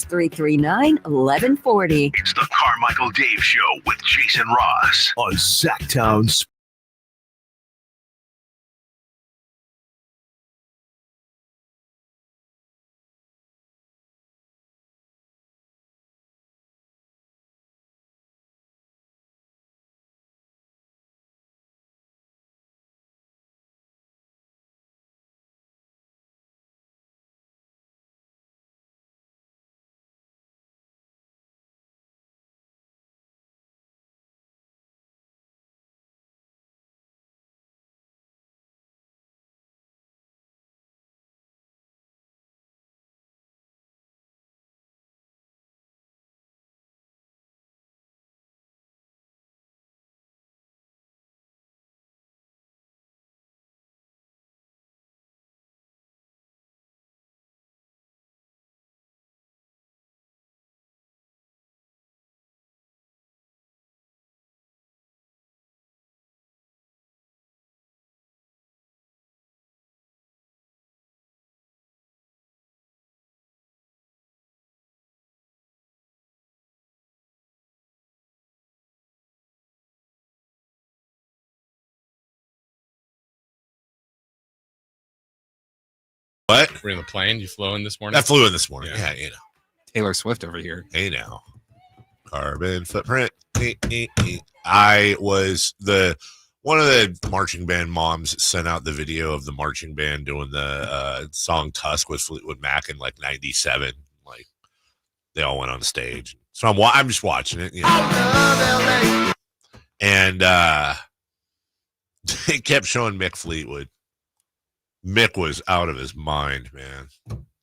1-866-339-1140. It's the Carmichael Dave Show with Jason Ross on Sacktown Sports. What? We're in the plane. You flew in this morning? I flew in this morning. Yeah. Yeah, Taylor Swift over here. Hey now. Carbon footprint. I was one of the marching band moms sent out the video of the marching band doing the song Tusk with Fleetwood Mac in like 97. Like they all went on stage. So I'm just watching it, you know. And they kept showing Mick Fleetwood. Mick was out of his mind, man.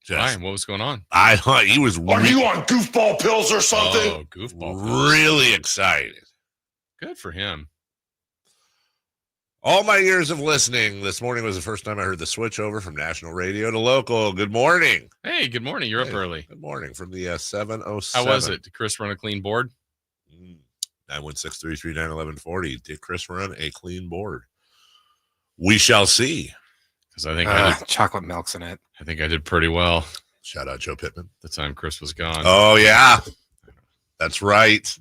Why? What was going on? I thought he was. Are you on goofball pills or something? Oh, goofball pills. Really excited. Good for him. All my years of listening, this morning was the first time I heard the switch over from national radio to local. Good morning. Hey, good morning. You're up early. Good morning from the 707. How was it? Did Chris run a clean board? 916-339-1140. Did Chris run a clean board? We shall see. Because I think chocolate milk's in it. I think I did pretty well. Shout out Joe Pittman. The time Chris was gone. Oh, yeah. That's right.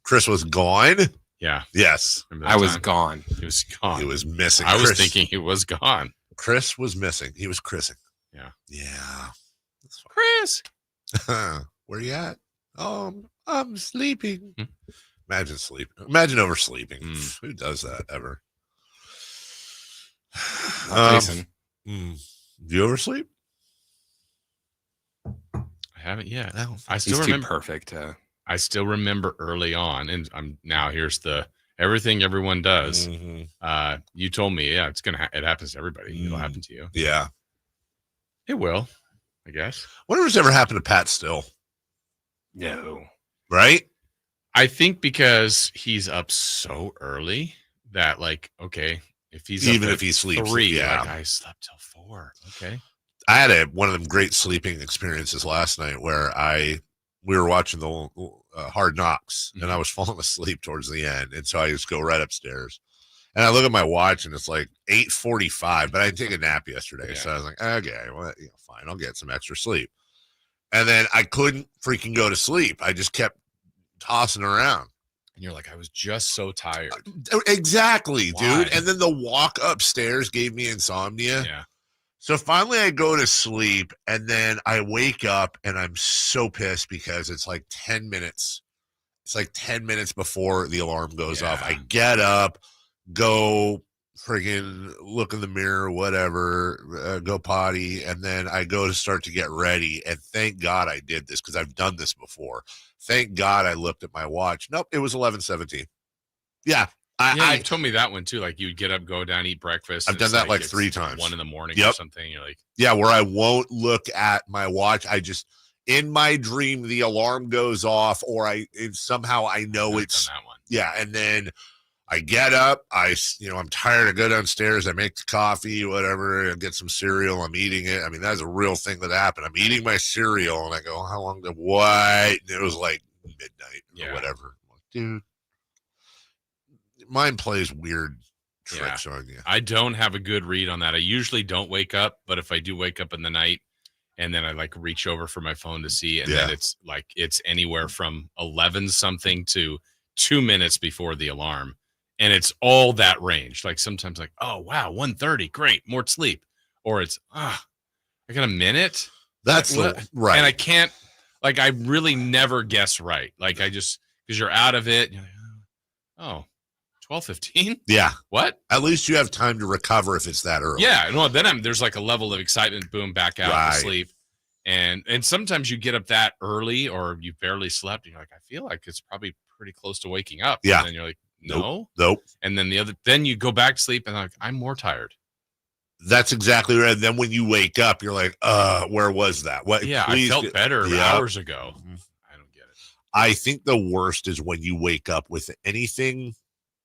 Chris was gone? Yeah. Yes. I was gone. He was gone. He was missing. I was thinking he was gone. Chris was missing. He was Chrising. Yeah. Yeah. Chris. Where you at? Oh, I'm sleeping. Imagine sleeping. Imagine oversleeping. Who does that ever? Jason. Do you oversleep? I haven't yet. No. I still He's remember. too perfect. I still remember early on, and I'm now here's the everything everyone does. You told me, yeah, it's gonna. It happens to everybody. It'll happen to you. Yeah, it will. I guess. Whatever's ever happened to Pat Still? No. Right? I think because he's up so early that, like, okay, if he's even up if he sleeps 3, yeah. like, I slept till 4. Okay. I had one of them great sleeping experiences last night where we were watching the Hard Knocks and I was falling asleep towards the end, and so I just go right upstairs and I look at my watch and it's like 8:45, but I didn't take a nap yesterday, so I was like, okay, well, fine, I'll get some extra sleep. And then I couldn't freaking go to sleep. I just kept tossing around. And you're like, I was just so tired. Exactly, Why? dude. And then the walk upstairs gave me insomnia. Yeah. So finally I go to sleep and then I wake up and I'm so pissed because it's like 10 minutes. It's like 10 minutes before the alarm goes off. I get up, go friggin' look in the mirror, whatever, go potty, and then I go to start to get ready. And thank God I did this because I've done this before. Thank God I looked at my watch. Nope, it was 11:17. Yeah. You told me that one too. Like you'd get up, go down, eat breakfast. I've done that like 3 times. 1 a.m. or something. You're like, yeah, where I won't look at my watch. I just, in my dream, the alarm goes off, or somehow I know it's that one. Yeah, and then I get up. I'm tired. I go downstairs. I make the coffee, whatever, and get some cereal. I'm eating it. I mean, that's a real thing that happened. I'm eating my cereal, and I go, "How long? What?" And it was like midnight or whatever. I'm like, dude, mine plays weird tricks on you. I don't have a good read on that. I usually don't wake up, but if I do wake up in the night and then I like reach over for my phone to see, and then it's like it's anywhere from 11 something to 2 minutes before the alarm, and it's all that range. Like sometimes, like, oh wow, 1:30, great, more sleep, or it's I got a minute. That's right, and I can't. Like I really never guess right. Like I just because you're out of it. You're like, oh, 12:15. Yeah. What? At least you have time to recover if it's that early. Yeah. No. Then there's like a level of excitement. Boom, back out to sleep. And sometimes you get up that early, or you barely slept, and you're like, I feel like it's probably pretty close to waking up. Yeah. And then you're like, no. Nope. And then then you go back to sleep, and like I'm more tired. That's exactly right. Then when you wake up, you're like, where was that? What? Yeah, I felt better hours ago. I don't get it. I think the worst is when you wake up with anything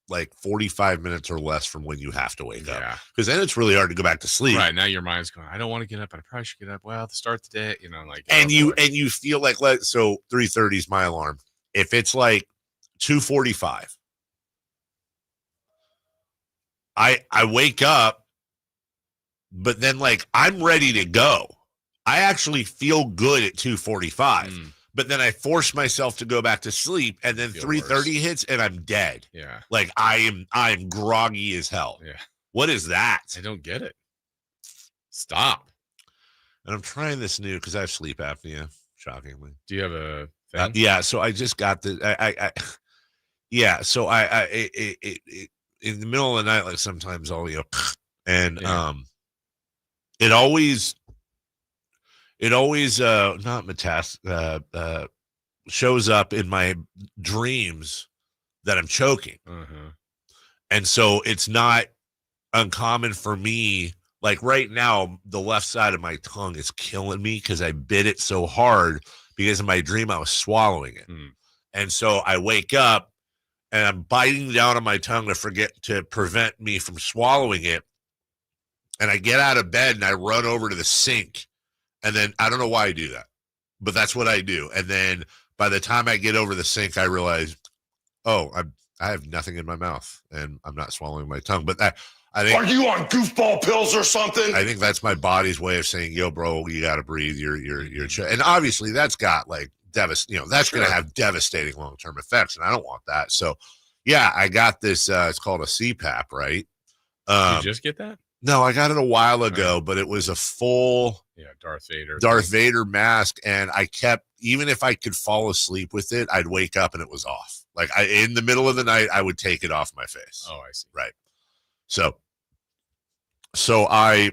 like 45 minutes or less from when you have to wake up. Because then it's really hard to go back to sleep. Right. Now your mind's going, I don't want to get up, but I probably should get up. Well, to start the day, like and you feel like so 3:30 is my alarm. If it's like 2:45, I wake up. But then, like, I'm ready to go. I actually feel good at 2:45. But then I force myself to go back to sleep, and then 3:30 hits, and I'm dead. Yeah. Like, I'm groggy as hell. Yeah. What is that? I don't get it. Stop. And I'm trying this new because I have sleep apnea, shockingly. Do you have a thing? Yeah, so I just got the so in the middle of the night, like, sometimes I'll, and it always not shows up in my dreams that I'm choking. And so it's not uncommon for me. Like right now, the left side of my tongue is killing me because I bit it so hard because in my dream I was swallowing it. And so I wake up and I'm biting down on my tongue to prevent me from swallowing it. And I get out of bed and I run over to the sink. And then I don't know why I do that, but that's what I do. And then by the time I get over the sink, I realize, I have nothing in my mouth and I'm not swallowing my tongue. But I think, are you on goofball pills or something? I think that's my body's way of saying, yo, bro, you got to breathe. And obviously that's got like that's going to have devastating long-term effects. And I don't want that. So yeah, I got this, it's called a CPAP, right? Did you just get that? No, I got it a while ago, but it was a full Darth Vader mask, and I kept, even if I could fall asleep with it, I'd wake up and it was off. Like in the middle of the night, I would take it off my face. Oh, I see. Right. So I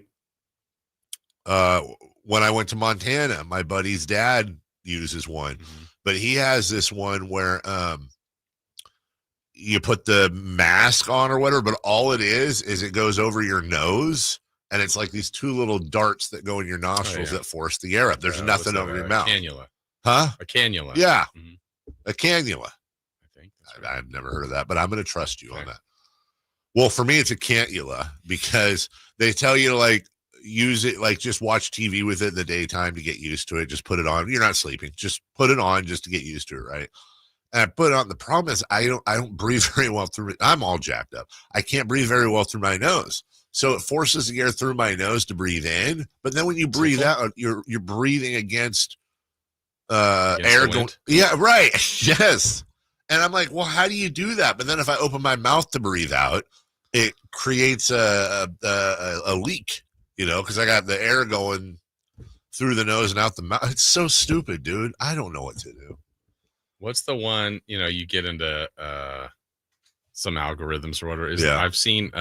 when I went to Montana, my buddy's dad uses one, but he has this one where you put the mask on or whatever, but all it is it goes over your nose, and it's like these two little darts that go in your nostrils that force the air up. There's nothing over your mouth. Cannula. Huh? A cannula. Yeah. A cannula. I think that's right. I've never heard of that, but I'm going to trust you on that. Well, for me, it's a cannula because they tell you to like use it, like just watch TV with it in the daytime to get used to it. Just put it on. You're not sleeping. Just put it on just to get used to it, right? And I put it on. The problem is I don't breathe very well through it. I'm all jacked up. I can't breathe very well through my nose. So it forces the air through my nose to breathe in. But then when you breathe out, you're breathing against air going. Yeah, right. Yes. And I'm like, well, how do you do that? But then if I open my mouth to breathe out, it creates a leak, because I got the air going through the nose and out the mouth. It's so stupid, dude. I don't know what to do. What's the one, you get into some algorithms or whatever. I've seen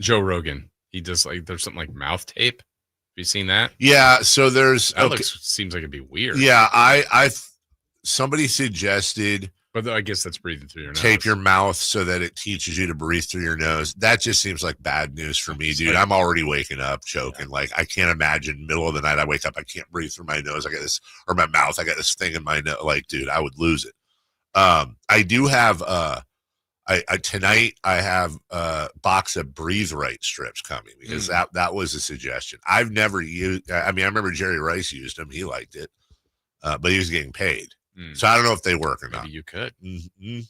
Joe Rogan. He does there's something like mouth tape. Have you seen that? Yeah. So there's seems like it'd be weird. Yeah. Somebody suggested, but I guess that's breathing through your nose. Tape your mouth so that it teaches you to breathe through your nose. That just seems like bad news for me, dude. I'm already waking up choking. Yeah. Like I can't imagine middle of the night I wake up, I can't breathe through my nose. I got this, or my mouth. I got this thing in my nose. Like, dude, I would lose it. I do have tonight I have a box of Breathe Right strips coming because that was a suggestion. I've never used. I remember Jerry Rice used them. He liked it, but he was getting paid. So I don't know if they work or not. Maybe you could.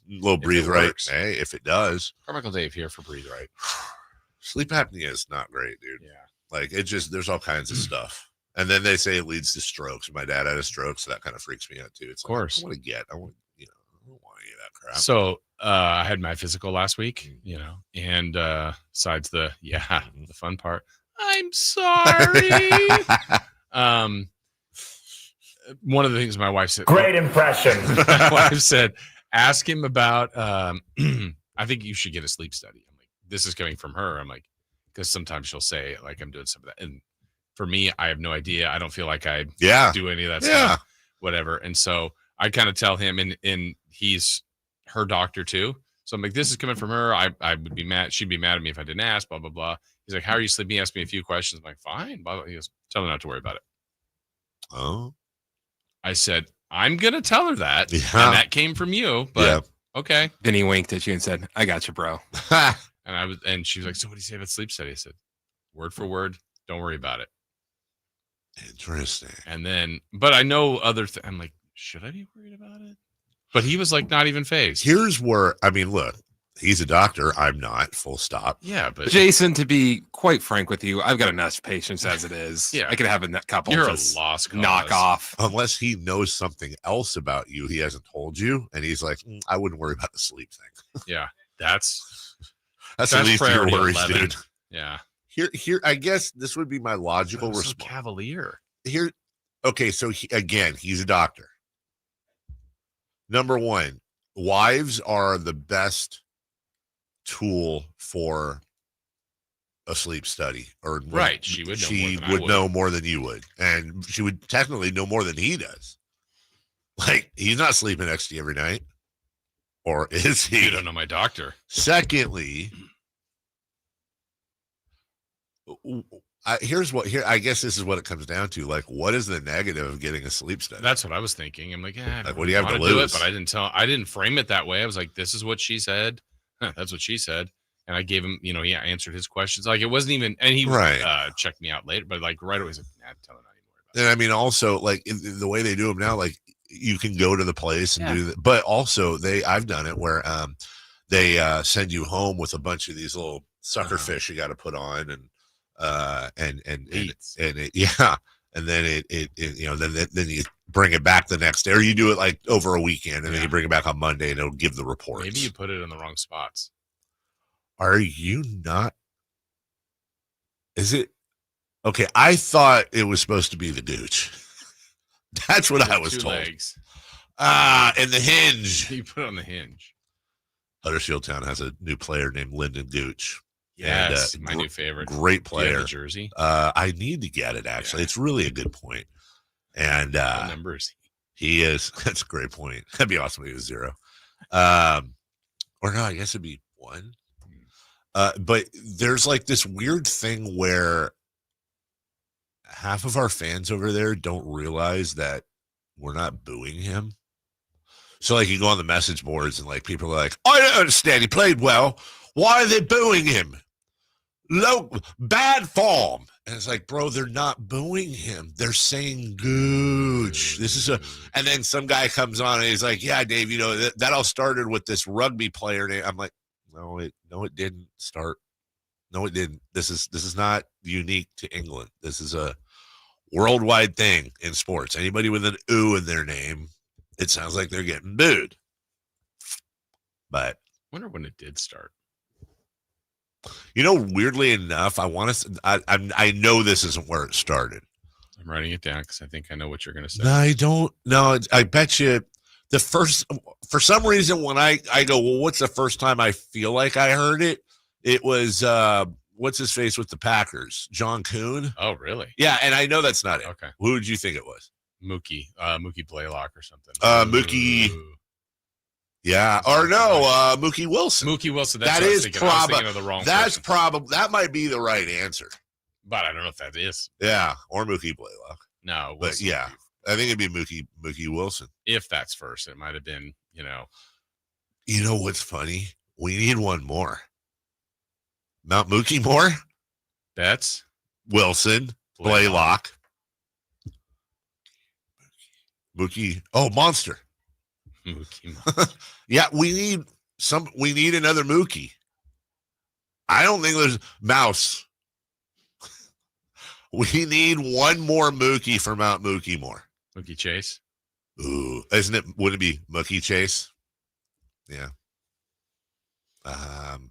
Little Breathe Right. Works. Hey, if it does. Carmichael Dave here for Breathe Right. Sleep apnea is not great, dude. Yeah. Like there's all kinds of stuff. And then they say it leads to strokes. My dad had a stroke, so that kind of freaks me out too. It's Of course. I don't want any of that crap. So I had my physical last week, and besides the fun part, I'm sorry. One of the things my wife said. Great impression. My wife said, ask him about, I think you should get a sleep study. I'm like, this is coming from her. I'm like, because sometimes she'll say, like, I'm doing some of that. And for me, I have no idea. I don't feel like I do any of that stuff, whatever. And so I kind of tell him, and he's her doctor too. So I'm like, this is coming from her. I would be mad. She'd be mad at me if I didn't ask, blah, blah, blah. He's like, how are you sleeping? He asked me a few questions. I'm like, fine. Blah, blah. He goes, tell her not to worry about it. Oh. I said, I'm going to tell her that. And that came from you. But okay. Then he winked at you and said, I got you, bro. And she was like, so what do you say about sleep study? I said, word for word, don't worry about it. Interesting. And then, but I know I'm like, should I be worried about it? But he was like, not even phased. Here's where, look, he's a doctor. I'm not, full stop. Yeah, but Jason, to be quite frank with you, I've got enough patience as it is. Yeah. I could have a couple you're just a lost cause. knock off. Unless he knows something else about you he hasn't told you, and he's like, I wouldn't worry about the sleep thing. Yeah, that's at least your priority worries, 11. dude. Yeah. Here, I guess this would be my logical So response. cavalier. Here, okay, so he's a doctor. Number one, wives are the best tool for a sleep study, Right. She would know more than you would, and she would technically know more than he does. Like, he's not sleeping next to you every night, or is he? You don't know my doctor. Secondly, I guess this is what it comes down to. Like, what is the negative of getting a sleep study? That's what I was thinking. I'm like, what do you have to do lose? it, but I didn't frame it that way. I was like, this is what she said. That's what she said. And I gave him, he answered his questions. Like, it wasn't even, and he checked me out later, but like right away, he's like, nah, tell her not anymore. And also, like, the way they do them now, like, you can go to the place and do that. But also, I've done it where they send you home with a bunch of these little sucker fish you got to put on, and then then you bring it back the next day, or you do it like over a weekend, and then you bring it back on Monday, and it'll give the reports. Maybe you put it in the wrong spots. Are you not? Is it okay? I thought it was supposed to be the gooch. That's what I was told. Legs. And the hinge. You put it on the hinge. Huddersfield Town has a new player named Lyndon Gooch. Yes, my new favorite. Great player. Do you have a jersey? I need to get it, actually. Yeah. It's really a good point. And what number is he is. That's a great point. That'd be awesome if he was 0. Or no, I guess it'd be 1. But there's like this weird thing where half of our fans over there don't realize that we're not booing him. So like you go on the message boards and like people are like, I don't understand. He played well. Why are they booing him? Bad form. And it's like, bro, they're not booing him. They're saying gooch. And then some guy comes on and he's like, yeah, Dave, that all started with this rugby player name. I'm like, no, it didn't start. No, it didn't. This is not unique to England. This is a worldwide thing in sports. Anybody with an "oo" in their name, it sounds like they're getting booed. But I wonder when it did start. Weirdly enough, I know this isn't where it started. I'm writing it down because I think I know what you're going to say. No, I don't. No, I bet you for some reason, when I go, well, what's the first time I feel like I heard it? It was, what's his face with the Packers? John Kuhn. Oh, really? Yeah. And I know that's not it. Okay. Who did you think it was? Mookie Blaylock or something. Mookie. Yeah. Or no, Mookie Wilson. Mookie Wilson. That is probably the wrong. That's probably, that might be the right answer. But I don't know if that is. Yeah. Or Mookie Blaylock. No. But yeah. I think it'd be Mookie Wilson. If that's first, it might have been, You know what's funny? We need one more. Not Mookie more? Betts? Wilson. Blaylock. Mookie. Oh, Monster. Mookie. Yeah, we need another Mookie. I don't think there's Mouse. We need one more Mookie for Mount Mookie Moore. Mookie Chase. Ooh, isn't it? Would it be Mookie Chase? Yeah. I'm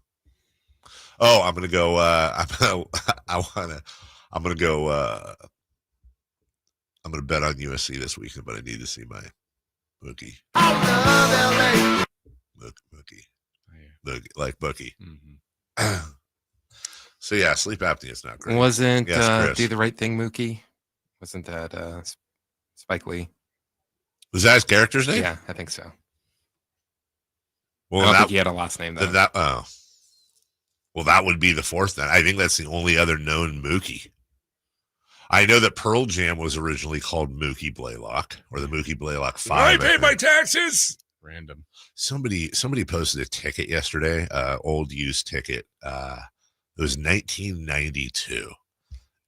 gonna go. I'm gonna go. I'm gonna bet on USC this weekend, but I need to see my Mookie. Mookie. Mookie, like Mookie. Mm-hmm. So yeah, sleep apnea is not great. Wasn't Yes, Do the Right Thing Mookie? Wasn't that Spike Lee? Was that his character's name? Yeah, I think so. Well, I don't that, think he had a last name though. well, that would be the fourth then. I think that's the only other known Mookie. I know that Pearl Jam was originally called Mookie Blaylock, or the Mookie Blaylock 5. I paid my taxes. Random. Somebody posted a ticket yesterday, old used ticket. It was 1992.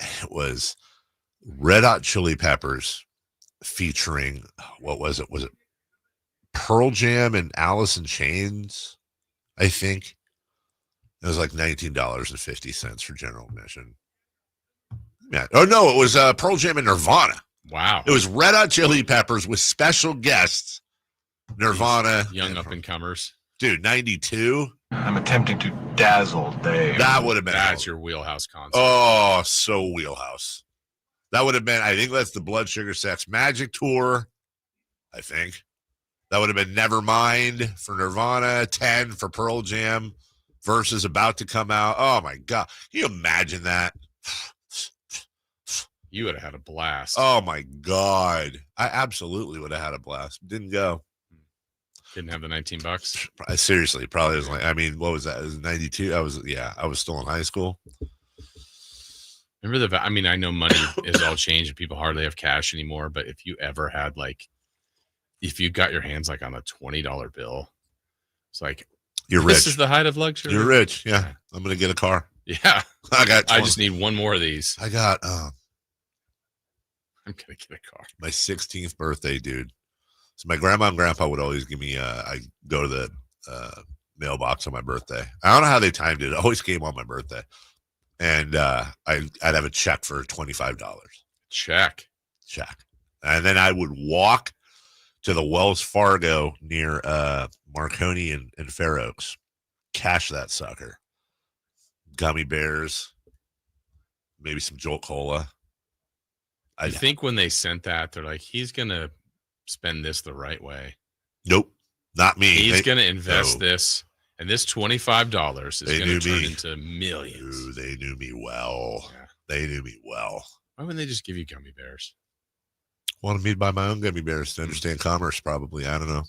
It was Red Hot Chili Peppers featuring, what was it? Was it Pearl Jam and Alice in Chains? I think it was like $19.50 for general admission. Yeah. Oh no, it was Pearl Jam and Nirvana. Wow. It was Red Hot Chili Peppers with special guests. Nirvana, young up and comers. Dude, 92. I'm attempting to dazzle Dave. That would have been. That's your wheelhouse concert. Oh, so wheelhouse. That would have been. I think that's the Blood Sugar Sex Magic tour. I think that would have been Nevermind for Nirvana, 10 for Pearl Jam, Versus about to come out. Oh my God, can you imagine that? You would have had a blast. Oh my God, I absolutely would have had a blast. Didn't go. Didn't have the $19. I seriously probably was like, I mean, what was that? It was 92. I was still in high school. Remember I mean, I know money is all changed and people hardly have cash anymore, but if you ever had if you got your hands on a $20 bill, it's like, you're rich. This is the height of luxury. You're rich. Yeah. I'm going to get a car. Yeah. I just need one more of these. I got, I'm going to get a car. My 16th birthday, dude. So my grandma and grandpa would always give me, I go to the mailbox on my birthday. I don't know how they timed it. It always came on my birthday. And I'd have a check for $25. Check. And then I would walk to the Wells Fargo near Marconi and Fair Oaks, cash that sucker. Gummy bears, maybe some Jolt Cola. I think when they sent that, they're like, he's going to spend this the right way. Nope, not me. He's going to invest this, and this $25 is going to turn into millions. Ooh, they knew me well. Yeah. They knew me well. Why wouldn't they just give you gummy bears? Wanted me to buy my own gummy bears to understand commerce, probably. I don't know.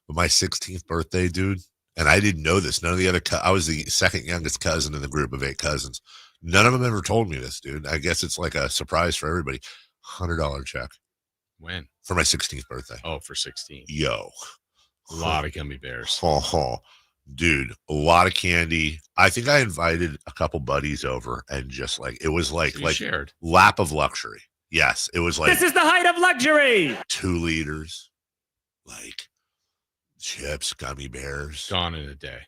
But my 16th birthday, dude, and I didn't know this. None of the other I was the second youngest cousin in the group of 8 cousins. None of them ever told me this, dude. I guess it's like a surprise for everybody. $100 check. When? For my 16th birthday. Oh, for 16. Yo. A lot of gummy bears. Dude, a lot of candy. I think I invited a couple buddies over and just it was like shared. Lap of luxury. Yes, it was this is the height of luxury. 2 liters, chips, gummy bears. Gone in a day.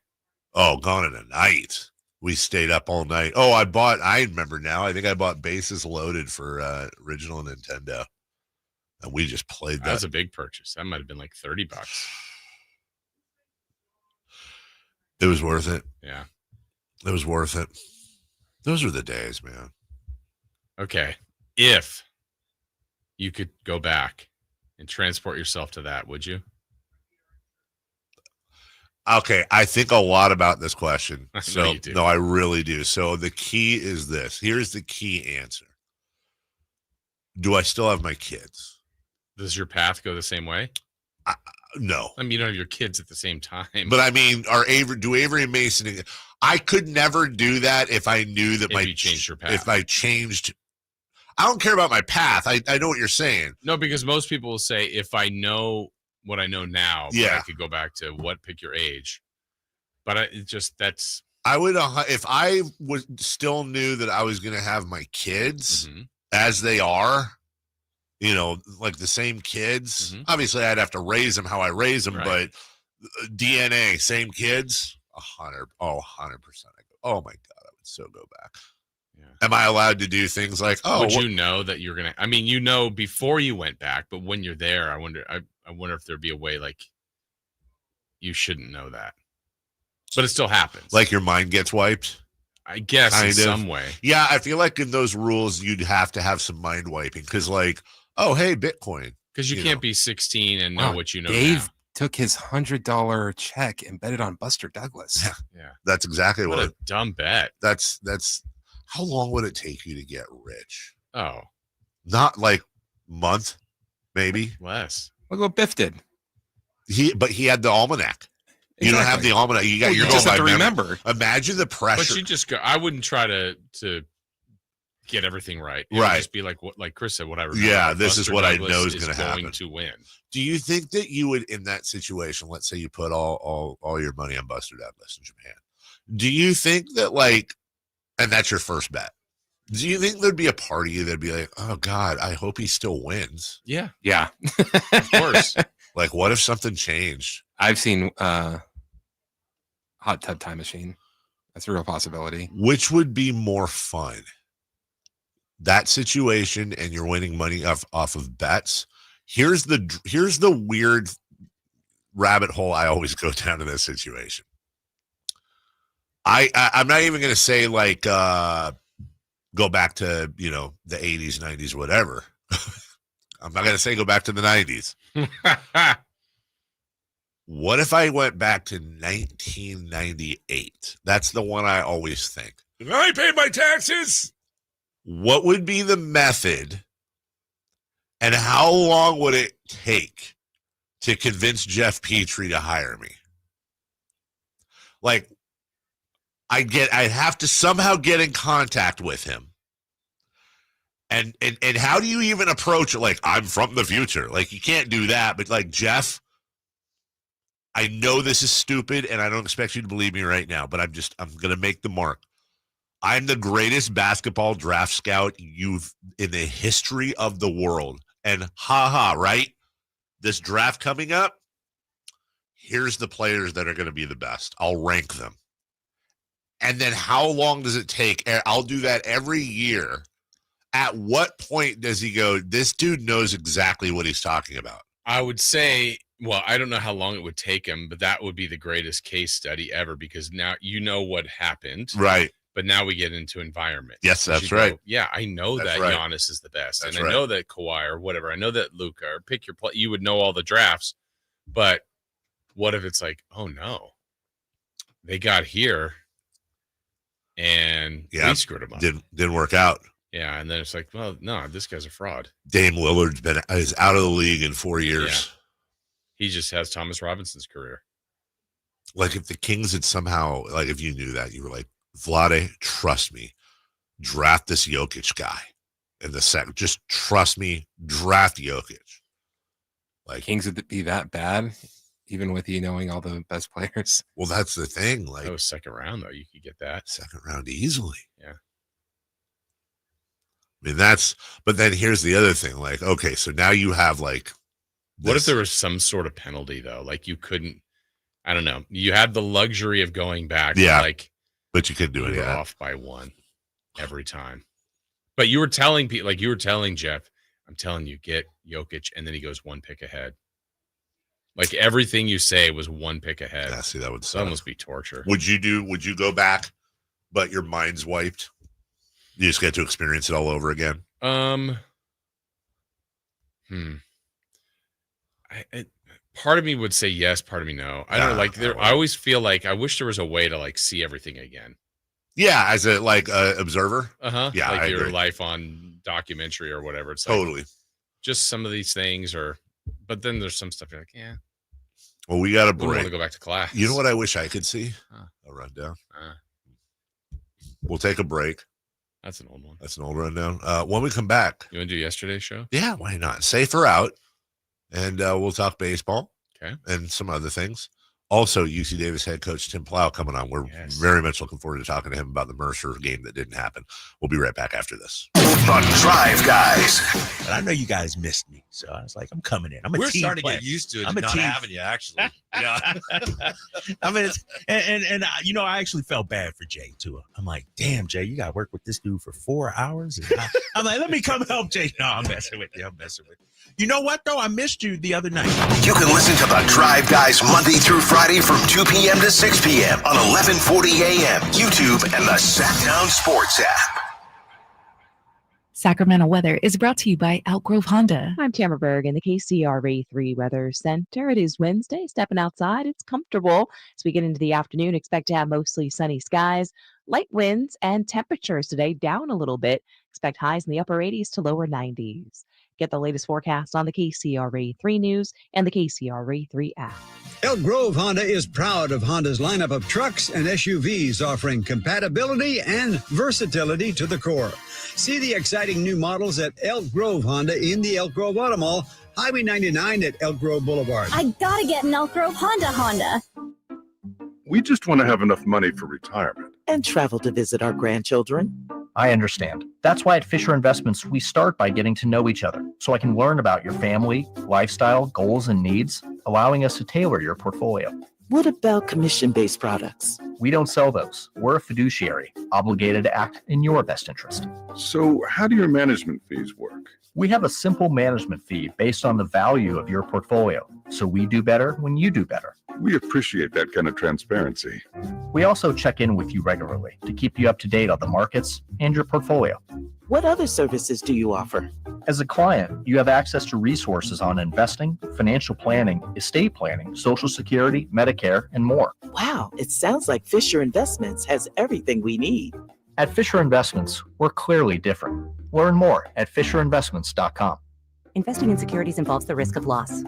Oh, gone in a night. We stayed up all night. Oh, I remember now. I think I bought Bases Loaded for original Nintendo. And we just played that. That was a big purchase. That might have been like $30. It was worth it. Yeah. It was worth it. Those were the days, man. Okay. If you could go back and transport yourself to that, would you? Okay, I think a lot about this question. So, you do. No, I really do. So the key is this. Here's the key answer. Do I still have my kids? Does your path go the same way? No. I mean, you don't have your kids at the same time. But I mean, Avery and Mason, I could never do that if I knew that you changed your path. If I changed, I don't care about my path. I know what you're saying. No, because most people will say, if I know what I know now, yeah, I could go back to pick your age. But I would, if I still knew that I was going to have my kids as they are, like the same kids. Obviously, I'd have to raise them how I raise them, right. But DNA, same kids, 100%. Oh my God, I would so go back. Yeah. Am I allowed to do things like, would you know that you're gonna? I mean, before you went back, but when you're there, I wonder if there'd be a way like you shouldn't know that, but it still happens. like your mind gets wiped? I guess kind in of. some way. Yeah, I feel like in those rules you'd have to have some mind wiping because, like, oh hey, Bitcoin. Because you can't be 16 and know what you know. Dave now. took his $100 check and bet it on Buster Douglas. Yeah, That's exactly what what. a dumb bet. That's. How long would it take you to get rich? Oh, Not like month, maybe. less. Look what Biff did. But he had the almanac. You don't have the almanac. You You you're just going have by to memory. remember. Imagine the pressure. But you just go. I wouldn't try to get everything right. It would Right. just be like what, like Chris said. What I remember. Yeah, like this is Buster what I Douglas know is gonna happen. Going to win. Do you think that you would, in that situation, let's say you put all your money on Buster Douglas in Japan, do you think that, like, and that's your first bet, do you think there'd be a party that'd be like, oh God, I hope he still wins? Yeah, Yeah. of course. Like, what if something changed? I've seen Hot Tub Time Machine. That's a real possibility. Which would be more fun? That situation, and you're winning money off of bets. Here's the weird rabbit hole I always go down in this situation. I'm not even going to say like go back to the 80s, 90s, whatever. I'm not going to say go back to the 90s. What if I went back to 1998? That's the one I always think. If I paid my taxes, what would be the method, and how long would it take to convince Jeff Petrie to hire me? Like, I'd have to somehow get in contact with him. And how do you even approach it? Like, I'm from the future. Like, you can't do that. But like, Jeff, I know this is stupid, and I don't expect you to believe me right now, but I'm going to make the mark. I'm the greatest basketball draft scout in the history of the world. And right? This draft coming up, here's the players that are going to be the best. I'll rank them. And then how long does it take? I'll do that every year. At what point does he go, this dude knows exactly what he's talking about? I would say, well, I don't know how long it would take him, but that would be the greatest case study ever, because now you know what happened. Right. But now we get into environment. Yes, that's right. Yeah, I know That's that right. Giannis is the best. That's and I know that Kawhi or whatever. I know that Luka, or pick your play. You would know all the drafts. But what if it's like, oh, no, they got here and we screwed them up. Didn't work out. Yeah, and then it's like, well, no, this guy's a fraud. Dame Lillard's is out of the league in 4 years. Yeah. He just has Thomas Robinson's career. Like, if the Kings had somehow, like, if you knew that, you were like, Vlade, trust me, draft this Jokic guy in the second. Just trust me, draft Jokic. Like, Kings would be that bad, even with you knowing all the best players. well, that's the thing. Like, That was second round, though. You could get that. second round easily. Yeah. I mean, but then here's the other thing. Like, okay, so now you have like, What if there was some sort of penalty, though? Like, you couldn't, I don't know. You had the luxury of going back. Yeah. Like, but you couldn't do you any were of that. off by one every time. But you were telling people, like you were telling Jeff, I'm telling you, get Jokic, and then he goes one pick ahead. Like, everything you say was one pick ahead. Yeah, see, that would That suck. must be torture. Would you go back, but your mind's wiped? You just get to experience it all over again. Part of me would say yes, part of me no. I don't know. Like, I always feel like I wish there was a way to like see everything again. Yeah, as a observer. Yeah, like I your agree. life on documentary or whatever. It's Totally. like just some of these things, but then there's some stuff you're like, yeah. Well, we got a I want break. to go back to class. You know what I wish I could see? Huh. A rundown. Uh, We'll take a break. That's an old one. That's an old rundown. When we come back, You want to do yesterday's show? yeah, why not? Safer out, and we'll talk baseball. Okay. And some other things. Also, UC Davis head coach Tim Plow coming on. We're Yes. very much looking forward to talking to him about the Mercer game that didn't happen. We'll be right back after this. The Drive Guys. But I know you guys missed me, so I was like, I'm coming in. I'm a We're team starting player. to get used to it, I'm and a not team- having you, actually. I mean, I actually felt bad for Jay too. I'm like, damn, Jay, you got to work with this dude for 4 hours. And I'm like, let me come help Jay. No, I'm messing with you. You know what, though? I missed you the other night. You can listen to The Drive Guys Monday through Friday from 2 p.m. to 6 p.m. on 1140 a.m., YouTube, and the Sactown Sports app. Sacramento weather is brought to you by Elk Grove Honda. I'm Tamara Berg in the KCRA 3 Weather Center. It is Wednesday. Stepping outside, it's comfortable. As we get into the afternoon, expect to have mostly sunny skies, light winds, and temperatures today down a little bit. Expect highs in the upper 80s to lower 90s. Get the latest forecast on the KCRA 3 News and the KCRA 3 app. Elk Grove Honda is proud of Honda's lineup of trucks and SUVs offering compatibility and versatility to the core. See the exciting new models at Elk Grove Honda in the Elk Grove Auto Mall, Highway 99 at Elk Grove Boulevard. I gotta get an Elk Grove Honda. We just want to have enough money for retirement. And travel to visit our grandchildren. I understand. That's why at Fisher Investments, we start by getting to know each other so I can learn about your family, lifestyle, goals, and needs, allowing us to tailor your portfolio. What about commission-based products? We don't sell those. We're a fiduciary, obligated to act in your best interest. So how do your management fees work? We have a simple management fee based on the value of your portfolio, so we do better when you do better. We appreciate that kind of transparency. We also check in with you regularly to keep you up to date on the markets and your portfolio. What other services do you offer? As a client, you have access to resources on investing, financial planning, estate planning, Social Security, Medicare, and more. Wow, it sounds like Fisher Investments has everything we need. At Fisher Investments, we're clearly different. Learn more at FisherInvestments.com. Investing in securities involves the risk of loss.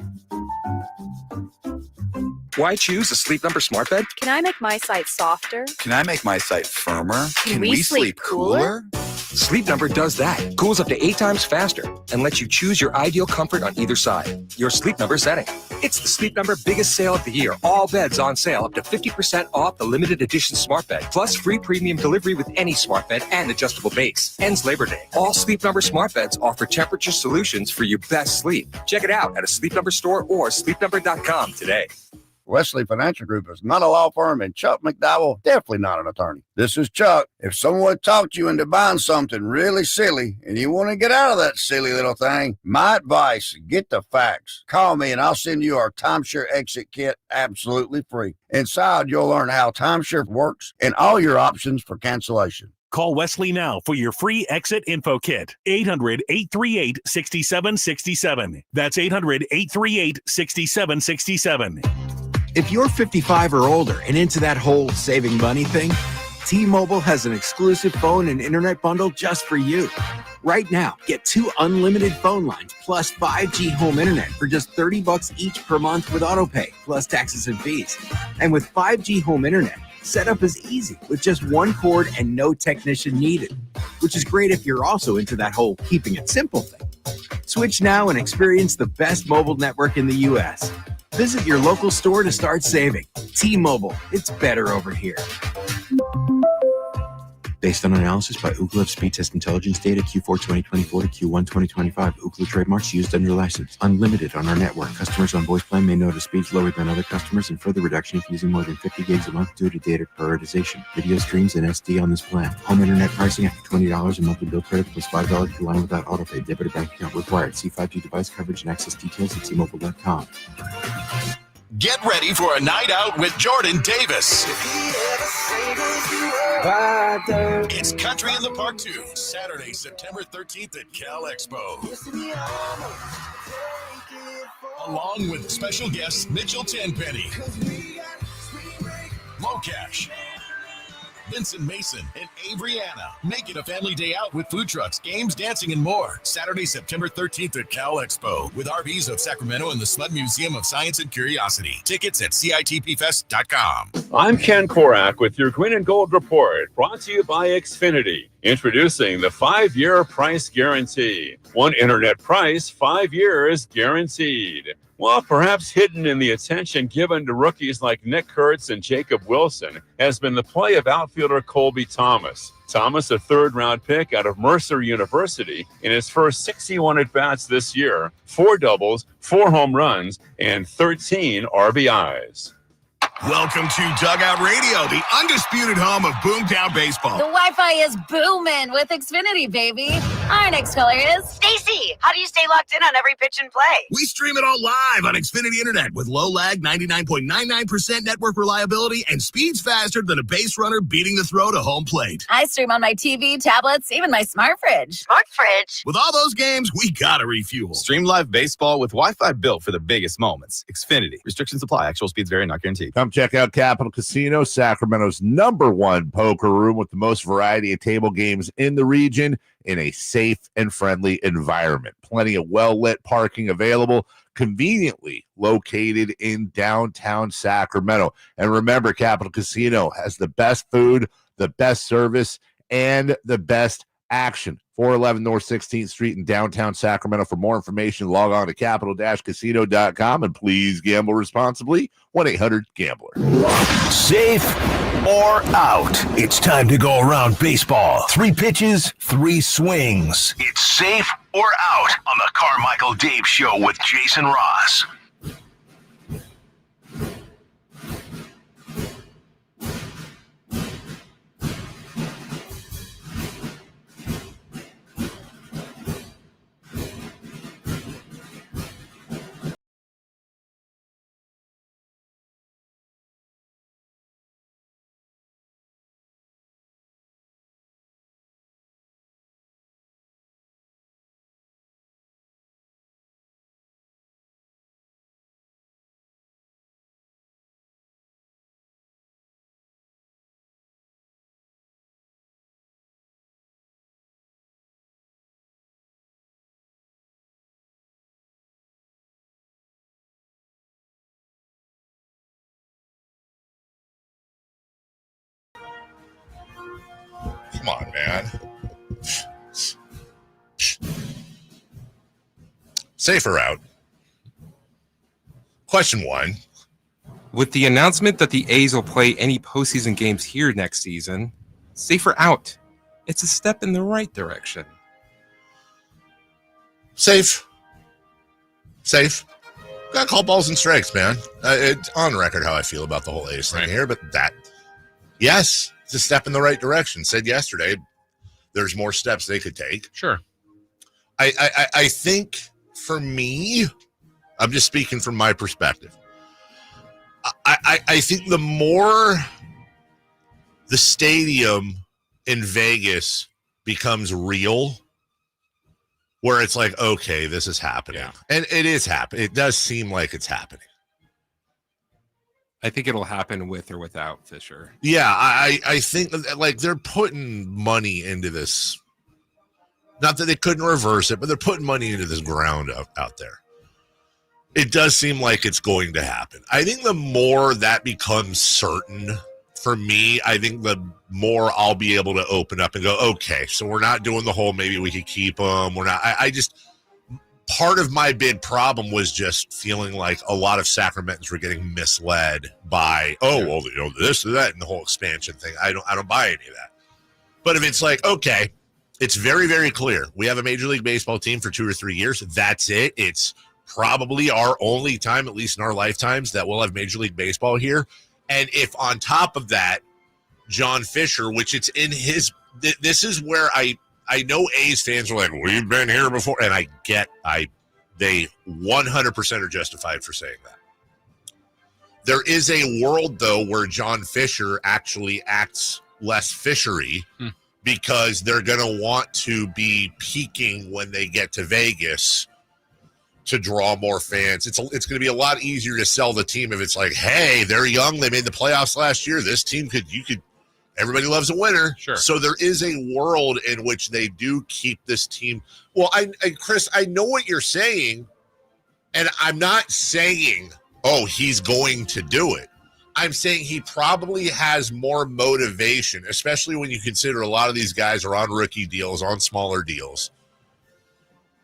Why choose a Sleep Number smart bed? Can I make my site softer? Can I make my site firmer? Can we sleep cooler? Sleep Number does that. Cools up to 8 times faster and lets you choose your ideal comfort on either side. Your Sleep Number setting. It's the Sleep Number biggest sale of the year. All beds on sale up to 50% off the limited edition smart bed. Plus free premium delivery with any smart bed and adjustable base. Ends Labor Day. All Sleep Number smart beds offer temperature solutions for your best sleep. Check it out at a Sleep Number store or sleepnumber.com today. Wesley Financial Group is not a law firm, and Chuck McDowell definitely not an attorney. This is Chuck. If someone talked you into buying something really silly and you want to get out of that silly little thing, my advice, get the facts. Call me and I'll send you our timeshare exit kit absolutely free. Inside, you'll learn how timeshare works and all your options for cancellation. Call Wesley now for your free exit info kit. 800-838-6767. That's 800-838-6767. If you're 55 or older and into that whole saving money thing, T-Mobile has an exclusive phone and internet bundle just for you. Right now, get 2 unlimited phone lines plus 5G home internet for just $30 each per month with autopay, plus taxes and fees. And with 5G home internet, setup is easy with just 1 cord and no technician needed, which is great if you're also into that whole keeping it simple thing. Switch now and experience the best mobile network in the U.S. Visit your local store to start saving. T-Mobile, it's better over here. Based on analysis by Ookla Speed Test Intelligence data Q4 2024 to Q1 2025, Ookla trademarks used under license. Unlimited on our network. Customers on voice plan may notice speeds lower than other customers and further reduction if using more than 50 gigs a month due to data prioritization. Video streams and SD on this plan. Home internet pricing after $20 a monthly bill credit plus $5 per line without autopay. Debit or bank account required. See 5G device coverage and access details at tmobile.com. Get ready for a night out with Jordan Davis. It's Country in the Park 2, Saturday, September 13th at Cal Expo. Along with special guests Mitchell Tenpenny, Locash, Vincent Mason, and Avery Anna. Make it a family day out with food trucks, games, dancing, and more. Saturday, September 13th at Cal Expo with RVs of Sacramento and the Sled Museum of Science and Curiosity. Tickets at CITPFest.com. I'm Ken Korak with your Green and Gold Report, brought to you by Xfinity. Introducing the 5-year price guarantee. One internet price, 5 years guaranteed. Well, perhaps hidden in the attention given to rookies like Nick Kurtz and Jacob Wilson has been the play of outfielder Colby Thomas. Thomas, a third-round pick out of Mercer University, in his first 61 at-bats this year, 4 doubles, 4 home runs, and 13 RBIs. Welcome to Dugout Radio, the undisputed home of Boomtown Baseball. The Wi-Fi is booming with Xfinity, baby. Our next caller is Stacy. How do you stay locked in on every pitch and play? We stream it all live on Xfinity Internet with low lag, 99.99% network reliability, and speeds faster than a base runner beating the throw to home plate. I stream on my TV, tablets, even my smart fridge. Smart fridge? With all those games, we gotta refuel. Stream live baseball with Wi-Fi built for the biggest moments. Xfinity. Restrictions apply. Actual speeds vary, not guaranteed. Come check out Capital Casino, Sacramento's #1 poker room with the most variety of table games in the region in a safe and friendly environment. Plenty of well-lit parking available, conveniently located in downtown Sacramento. And remember, Capital Casino has the best food, the best service, and the best action. 411 North 16th Street in downtown Sacramento. For more information, log on to capital-casino.com, and please gamble responsibly. 1-800-GAMBLER. Safe or out? It's time to go around baseball. 3 pitches, 3 swings. It's safe or out on the Carmichael Dave Show with Jason Ross. Come on, man. Safe or out? Question 1. With the announcement that the A's will play any postseason games here next season, safe or out? It's a step in the right direction. Safe. Gotta call balls and strikes, man. It's on record how I feel about the whole A's thing here, but yes, it's a step in the right direction. Said yesterday, there's more steps they could take. Sure. I think for me, I'm just speaking from my perspective. I think the more the stadium in Vegas becomes real, where it's like, okay, this is happening. Yeah. And it is happening. It does seem like it's happening. I think it'll happen with or without Fisher. Yeah, I think like they're putting money into this. Not that they couldn't reverse it, but they're putting money into this ground out there. It does seem like it's going to happen. I think the more that becomes certain for me, I think the more I'll be able to open up and go, okay, so we're not doing the whole maybe we could keep them. We're not. I just, part of my big problem was just feeling like a lot of Sacramentans were getting misled by, this or that and the whole expansion thing. I don't buy any of that. But if it's like, okay, it's very, very clear. We have a Major League Baseball team for 2 or 3 years. That's it. It's probably our only time, at least in our lifetimes, that we'll have Major League Baseball here. And if on top of that, John Fisher, which it's in his, this is where I know A's fans are like, we've been here before. And they 100% are justified for saying that. There is a world, though, where John Fisher actually acts less fishery because they're going to want to be peaking when they get to Vegas to draw more fans. It's going to be a lot easier to sell the team if it's like, hey, they're young. They made the playoffs last year. This team everybody loves a winner. Sure. So there is a world in which they do keep this team. Well, Chris, I know what you're saying, and I'm not saying, he's going to do it. I'm saying he probably has more motivation, especially when you consider a lot of these guys are on rookie deals, on smaller deals.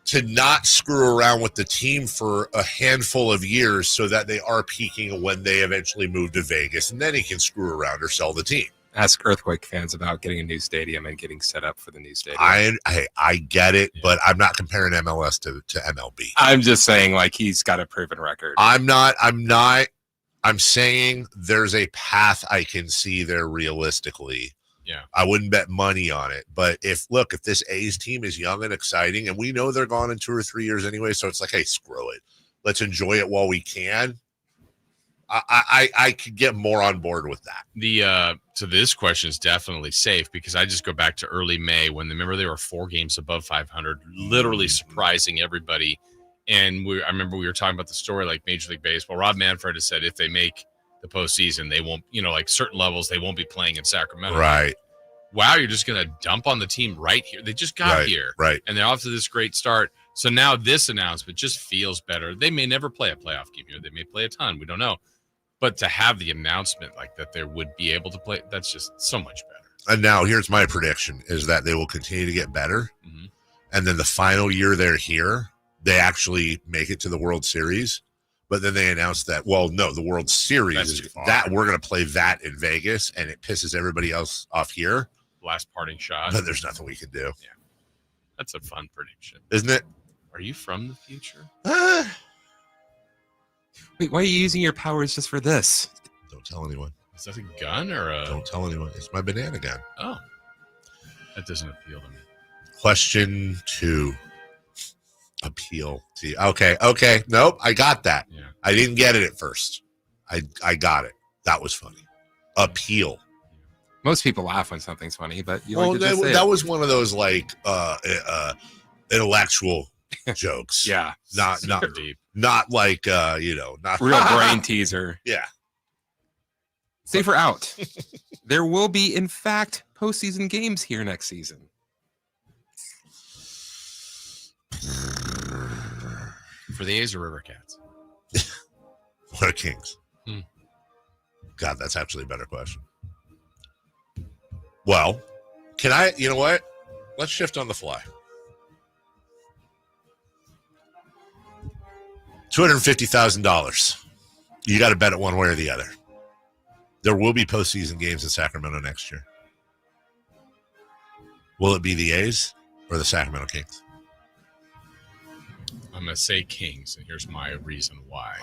to not screw around with the team for a handful of years so that they are peaking when they eventually move to Vegas, and then he can screw around or sell the team. Ask Earthquake fans about getting a new stadium and getting set up for the new stadium. I get it, but I'm not comparing MLS to MLB. I'm just saying, like, he's got a proven record. I'm saying there's a path I can see there realistically. Yeah. I wouldn't bet money on it. But if this A's team is young and exciting, and we know they're gone in 2 or 3 years anyway, so it's like, hey, screw it. Let's enjoy it while we can. I could get more on board with that. So this question is definitely safe because I just go back to early May when remember they were 4 games above 500, literally surprising everybody. And I remember we were talking about the story like Major League Baseball. Rob Manfred has said if they make the postseason, they won't, like certain levels, they won't be playing in Sacramento. Right. Wow, you're just going to dump on the team right here. They just got here. Right. And they're off to this great start. So now this announcement just feels better. They may never play a playoff game here. They may play a ton. We don't know. But to have the announcement like that they would be able to play, that's just so much better. And now here's my prediction is that they will continue to get better. Mm-hmm. And then the final year they're here, they actually make it to the World Series. But then they announced that, the World Series is that we're going to play that in Vegas, and it pisses everybody else off here. Last parting shot. But there's nothing we can do. Yeah. That's a fun prediction. Isn't it? Are you from the future? Wait, why are you using your powers just for this? Don't tell anyone. Is that a gun or a... Don't tell anyone. It's my banana gun. Oh. That doesn't appeal to me. Question 2. Appeal to you. Okay. Nope, I got that. Yeah. I didn't get it at first. I got it. That was funny. Appeal. Most people laugh when something's funny, but that was one of those intellectual jokes. Yeah. Not deep. Not like not real brain teaser. Yeah. Safer out. There will be, in fact, postseason games here next season. For the A's or River Cats? Or Kings? God, that's actually a better question. Well, you know what? Let's shift on the fly. $250,000. You got to bet it one way or the other. There will be postseason games in Sacramento next year. Will it be the A's or the Sacramento Kings? I'm going to say Kings, and here's my reason why.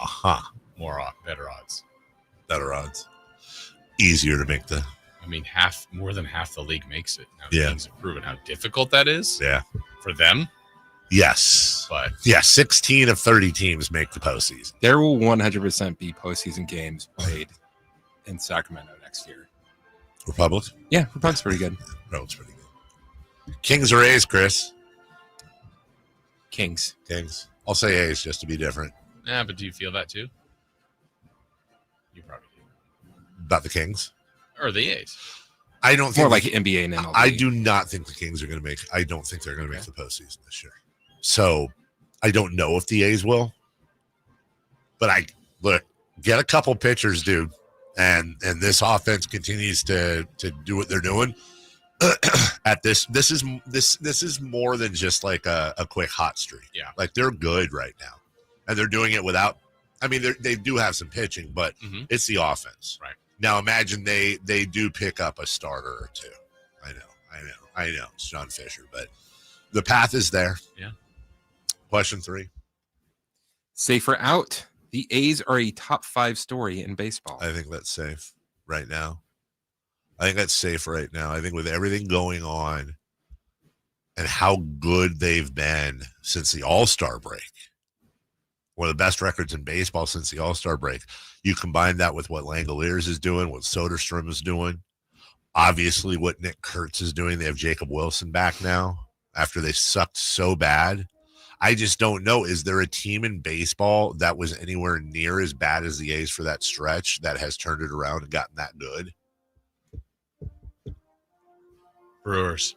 Better odds. Better odds. Easier to make the... I mean, more than half the league makes it. Now, the Kings have proven how difficult that is. Yeah. For them. Yes. But 16 of 30 teams make the postseason. There will 100% be postseason games played in Sacramento next year. Republic? Yeah, Republic's pretty good. Republic's pretty good. Kings or A's, Chris? Kings. I'll say A's just to be different. Yeah, but do you feel that too? You probably do. About the Kings? Or the A's? I don't think more like NBA and MLB. I do not think the Kings are going to make. I don't think they're going to make the postseason this year. So I don't know if the A's will. But get a couple pitchers, dude, and this offense continues to do what they're doing. At this is more than just like a quick hot streak. Yeah, like they're good right now, and they're doing it without. I mean, they do have some pitching, but it's the offense. Right. Now imagine they do pick up a starter or two. I know. It's John Fisher, but the path is there. Yeah. Question 3. Safer out. The A's are a top 5 story in baseball. I think that's safe right now. I think with everything going on and how good they've been since the All-Star break, one of the best records in baseball since the All-Star break. You combine that with what Langoliers is doing, what Soderstrom is doing, obviously what Nick Kurtz is doing. They have Jacob Wilson back now after they sucked so bad. I just don't know. Is there a team in baseball that was anywhere near as bad as the A's for that stretch that has turned it around and gotten that good? Brewers.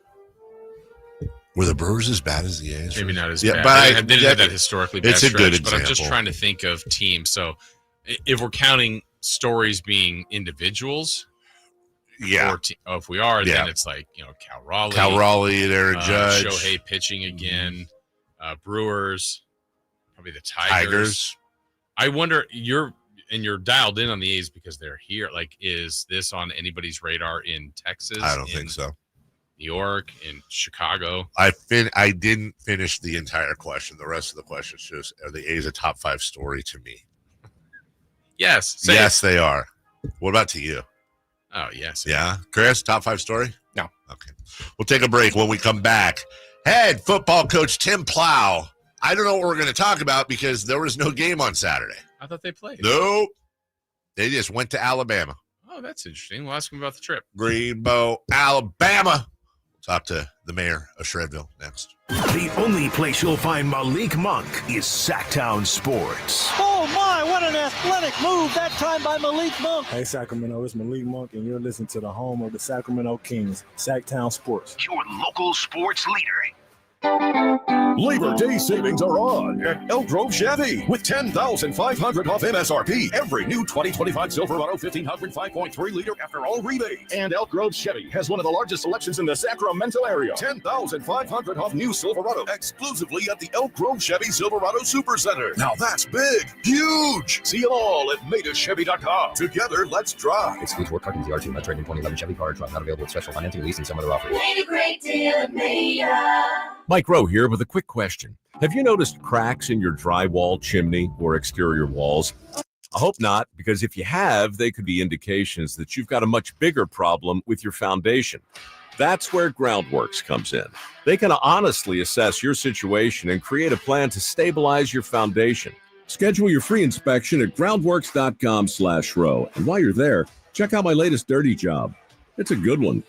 Were the Brewers as bad as the A's? Maybe not as bad. But they didn't have that historically bad it's a stretch, good example. But I'm just trying to think of teams. So if we're counting stories being individuals, if we are, then it's like, Cal Raleigh, Aaron Judge, Shohei pitching again, Brewers, probably the Tigers. I wonder, you're dialed in on the A's because they're here. Like, is this on anybody's radar in Texas? I don't think so. New York, in Chicago. I didn't finish the entire question. The rest of the question is just, are the A's a top 5 story to me? Yes. Yes, they are. What about to you? Oh, yes. Yeah. Chris, top 5 story? No. Okay. We'll take a break. When we come back, head football coach Tim Plow. I don't know what we're going to talk about because there was no game on Saturday. I thought they played. Nope. They just went to Alabama. Oh, that's interesting. We'll ask him about the trip. Greenbow, Alabama. Talk to the mayor of Shredville next. The only place you'll find Malik Monk is Sacktown Sports. Oh my, what an athletic move that time by Malik Monk. Hey Sacramento, it's Malik Monk and you're listening to the home of the Sacramento Kings, Sacktown Sports. Your local sports leader. Labor Day savings are on at Elk Grove Chevy with $10,500 off MSRP. Every new 2025 Silverado 1500 5.3 liter after all rebates. And Elk Grove Chevy has one of the largest selections in the Sacramento area. $10,500 off new Silverado exclusively at the Elk Grove Chevy Silverado Supercenter. Now that's big, huge. See them all at MaidasChevy.com. Together, let's drive. Excludes work truck and ZR2. Not trading 2011 Chevy car truck. Not available with special financing, lease, and some other offers. Made a great deal at Maida. Mike Rowe here with a quick question. Have you noticed cracks in your drywall, chimney, or exterior walls? I hope not, because if you have, they could be indications that you've got a much bigger problem with your foundation. That's where Groundworks comes in. They can honestly assess your situation and create a plan to stabilize your foundation. Schedule your free inspection at groundworks.com/row. And while you're there, check out my latest dirty job. It's a good one.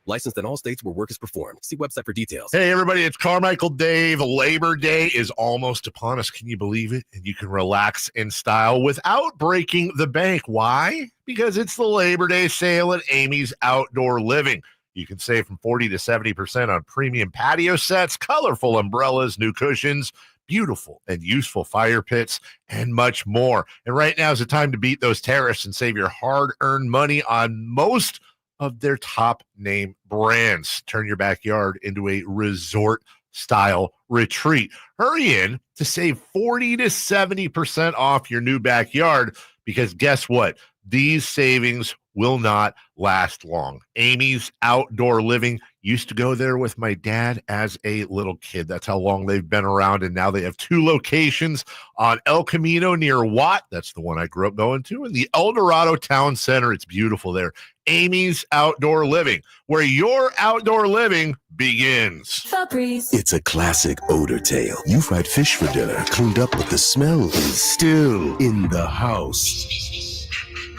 Licensed in all states where work is performed. See website for details. Hey, everybody, it's Carmichael Dave. Labor Day is almost upon us. Can you believe it? And you can relax in style without breaking the bank. Why? Because it's the Labor Day sale at Amy's Outdoor Living. You can save from 40 to 70% on premium patio sets, colorful umbrellas, new cushions, beautiful and useful fire pits, and much more. And right now is the time to beat those tariffs and save your hard-earned money on most of their top name brands. Turn your backyard into a resort style retreat. Hurry in to save 40 to 70% off your new backyard, because guess what? These savings will not last long. Amy's Outdoor Living, used to go there with my dad as a little kid. That's how long they've been around. And now they have 2 locations on El Camino near Watt. That's the one I grew up going to. And the El Dorado Town Center. It's beautiful there. Amy's Outdoor Living, where your outdoor living begins. Febreze. It's a classic odor tale. You fried fish for dinner, cleaned up, but the smell is still in the house.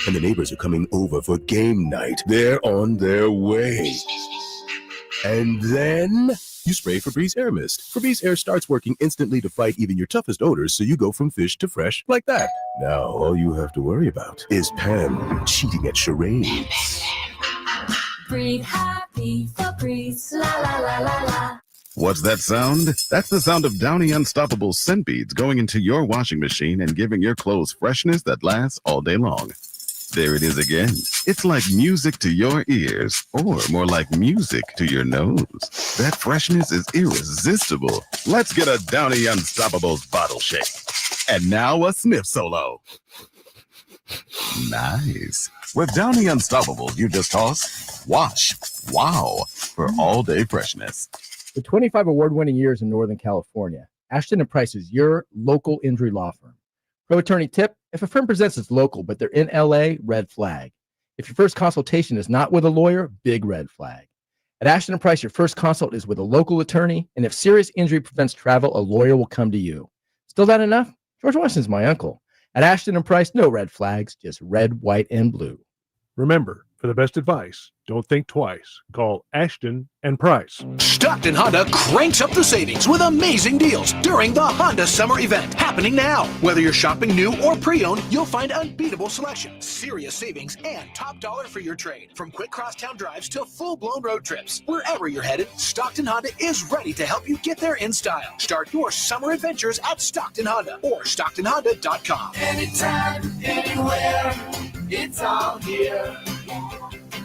And the neighbors are coming over for game night. They're on their way. And then you spray Febreze Air Mist. Febreze Air starts working instantly to fight even your toughest odors, so you go from fish to fresh like that. Now, all you have to worry about is Pam cheating at charades. Breathe happy, Febreze, la la la la la. What's that sound? That's the sound of Downy Unstoppable scent beads going into your washing machine and giving your clothes freshness that lasts all day long. There it is again. It's like music to your ears, or more like music to your nose. That freshness is irresistible. Let's get a Downy Unstoppables bottle shake. And now a sniff solo. Nice. With Downy Unstoppables, you just toss, wash, wow, for all-day freshness. For 25 award-winning years in Northern California, Ashton & Price is your local injury law firm. Pro attorney tip: if a firm presents as local, but they're in LA, red flag. If your first consultation is not with a lawyer, big red flag. At Ashton & Price, your first consult is with a local attorney, and if serious injury prevents travel, a lawyer will come to you. Still not enough? George Washington's my uncle. At Ashton & Price, no red flags, just red, white, and blue. Remember, for the best advice, don't think twice. Call Ashton & Price. Stockton Honda cranks up the savings with amazing deals during the Honda Summer Event happening now. Whether you're shopping new or pre-owned, you'll find unbeatable selection, serious savings, and top dollar for your trade. From quick crosstown drives to full-blown road trips. Wherever you're headed, Stockton Honda is ready to help you get there in style. Start your summer adventures at Stockton Honda or StocktonHonda.com. Anytime, anywhere, it's all here.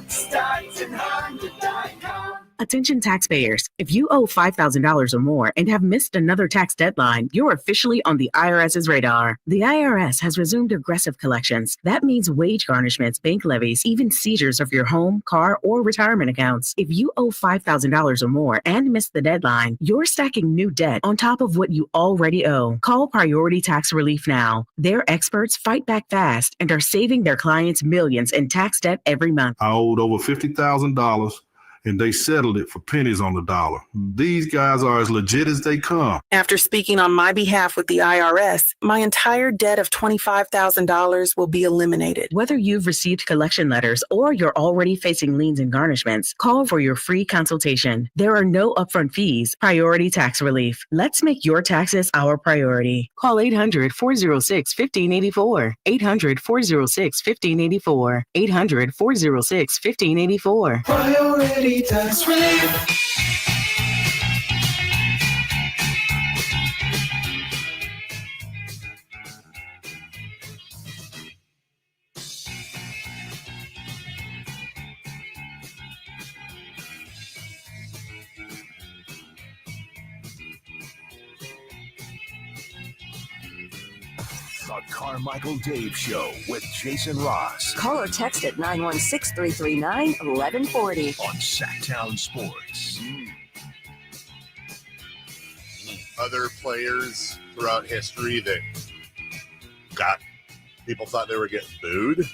StocktonHonda.com. Attention taxpayers. If you owe $5,000 or more and have missed another tax deadline, you're officially on the IRS's radar. The IRS has resumed aggressive collections. That means wage garnishments, bank levies, even seizures of your home, car, or retirement accounts. If you owe $5,000 or more and missed the deadline, you're stacking new debt on top of what you already owe. Call Priority Tax Relief now. Their experts fight back fast and are saving their clients millions in tax debt every month. I owed over $50,000. And they settled it for pennies on the dollar. These guys are as legit as they come. After speaking on my behalf with the IRS, my entire debt of $25,000 will be eliminated. Whether you've received collection letters or you're already facing liens and garnishments, call for your free consultation. There are no upfront fees. Priority Tax Relief. Let's make your taxes our priority. Call 800-406-1584. 800-406-1584. 800-406-1584. Priority Tax Relief. The Carmichael Dave Show with Jason Ross. Call or text at 916-339-1140. On Sacktown Sports. Other players throughout history that people thought they were getting booed.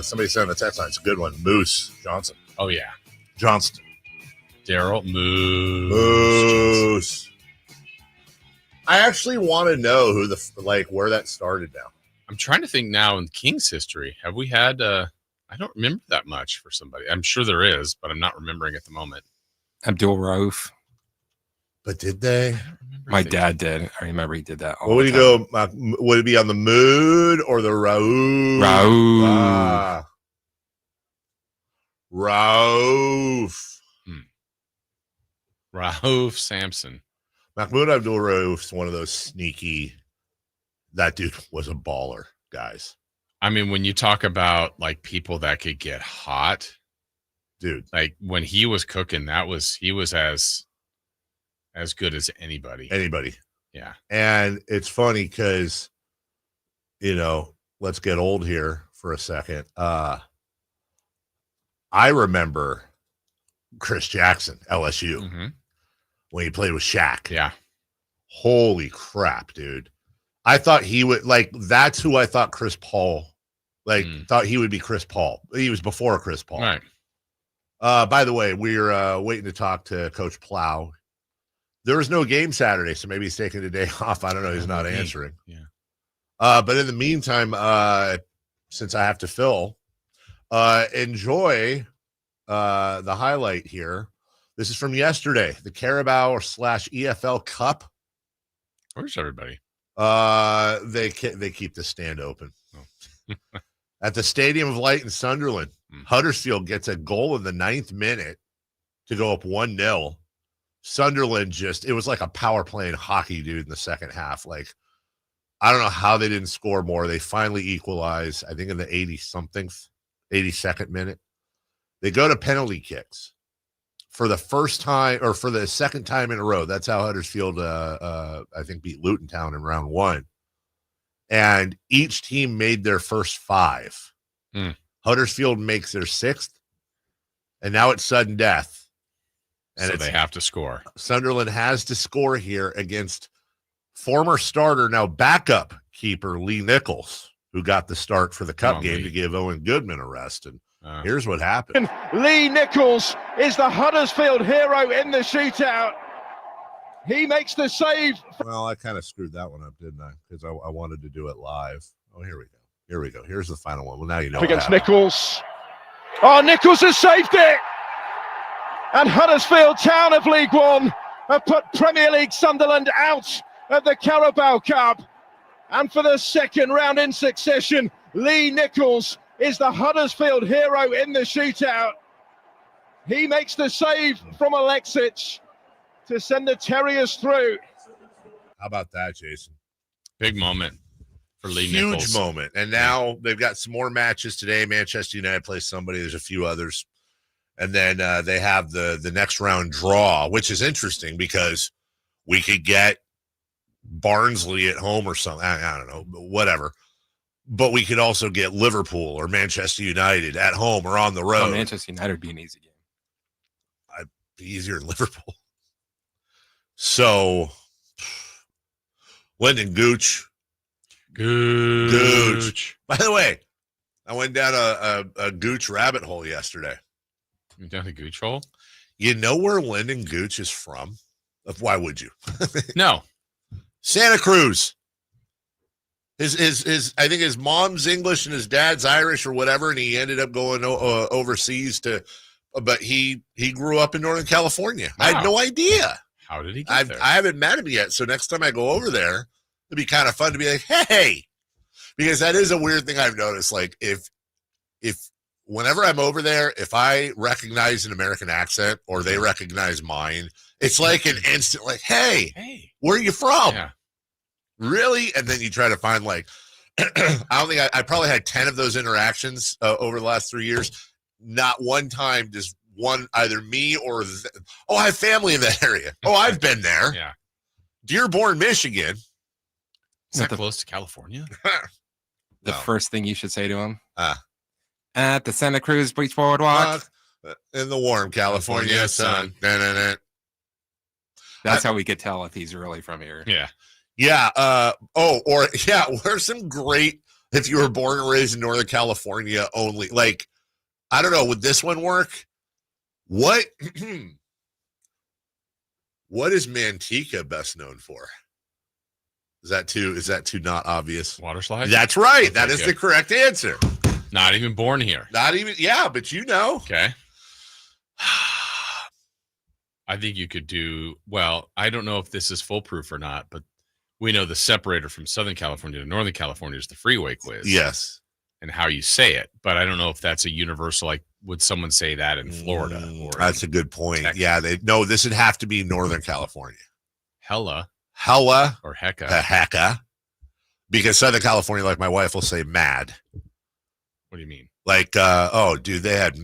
Somebody said in the text line, it's a good one. Moose Johnson. Oh, yeah. Johnston. Daryl Moose. I actually want to know who where that started now. I'm trying to think now in Kings history. Have we had I don't remember that much for somebody. I'm sure there is, but I'm not remembering at the moment. Abdul Rauf. But did they? My dad did. I remember he did that. What would he go? Would it be on the Mood or the Rauf? Rauf. Rauf Sampson. Mahmoud Abdul Rauf's one of those sneaky. That dude was a baller, guys. I mean, when you talk about like people that could get hot, dude. Like when he was cooking, he was as good as anybody. Yeah. And it's funny because, let's get old here for a second. I remember Chris Jackson, LSU, when he played with Shaq. Yeah. Holy crap, dude. I thought he would, that's who I thought Chris Paul, thought he would be Chris Paul. He was before Chris Paul. Right. By the way, we're waiting to talk to Coach Plow. There was no game Saturday, so maybe he's taking the day off. I don't know. He's not answering. Yeah. But in the meantime, since I have to fill, enjoy the highlight here. This is from yesterday, the Carabao/EFL Cup. Where's everybody? They keep the stand open. At the Stadium of Light in Sunderland, Huddersfield gets a goal in the 9th minute to go up 1-0. Sunderland it was like a power play in hockey, dude, in the second half. I don't know how they didn't score more. They finally equalize, I think in the 82nd minute. They go to penalty kicks for the first time, or for the second time in a row. That's how Huddersfield, I think, beat Luton Town in round 1. And each team made their first 5. Huddersfield makes their 6th, and now it's sudden death. And so they have to score. Sunderland has to score here against former starter, now backup keeper Lee Nichols, who got the start for the cup game to give Owen Goodman a rest. And here's what happened. Lee Nichols is the Huddersfield hero in the shootout. He makes the save. Well, I kind of screwed that one up, didn't I? Because I wanted to do it live. Oh, here we go. Here's the final one. Well, now you know. Against Nichols. Oh, Nichols has saved it. And Huddersfield Town of League One have put Premier League Sunderland out of the Carabao Cup. And for the second round in succession, Lee Nichols is the Huddersfield hero in the shootout. He makes the save from Alexic to send the Terriers through. How about that, Jason? Big moment for Lee Nichols. Huge moment. And now they've got some more matches today. Manchester United plays somebody. There's a few others. And then they have the next round draw, which is interesting because we could get Barnsley at home or something. I don't know, whatever. But we could also get Liverpool or Manchester United at home or on the road. Oh, Manchester United would be an easy game. I'd be easier than Liverpool. So, Lyndon Gooch. Gooch. By the way, I went down a Gooch rabbit hole yesterday. You down the Gooch hole? You know where Lyndon Gooch is from? Why would you? No. Santa Cruz. His I think his mom's English and his dad's Irish or whatever, and he ended up going overseas but he grew up in Northern California. Wow. I had no idea. How did he get there? I haven't met him yet, so next time I go over there, it'd be kind of fun to be like, hey, because that is a weird thing I've noticed. Like if whenever I'm over there, if I recognize an American accent or they recognize mine, it's like an instant, like, hey, where are you from? Yeah. Really? And then you try to find like, I probably had 10 of those interactions over the last 3 years. Not one time does one, either me or, I have family in that area. Oh, I've been there. Yeah. Dearborn, Michigan. Is that close to California? The first thing you should say to him at the Santa Cruz Beach Boardwalk in the warm California sun. That's how we could tell if he's really from here. Yeah. Yeah. Where's some great, if you were born and raised in Northern California only, like, I don't know, would this one work? What is Manteca best known for? Is that too not obvious? Water slide? That's right. That is the correct answer. Not even born here. Not even, yeah, but you know. Okay. I think you could do, well, I don't know if this is foolproof or not, but we know the separator from Southern California to Northern California is the freeway quiz. Yes. And how you say it. But I don't know if that's a universal, like, would someone say that in Florida? Or that's a good point. Texas? Yeah. This would have to be Northern California. Hella. Or hecka. Hecka. Because Southern California, like my wife will say mad. What do you mean? Like, dude, they had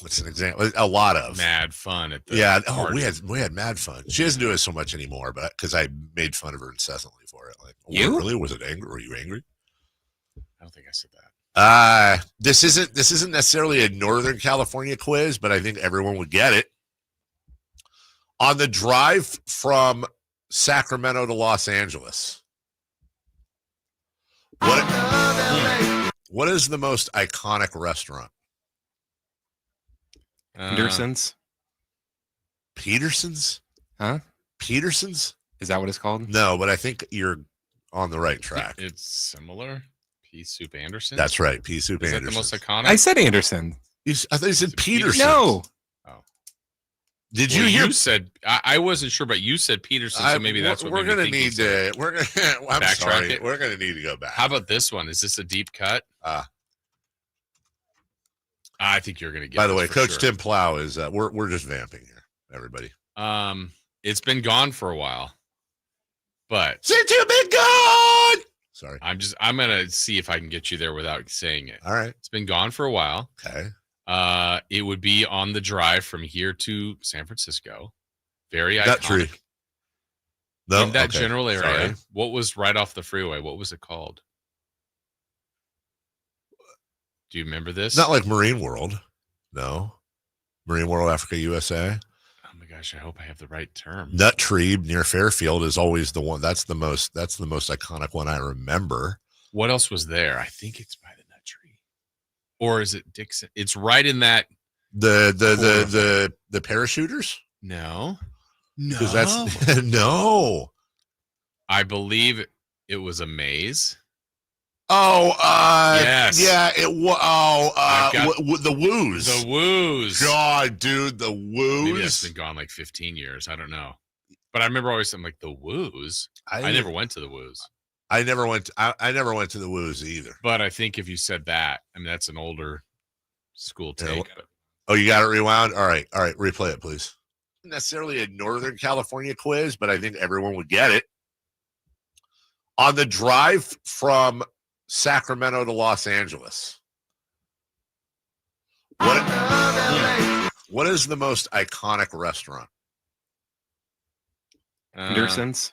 what's an example? A lot of mad fun at the party. We had mad fun. She doesn't do it so much anymore, but because I made fun of her incessantly for it. Like, you really? Was it angry? Were you angry? I don't think I said that. This isn't necessarily a Northern California quiz, but I think everyone would get it. On the drive from Sacramento to Los Angeles, what is the most iconic restaurant? Peterson's. Peterson's? Huh? Peterson's? Is that what it's called? No, but I think you're on the right track. It's similar. Pea Soup Anderson? That's right. Pea Soup Anderson. Is that the most iconic? I said Anderson. I thought you said Peterson. No. Did you hear? You said I wasn't sure, but you said Peterson, so maybe that's what we're going to need to. We're going. I'm backtrack sorry. it. We're going to need to go back. How about this one? Is this a deep cut? I think you're going to get. By the way, Coach sure. Tim Plow is. We're just vamping here, everybody. It's been gone for a while, but since you've been gone. Sorry, I'm going to see if I can get you there without saying it. All right, it's been gone for a while. Okay. It would be on the drive from here to San Francisco. Very iconic. That tree. No, in that general area. Sorry. What was right off the freeway? What was it called? Do you remember this? Not like Marine World. No. Marine World Africa USA. Oh my gosh, I hope I have the right term. Nut Tree near Fairfield is always the one. That's the most iconic one I remember. What else was there? I think it's by the Nut Tree. Or is it Dixon? It's right in that the parachuters? No. Because that's no. I believe it was a maze. Oh, yes. Yeah, it was. The Woos. The Woos. God, dude, the Woos. Maybe that's been gone like 15 years. I don't know. But I remember always saying, like, the Woos. I never went to the Woos. I never went to the Woos either. But I think if you said that, I mean, that's an older school take. Oh, you got it rewound? All right. Replay it, please. Not necessarily a Northern California quiz, but I think everyone would get it. On the drive from Sacramento to Los Angeles, What is the most iconic restaurant? Peterson's.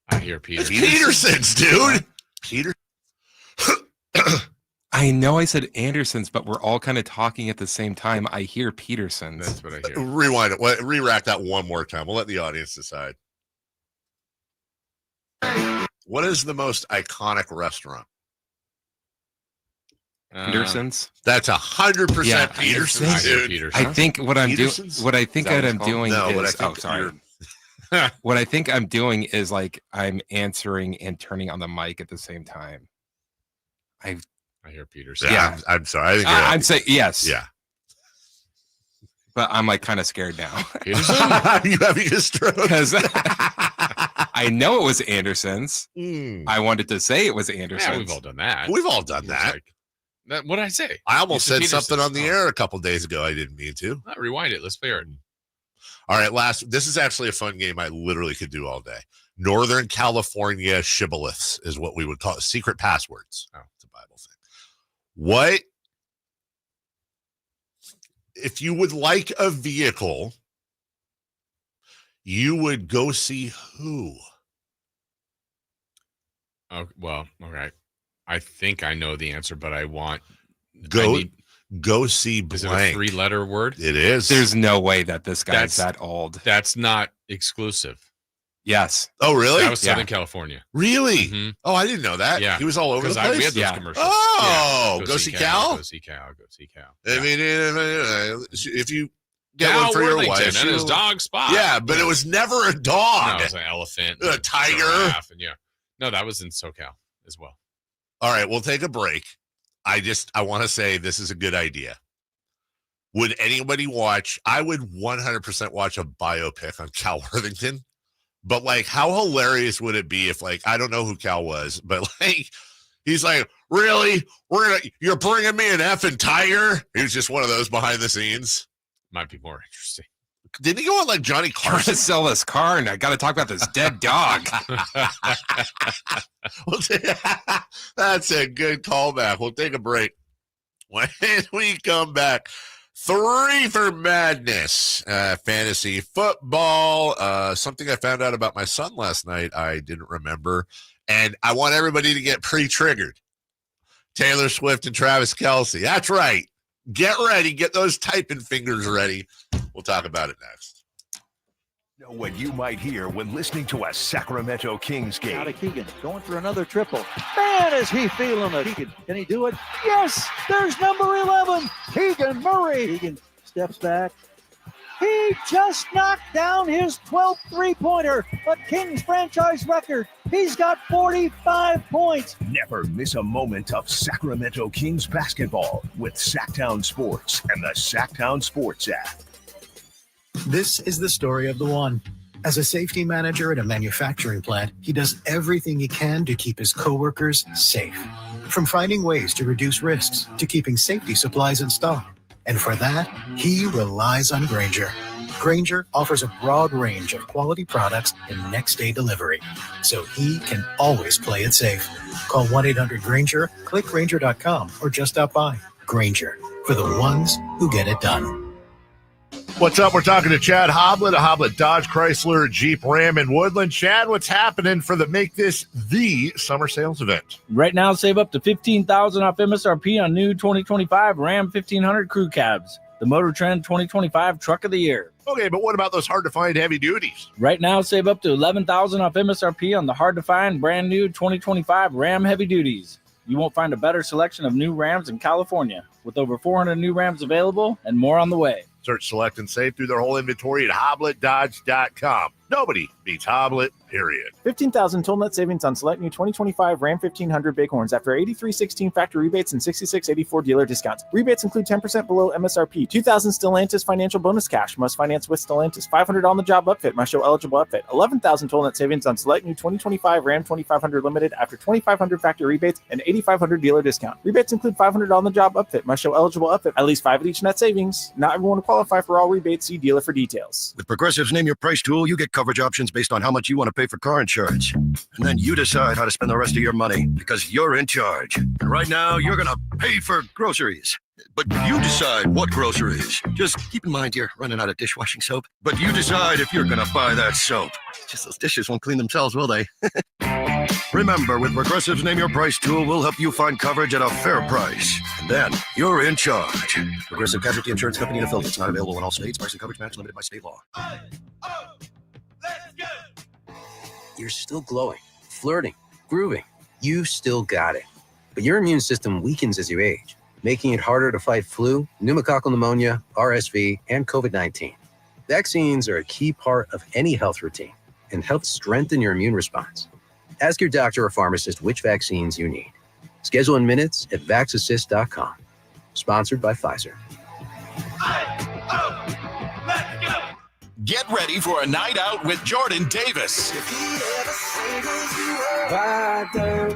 I hear Peterson's. Peterson's, dude. Peter. I know I said Anderson's, but we're all kind of talking at the same time. I hear Peterson's. That's what I hear. Rewind it. Re-rack that one more time. We'll let the audience decide. What is the most iconic restaurant? Peterson's. That's 100% Peterson's, dude. Peterson's. I think what I'm doing. What I think that I'm doing No, is. Oh, sorry. What I think I'm doing is like I'm answering and turning on the mic at the same time. I hear Peterson. Yeah. I'm sorry. I think I'm saying yes. Yeah. But I'm like kind of scared now. Peterson? You having a stroke? Because I know it was Anderson's. I wanted to say it was Anderson's. Yeah, we've all done that. We've all done that. What did I say? I almost said something on the air a couple days ago. I didn't mean to. Rewind it. Let's clear it. All right, this is actually a fun game I literally could do all day. Northern California shibboleths is what we would call it. Secret passwords. Oh, it's a Bible thing. What if you would like a vehicle, you would go see who? Oh, well, all right. I think I know the answer, but I want go see blank. Is it a 3-letter word? It is. There's no way that this guy's that old. That's not exclusive. Yes. Oh, really? That was Southern California. Really? Mm-hmm. Oh, I didn't know that. Yeah. He was all over the place. We had those commercials. Oh, yeah. Go see Cal? Go see Cal. Go see Cal. I mean, if you get Cal one for your Worthington wife. and his dog Spot. Yeah, but it was never a dog. No, it was an elephant. A tiger. And yeah. No, that was in SoCal as well. All right, we'll take a break. I want to say this is a good idea. Would anybody watch? I would 100% watch a biopic on Cal Worthington. But like, how hilarious would it be if, like, I don't know who Cal was, but like, he's like, really? You're bringing me an effing tiger? He was just one of those behind the scenes. Might be more interesting. Didn't he go on like Johnny Trying Carson? to sell this car, and I got to talk about this dead dog. That's a good callback. We'll take a break. When we come back, 3 for Madness, fantasy football, something I found out about my son last night I didn't remember, and I want everybody to get pre-triggered. Taylor Swift and Travis Kelce. That's right. Get ready. Get those typing fingers ready. We'll talk about it next. Know what you might hear when listening to a Sacramento Kings game. Out of Keegan, going for another triple. Man, is he feeling it. Keegan, can he do it? Yes, there's number 11, Keegan Murray. Keegan steps back. He just knocked down his 12th three-pointer, a Kings franchise record. He's got 45 points. Never miss a moment of Sacramento Kings basketball with Sacktown Sports and the Sacktown Sports app. This is the story of the one. As a safety manager at a manufacturing plant, he does everything he can to keep his coworkers safe. From finding ways to reduce risks to keeping safety supplies in stock. And for that, he relies on Grainger. Grainger offers a broad range of quality products and next-day delivery, so he can always play it safe. Call 1-800-GRAINGER, click Grainger.com, or just stop by. Grainger, for the ones who get it done. What's up? We're talking to Chad Hoblet of Hoblet Dodge Chrysler Jeep Ram in Woodland. Chad, what's happening for the Make This the Summer Sales event? Right now, save up to $15,000 off MSRP on new 2025 Ram 1500 Crew Cabs, the Motor Trend 2025 Truck of the Year. Okay, but what about those hard-to-find heavy duties? Right now, save up to $11,000 off MSRP on the hard-to-find brand new 2025 Ram Heavy Duties. You won't find a better selection of new Rams in California, with over 400 new Rams available and more on the way. Search, select, and save through their whole inventory at HobletDodge.com. Nobody beats Hoblet, period. 15,000 total net savings on select new 2025 Ram 1500 Bighorns after 83.16 factory rebates and 66.84 dealer discounts. Rebates include 10% below MSRP. 2,000 Stellantis financial bonus cash. Must finance with Stellantis. 500 on the job upfit. Must show eligible upfit. 11,000 total net savings on select new 2025 Ram 2500 Limited after 2,500 factory rebates and 8,500 dealer discount. Rebates include 500 on the job upfit. Must show eligible upfit. At least 5 at each net savings. Not everyone will qualify for all rebates. See dealer for details. With Progressive's Name Your Price tool, you get coverage options based on how much you want to pay for car insurance. And then you decide how to spend the rest of your money because you're in charge. And right now, you're going to pay for groceries. But you decide what groceries. Just keep in mind you're running out of dishwashing soap. But you decide if you're going to buy that soap. Just those dishes won't clean themselves, will they? Remember, with Progressive's Name Your Price tool, we'll help you find coverage at a fair price. And then you're in charge. Progressive Casualty Insurance Company and affiliates. Not available in all states. Price and coverage match limited by state law. You're still glowing, flirting, grooving. You still got it. But your immune system weakens as you age, making it harder to fight flu, pneumococcal pneumonia, RSV, and COVID-19. Vaccines are a key part of any health routine and help strengthen your immune response. Ask your doctor or pharmacist which vaccines you need. Schedule in minutes at vaxassist.com. Sponsored by Pfizer. Get ready for a night out with Jordan Davis.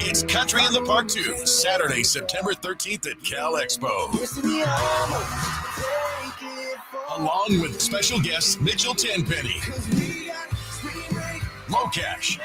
It's Country in the Park 2, Saturday, September 13th at Cal Expo. Along with special guests Mitchell Tenpenny, Mocash,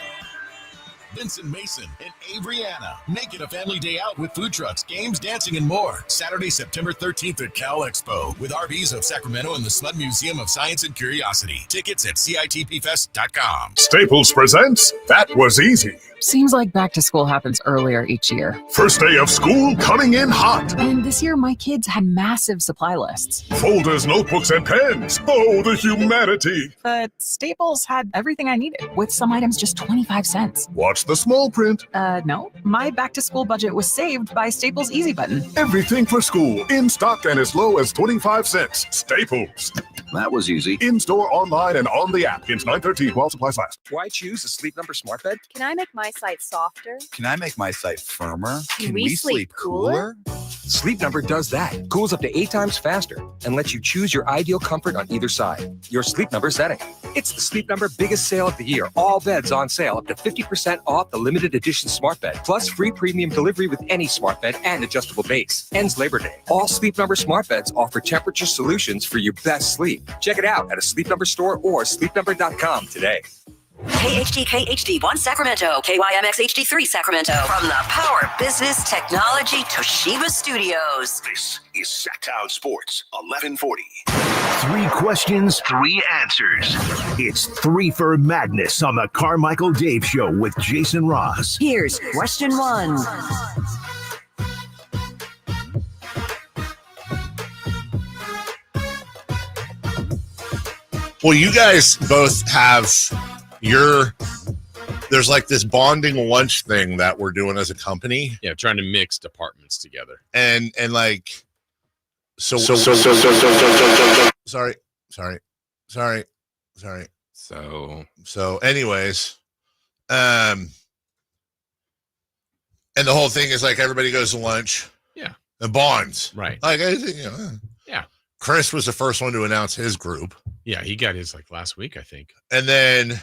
Vincent Mason, and Avriana. Make it a family day out with food trucks, games, dancing, and more. Saturday, September 13th at Cal Expo with RVs of Sacramento and the Sled Museum of Science and Curiosity. Tickets at CITPFest.com. Staples presents That Was Easy. Seems like back to school happens earlier each year. First day of school coming in hot. And this year, my kids had massive supply lists. Folders, notebooks, and pens. Oh, the humanity. But Staples had everything I needed, with some items just 25 cents. Watch the small print. No. My back-to-school budget was saved by Staples Easy Button. Everything for school. In stock and as low as 25 cents. Staples. That was easy. In-store, online, and on the app. It's 9/13 while supplies last. Why choose a Sleep Number smart bed? Can I make my site softer? Can I make my site firmer? Can we sleep cooler? Sleep Number does that. Cools up to 8 times faster and lets you choose your ideal comfort on either side. Your Sleep Number setting. It's the Sleep Number biggest sale of the year. All beds on sale up to 50% off the limited edition smart bed. Plus free premium delivery with any smart bed and adjustable base. Ends Labor Day. All Sleep Number smart beds offer temperature solutions for your best sleep. Check it out at a Sleep Number store or sleepnumber.com today. KHD1 Sacramento, KYMX HD3 Sacramento. From the Power Business Technology Toshiba Studios. This is Sacktown Sports 1140. 3 questions, 3 answers. It's 3 for Madness on the Carmichael Dave Show with Jason Ross. Here's question 1. Well, you guys both have there's like this bonding lunch thing that we're doing as a company. Yeah, trying to mix departments together. And like, so sorry. So anyways, and the whole thing is like everybody goes to lunch. Yeah. And bonds. Right. Like, yeah. Chris was the first one to announce his group. Yeah, he got his like last week, I think. And then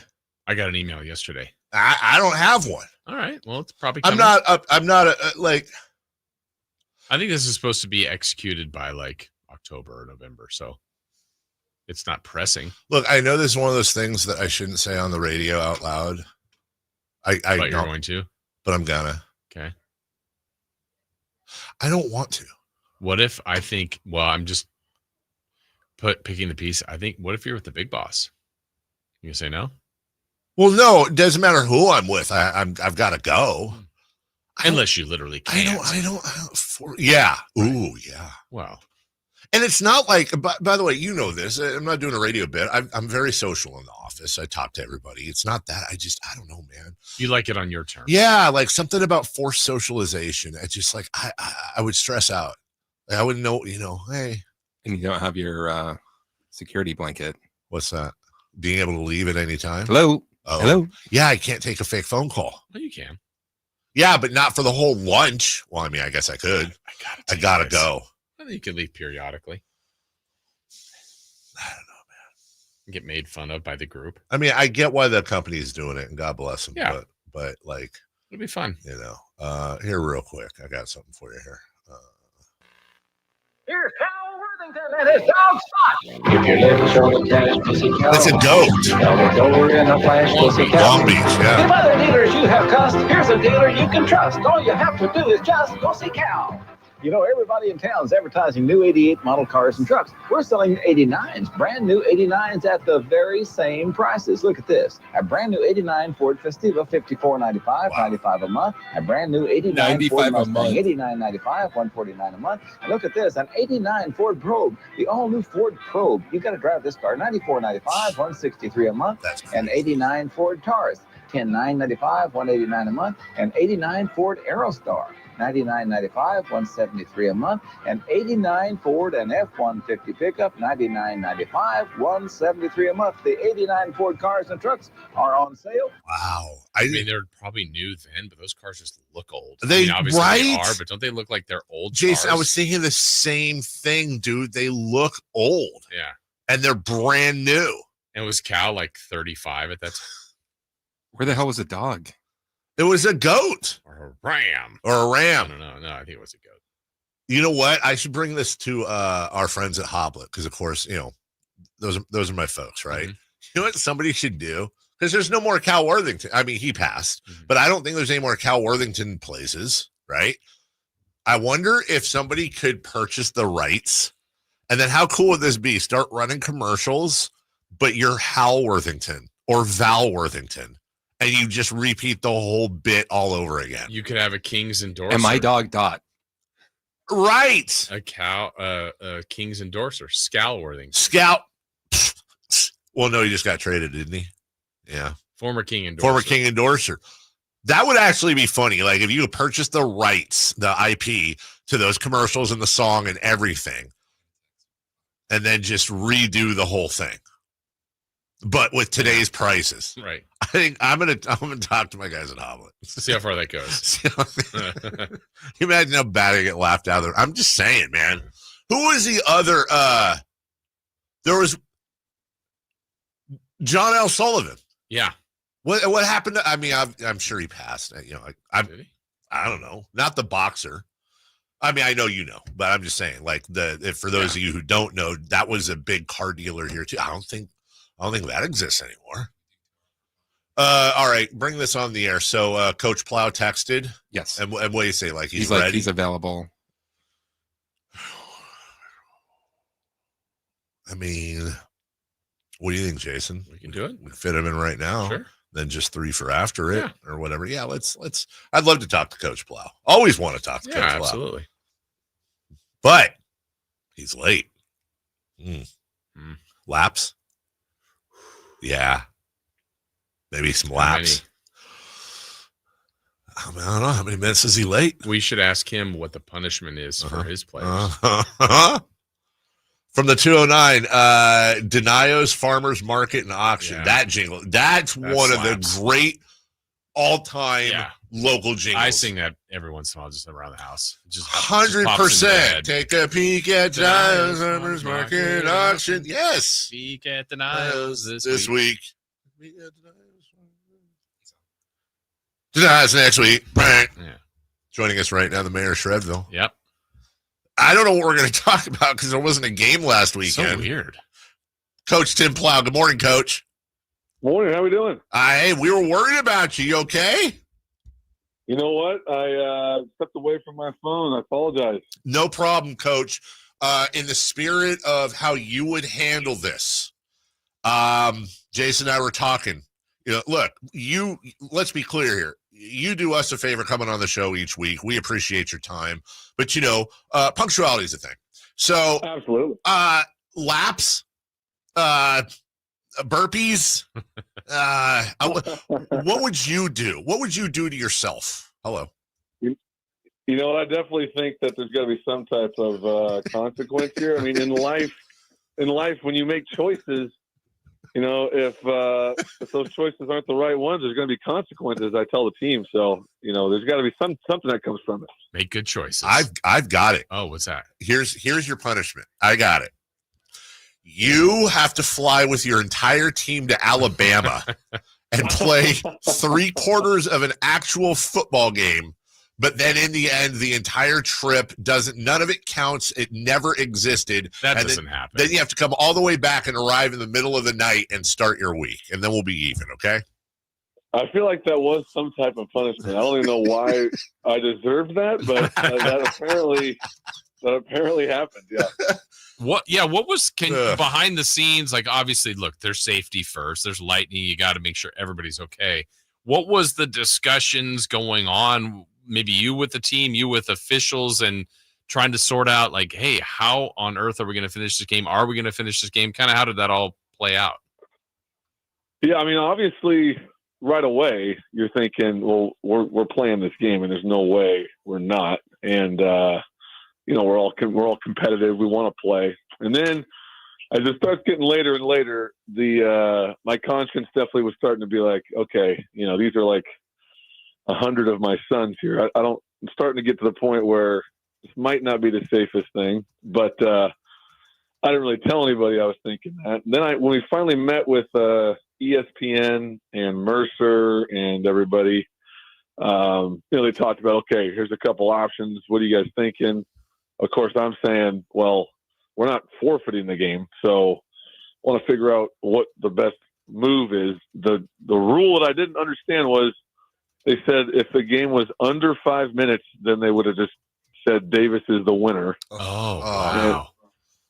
I got an email yesterday. I don't have one. All right. Well, it's probably coming. I'm not like. I think this is supposed to be executed by like October or November, so it's not pressing. Look, I know this is one of those things that I shouldn't say on the radio out loud. I but you're going to, but I'm gonna. Okay. I don't want to. What if I think? Well, I'm just picking the piece. I think. What if you're with the big boss? You gonna say no? Well, no, it doesn't matter who I'm with. I've got to go. Unless you literally can't. I don't. Yeah. Ooh, yeah. Wow. And it's not like, by the way, you know this. I'm not doing a radio bit. I'm very social in the office. I talk to everybody. It's not that. I don't know, man. You like it on your terms. Yeah, like something about forced socialization. I just like, I would stress out. Like, I wouldn't know, hey. And you don't have your security blanket. What's that? Being able to leave at any time? Hello? Oh. Hello? Yeah, I can't take a fake phone call. Well, you can. Yeah, but not for the whole lunch. Well, I mean, I guess I could. I gotta go. I think you can leave periodically. I don't know, man. Get made fun of by the group. I mean, I get why the company's doing it, and God bless them. Yeah. But like, it'll be fun. Here real quick. I got something for you here. Here's Cal Worthington and his dog Spot. If you're living short of cash, pussy Cal. That's a goat. In a flash, pussy Cal. Long Beach, yeah. If other dealers you have cussed, here's a dealer you can trust. All you have to do is just go see Cal. You know, everybody in town's advertising new 88 model cars and trucks. We're selling 89s, brand new 89s at the very same prices. Look at this. A brand new 89 Ford Festiva, $54.95, $95 a month. A brand new 89 Ford Mustang, $89.95, $149 a month. And look at this, an 89 Ford Probe, the all-new Ford Probe. You got to drive this car, $94.95, $163 a month. An 89 Ford Taurus, $109.95, $189 a month. An 89 Ford Aerostar, $99.95, $173 a month, and 89 Ford and F-150 pickup, $99.95, $173 a month. The 89 Ford cars and trucks are on sale. Wow. I mean, they're probably new then, but those cars just look old. They obviously right? they are, but don't they look like they're old Jason, cars? I was thinking the same thing, dude. They look old. Yeah. And they're brand new. And was Cal like 35 at that time? Where the hell was the dog? It was a goat. Or a ram. Or a ram. No, I think it was a goat. You know what? I should bring this to our friends at Hoblet because, of course, you know, those are my folks, right? Mm-hmm. You know what somebody should do? Because there's no more Cal Worthington. I mean, he passed, but I don't think there's any more Cal Worthington places, right? I wonder if somebody could purchase the rights, and then how cool would this be? Start running commercials, but you're Hal Worthington or Val Worthington. And you just repeat the whole bit all over again. You could have a Kings endorser. And my dog Dot. Right. A Kings endorser. Scalworthing. Scout. Well, no, he just got traded, didn't he? Yeah. Former King endorser. Former King endorser. That would actually be funny. Like if you could purchase the rights, the IP to those commercials and the song and everything, and then just redo the whole thing. But with today's prices. Right. I think I'm gonna talk to my guys at Hoblet. See how far that goes. Can you imagine how bad I get laughed out of there? I'm just saying, man. Who was the other? There was John L. Sullivan. Yeah. What happened to? I mean, I'm sure he passed. You know, I don't know. Not the boxer. I mean, I know you know, but I'm just saying. Like for those of you who don't know, that was a big car dealer here too. I don't think that exists anymore. All right, bring this on the air. So, Coach Plow texted. Yes. And what do you say? Like he's like ready? he's available. I mean, what do you think, Jason? We can do it. We can fit him in right now. Sure. Then just 3 for after it or whatever. Yeah, let's. I'd love to talk to Coach Plow. Always want to talk to Coach Plow. Absolutely. But he's late. Laps. Yeah. Maybe some laps. I don't know. How many minutes is he late? We should ask him what the punishment is for his players. From the 209, Denio's Farmers Market and Auction. Yeah. That jingle. That's one slaps. Of the great all-time local jingles. I sing that every once in a while just around the house. Just 100%. Take a peek at Denio's Farmers Market Auction. Yes. Peek at Denio's this week. Denio's next week. Yeah. Joining us right now, the mayor of Shredville. Yep. I don't know what we're going to talk about because there wasn't a game last weekend. So weird. Coach Tim Plow. Good morning, Coach. Morning. How we doing? Hey, we were worried about you. You okay? You know what? I stepped away from my phone. I apologize. No problem, Coach. In the spirit of how you would handle this, Jason and I were talking. You know, look, let's be clear here. You do us a favor coming on the show each week. We appreciate your time. But, you know, punctuality is a thing. So, absolutely. Laps, burpees. What would you do? What would you do to yourself? Hello. You know what? I definitely think that there's got to be some type of consequence here. I mean, in life, when you make choices, you know, if those choices aren't the right ones, there's going to be consequences. I tell the team. So, you know, there's got to be something that comes from it. Make good choices. I've got it. Oh, what's that? Here's your punishment. I got it. You have to fly with your entire team to Alabama and play 3/4 of an actual football game. But then in the end, the entire trip none of it counts. It never existed. That doesn't happen. Then you have to come all the way back and arrive in the middle of the night and start your week. And then we'll be even, okay? I feel like that was some type of punishment. I don't even know why I deserved that, but that apparently happened. Yeah. What was behind the scenes? Like, obviously, look, there's safety first. There's lightning. You got to make sure everybody's okay. What was the discussions going on? Maybe you with the team, you with officials, and trying to sort out, like, hey, how on earth are we going to finish this game? Are we going to finish this game? Kind of how did that all play out? Yeah, I mean, obviously, right away you're thinking, well, we're playing this game, and there's no way we're not. And we're all competitive. We want to play. And then as it starts getting later and later, my conscience definitely was starting to be like, okay, these are like 100 of my sons here. I'm starting to get to the point where this might not be the safest thing, but I didn't really tell anybody I was thinking that. And then when we finally met with ESPN and Mercer and everybody, they talked about, okay, here's a couple options. What are you guys thinking? Of course, I'm saying, well, we're not forfeiting the game, so I want to figure out what the best move is. The rule that I didn't understand was they said if the game was under 5 minutes, then they would have just said Davis is the winner. Oh, wow.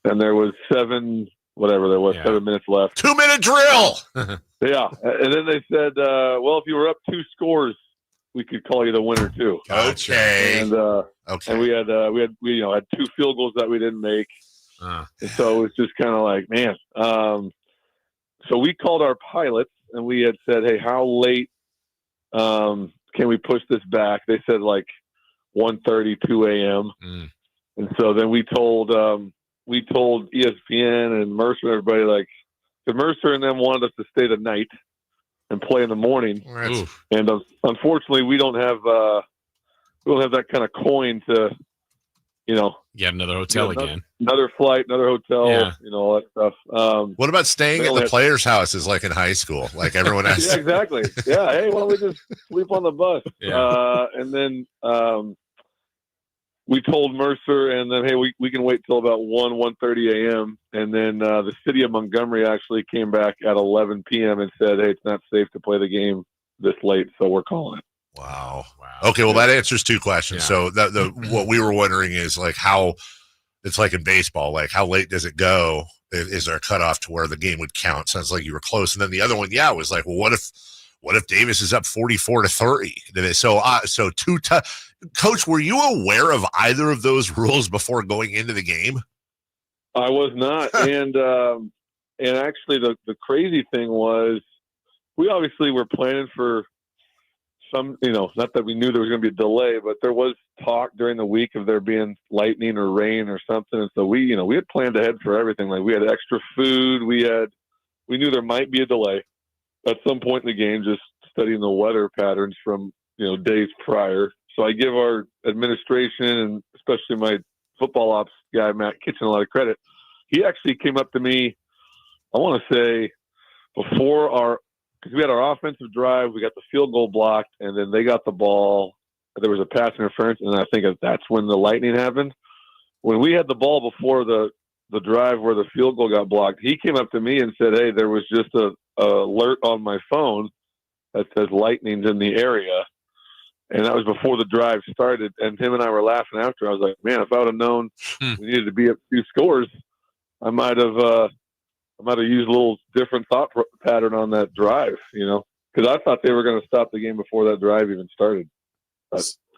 And there was 7 minutes left. 2-minute drill. Yeah. And then they said, well, if you were up 2 scores, we could call you the winner too. Okay. And and we had 2 field goals that we didn't make. And so it was just kind of like, man. So we called our pilots and we had said, hey, how late can we push this back? They said like 1:30, 2 a.m. And so then we told ESPN and Mercer and everybody, like, the Mercer and them wanted us to stay the night and play in the morning. And unfortunately, we don't have that kind of coin to, get another hotel again, another flight, another hotel, all that stuff. What about staying at the players' houses like in high school? Like everyone has. Yeah, exactly. Yeah. Hey, why don't we just sleep on the bus? Yeah. And then we told Mercer and then, hey, we can wait till about 1:30 a.m. And then the city of Montgomery actually came back at 11 p.m. and said, hey, it's not safe to play the game this late, so we're calling it. Wow. Okay, well, that answers 2 questions. So what we were wondering is like how it's like in baseball, like how late does it go? Is there a cutoff to where the game would count? Sounds like you were close. And then the other one, was like, well, what if Davis is up 44-30? So Coach, were you aware of either of those rules before going into the game? I was not. And actually the crazy thing was we obviously were planning for some, not that we knew there was going to be a delay, but there was talk during the week of there being lightning or rain or something. And so we had planned ahead for everything. Like we had extra food. We knew there might be a delay at some point in the game, just studying the weather patterns from, days prior. So I give our administration and especially my football ops guy, Matt Kitchen, a lot of credit. He actually came up to me, I want to say because we had our offensive drive, we got the field goal blocked, and then they got the ball. There was a pass interference, and I think that's when the lightning happened. When we had the ball before the drive where the field goal got blocked, he came up to me and said, hey, there was just a alert on my phone that says lightning's in the area. And that was before the drive started. And him and I were laughing after. I was like, man, if I would have known we needed to be up 2 scores, I might have used a little different thought pattern on that drive, because I thought they were going to stop the game before that drive even started.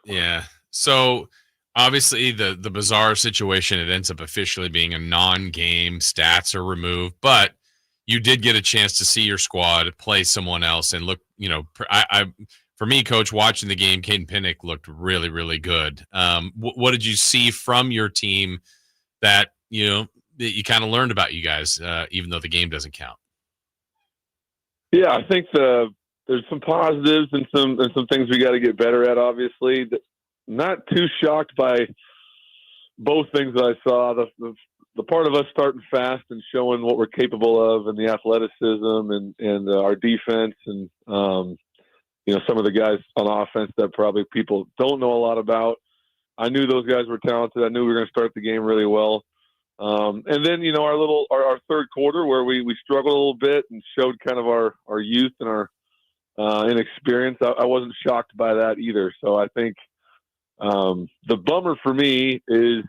Yeah. So obviously the bizarre situation, it ends up officially being a non-game. Stats are removed, but you did get a chance to see your squad play someone else and look, for me, Coach, watching the game, Caden Pinnock looked really, really good. What did you see from your team that you kind of learned about you guys, even though the game doesn't count? Yeah, I think there's some positives and some things we got to get better at. Obviously, not too shocked by both things that I saw. The part of us starting fast and showing what we're capable of, and the athleticism and our defense and some of the guys on offense that probably people don't know a lot about. I knew those guys were talented. I knew we were going to start the game really well. And then, our third quarter where we struggled a little bit and showed kind of our youth and our inexperience, I wasn't shocked by that either. So I think the bummer for me is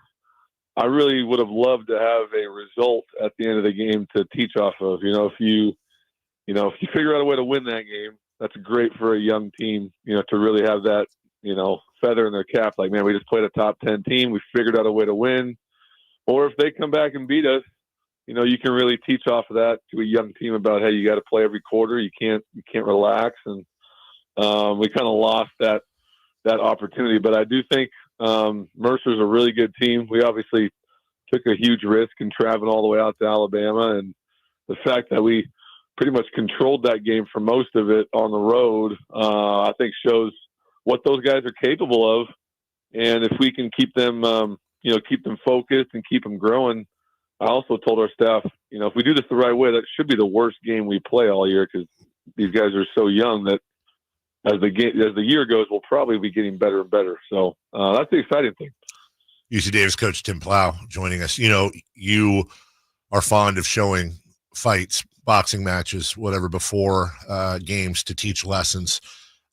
I really would have loved to have a result at the end of the game to teach off of. If you figure out a way to win that game, that's great for a young team, to really have that, feather in their cap. Like, man, we just played a top 10 team. We figured out a way to win. Or if they come back and beat us, you can really teach off of that to a young team about, hey, you got to play every quarter. You can't relax. And we kind of lost that opportunity. But I do think Mercer's a really good team. We obviously took a huge risk in traveling all the way out to Alabama. And the fact that we pretty much controlled that game for most of it on the road, I think shows what those guys are capable of. And if we can keep them, keep them focused and keep them growing. I also told our staff, if we do this the right way, that should be the worst game we play all year, because these guys are so young that as the year goes, we'll probably be getting better and better. So that's the exciting thing. UC Davis coach Tim Plow joining us. You are fond of showing fights, boxing matches, whatever, before games to teach lessons.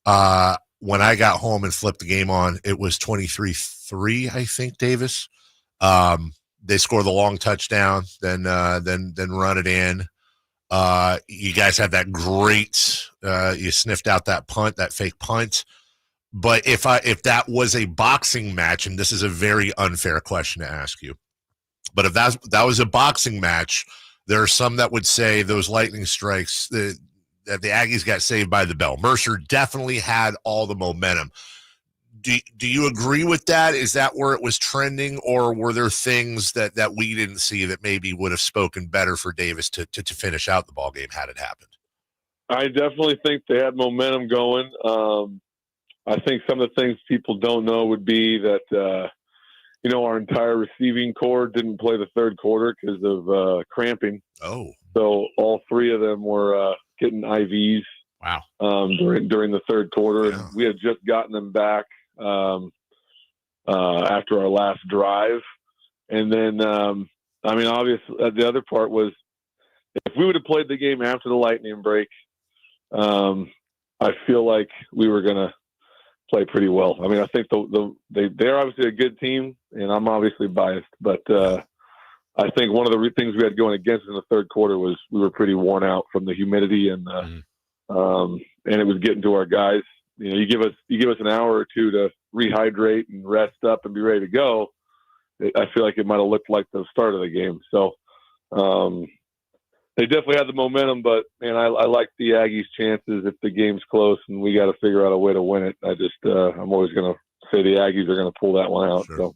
When I got home and flipped the game on, it was 23-3, I think, Davis. They score the long touchdown, then run it in. You guys had that great, you sniffed out that punt, that fake punt. But if that was a boxing match, and this is a very unfair question to ask you, but if that was a boxing match, there are some that would say those lightning strikes, that the Aggies got saved by the bell. Mercer definitely had all the momentum. Do you agree with that? Is that where it was trending, or were there things that we didn't see that maybe would have spoken better for Davis to finish out the ball game had it happened? I definitely think they had momentum going. I think some of the things people don't know would be that, our entire receiving corps didn't play the third quarter because of cramping. Oh. So all three of them were getting IVs. Wow. During the third quarter. Yeah. We had just gotten them back after our last drive. And then, obviously, the other part was if we would have played the game after the lightning break, I feel like we were going to play pretty well. I mean, I think they're obviously a good team, and I'm obviously biased, but I think one of the things we had going against us in the third quarter was we were pretty worn out from the humidity, and it was getting to our guys. You give us an hour or two to rehydrate and rest up and be ready to go. I feel like it might have looked like the start of the game. So they definitely had the momentum, but man, I like the Aggies' chances if the game's close and we got to figure out a way to win it. I'm always going to say the Aggies are going to pull that one out. Sure. So,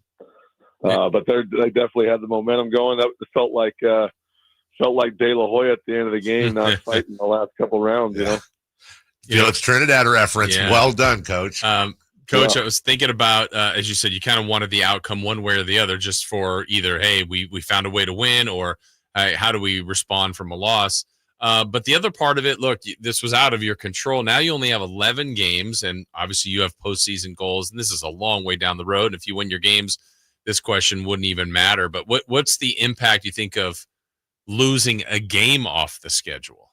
but they definitely had the momentum going. That felt like De La Hoya at the end of the game, not fighting the last couple rounds. It's Trinidad reference. Yeah. Well done, Coach. Coach, Yeah. I was thinking about, as you said, you kind of wanted the outcome one way or the other, just for either, hey, we found a way to win, or how do we respond from a loss? But the other part of it, look, this was out of your control. Now you only have 11 games, and obviously you have postseason goals, and this is a long way down the road. If you win your games, this question wouldn't even matter. But what's the impact you think of losing a game off the schedule?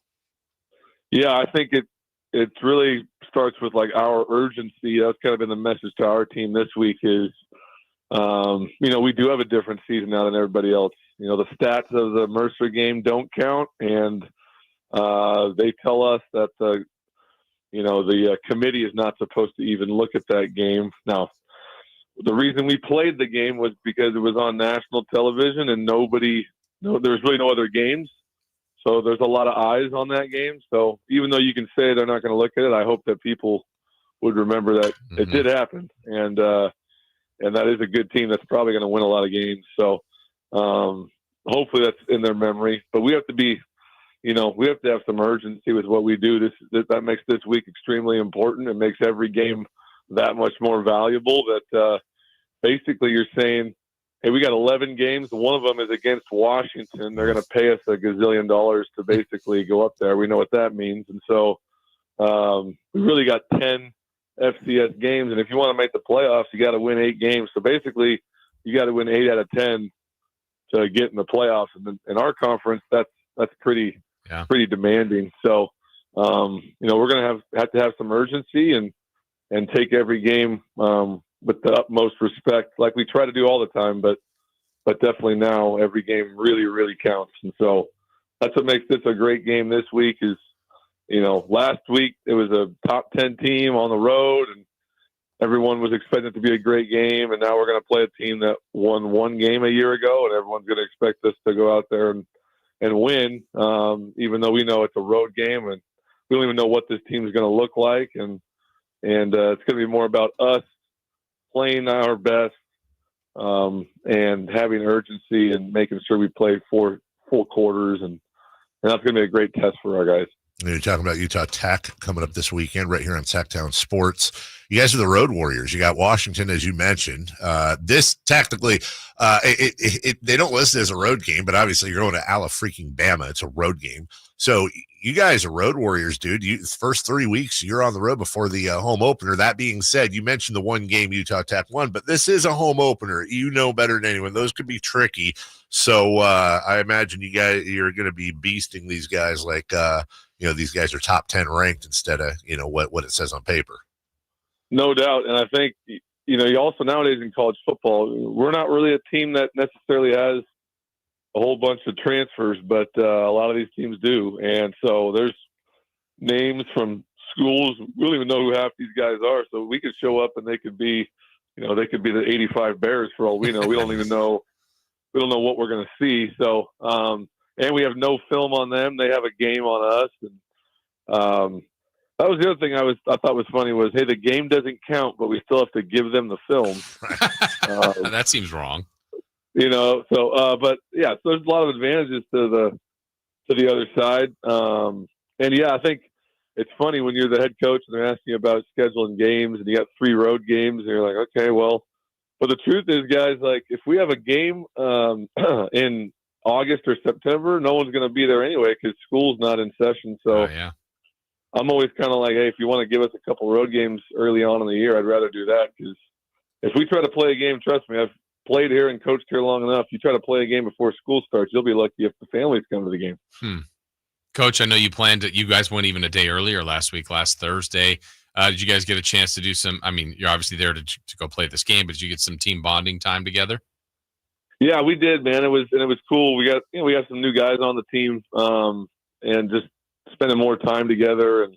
Yeah, I think it really starts with like our urgency. That's kind of been the message to our team this week is, we do have a different season now than everybody else. The stats of the Mercer game don't count, and they tell us that the committee is not supposed to even look at that game. Now, the reason we played the game was because it was on national television, and there's really no other games. So there's a lot of eyes on that game. So even though you can say they're not going to look at it, I hope that people would remember that it did happen. And that is a good team that's probably going to win a lot of games. So hopefully that's in their memory. But we have to be, we have to have some urgency with what we do. That makes this week extremely important. It makes every game that much more valuable that basically you're saying, hey, we got 11 games. One of them is against Washington. They're going to pay us $1 gazillion to basically go up there. We know what that means. And so we really got 10 FCS games. And if you want to make the playoffs, you got to win 8 games. So basically you got to win 8 out of 10 to get in the playoffs. And in our conference, that's pretty demanding. So we're going to have to have some urgency and take every game with the utmost respect, like we try to do all the time. But definitely now every game really, really counts. And so that's what makes this a great game this week is, last week it was a top 10 team on the road and everyone was expecting it to be a great game. And now we're going to play a team that won one game a year ago and everyone's going to expect us to go out there and win, even though we know it's a road game and we don't even know what this team is going to look like. And it's going to be more about us playing our best and having urgency and making sure we play 4 full quarters. And that's going to be a great test for our guys. You're talking about Utah Tech coming up this weekend right here on Sacktown Sports. You guys are the Road Warriors. You got Washington, as you mentioned. This technically, they don't list it as a road game, but obviously you're going to Bama. It's a road game. So you guys are Road Warriors, dude. First 3 weeks, you're on the road before the home opener. That being said, you mentioned the one game Utah Tech won, but this is a home opener. You know better than anyone. Those could be tricky. So I imagine you're going to be beasting these guys like these guys are top 10 ranked instead of, what it says on paper. No doubt. And I think, you also nowadays in college football, we're not really a team that necessarily has a whole bunch of transfers, but a lot of these teams do. And so there's names from schools. We don't even know who half these guys are. So we could show up and they could be, they could be the 85 Bears for all we know. We don't even know. We don't know what we're going to see. So, and we have no film on them. They have a game on us. And that was the other thing I thought was funny was, hey, the game doesn't count, but we still have to give them the film. That seems wrong. But yeah, so there's a lot of advantages to the other side. And yeah, I think it's funny when you're the head coach and they're asking you about scheduling games and you got 3 road games and you're like, okay, well, but the truth is, guys, like if we have a game in August or September, no one's going to be there anyway because school's not in session. So I'm always kind of like, hey, if you want to give us a couple road games early on in the year, I'd rather do that because if we try to play a game, trust me, I've played here and coached here long enough. You try to play a game before school starts, you'll be lucky if the families come to the game. Coach, I know you guys went even a day earlier last Thursday. Did you guys get a chance to do some, you're obviously there to go play this game, but did you get some team bonding time together? Yeah, we did, man. It was cool. We got some new guys on the team, and just spending more time together. And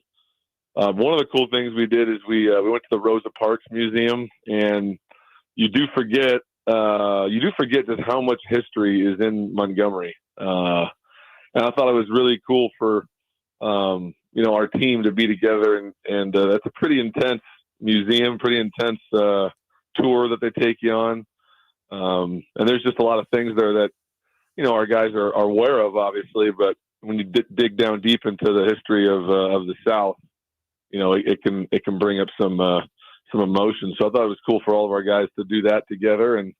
one of the cool things we did is we went to the Rosa Parks Museum, and you do forget just how much history is in Montgomery. And I thought it was really cool for our team to be together, and that's a pretty intense museum, pretty intense tour that they take you on. And there's just a lot of things there that, our guys are aware of, obviously, but when you dig down deep into the history of the South, it can bring up some emotion. So I thought it was cool for all of our guys to do that together. And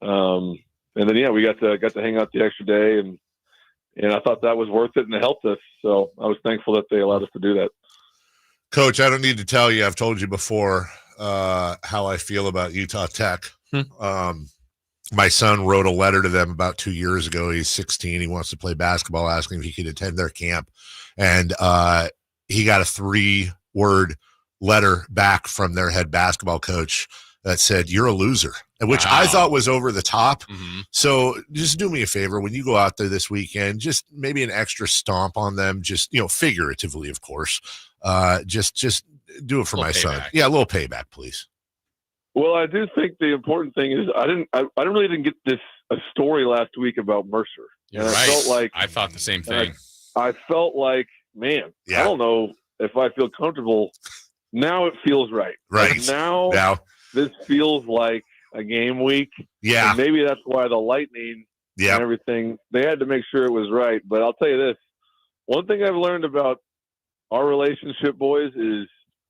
then, we got to hang out the extra day and I thought that was worth it and it helped us. So I was thankful that they allowed us to do that. Coach, I don't need to tell you, I've told you before how I feel about Utah Tech. My son wrote a letter to them about 2 years ago. He's 16. He wants to play basketball, asking if he could attend their camp. And he got a 3-word letter back from their head basketball coach that said, "You're a loser," which I thought was over the top. So just do me a favor. When you go out there this weekend, just maybe an extra stomp on them, just, figuratively, of course. Just do it for my son. Yeah, a little payback, please. Well, I do think the important thing is I didn't get a story last week about Mercer. You're right. I thought the same thing. I felt like, man, I don't know if I feel comfortable. Now it feels right. Right. Like now this feels like a game week. Yeah. And maybe that's why the Lightning and everything, they had to make sure it was right. But I'll tell you this, one thing I've learned about our relationship, boys, is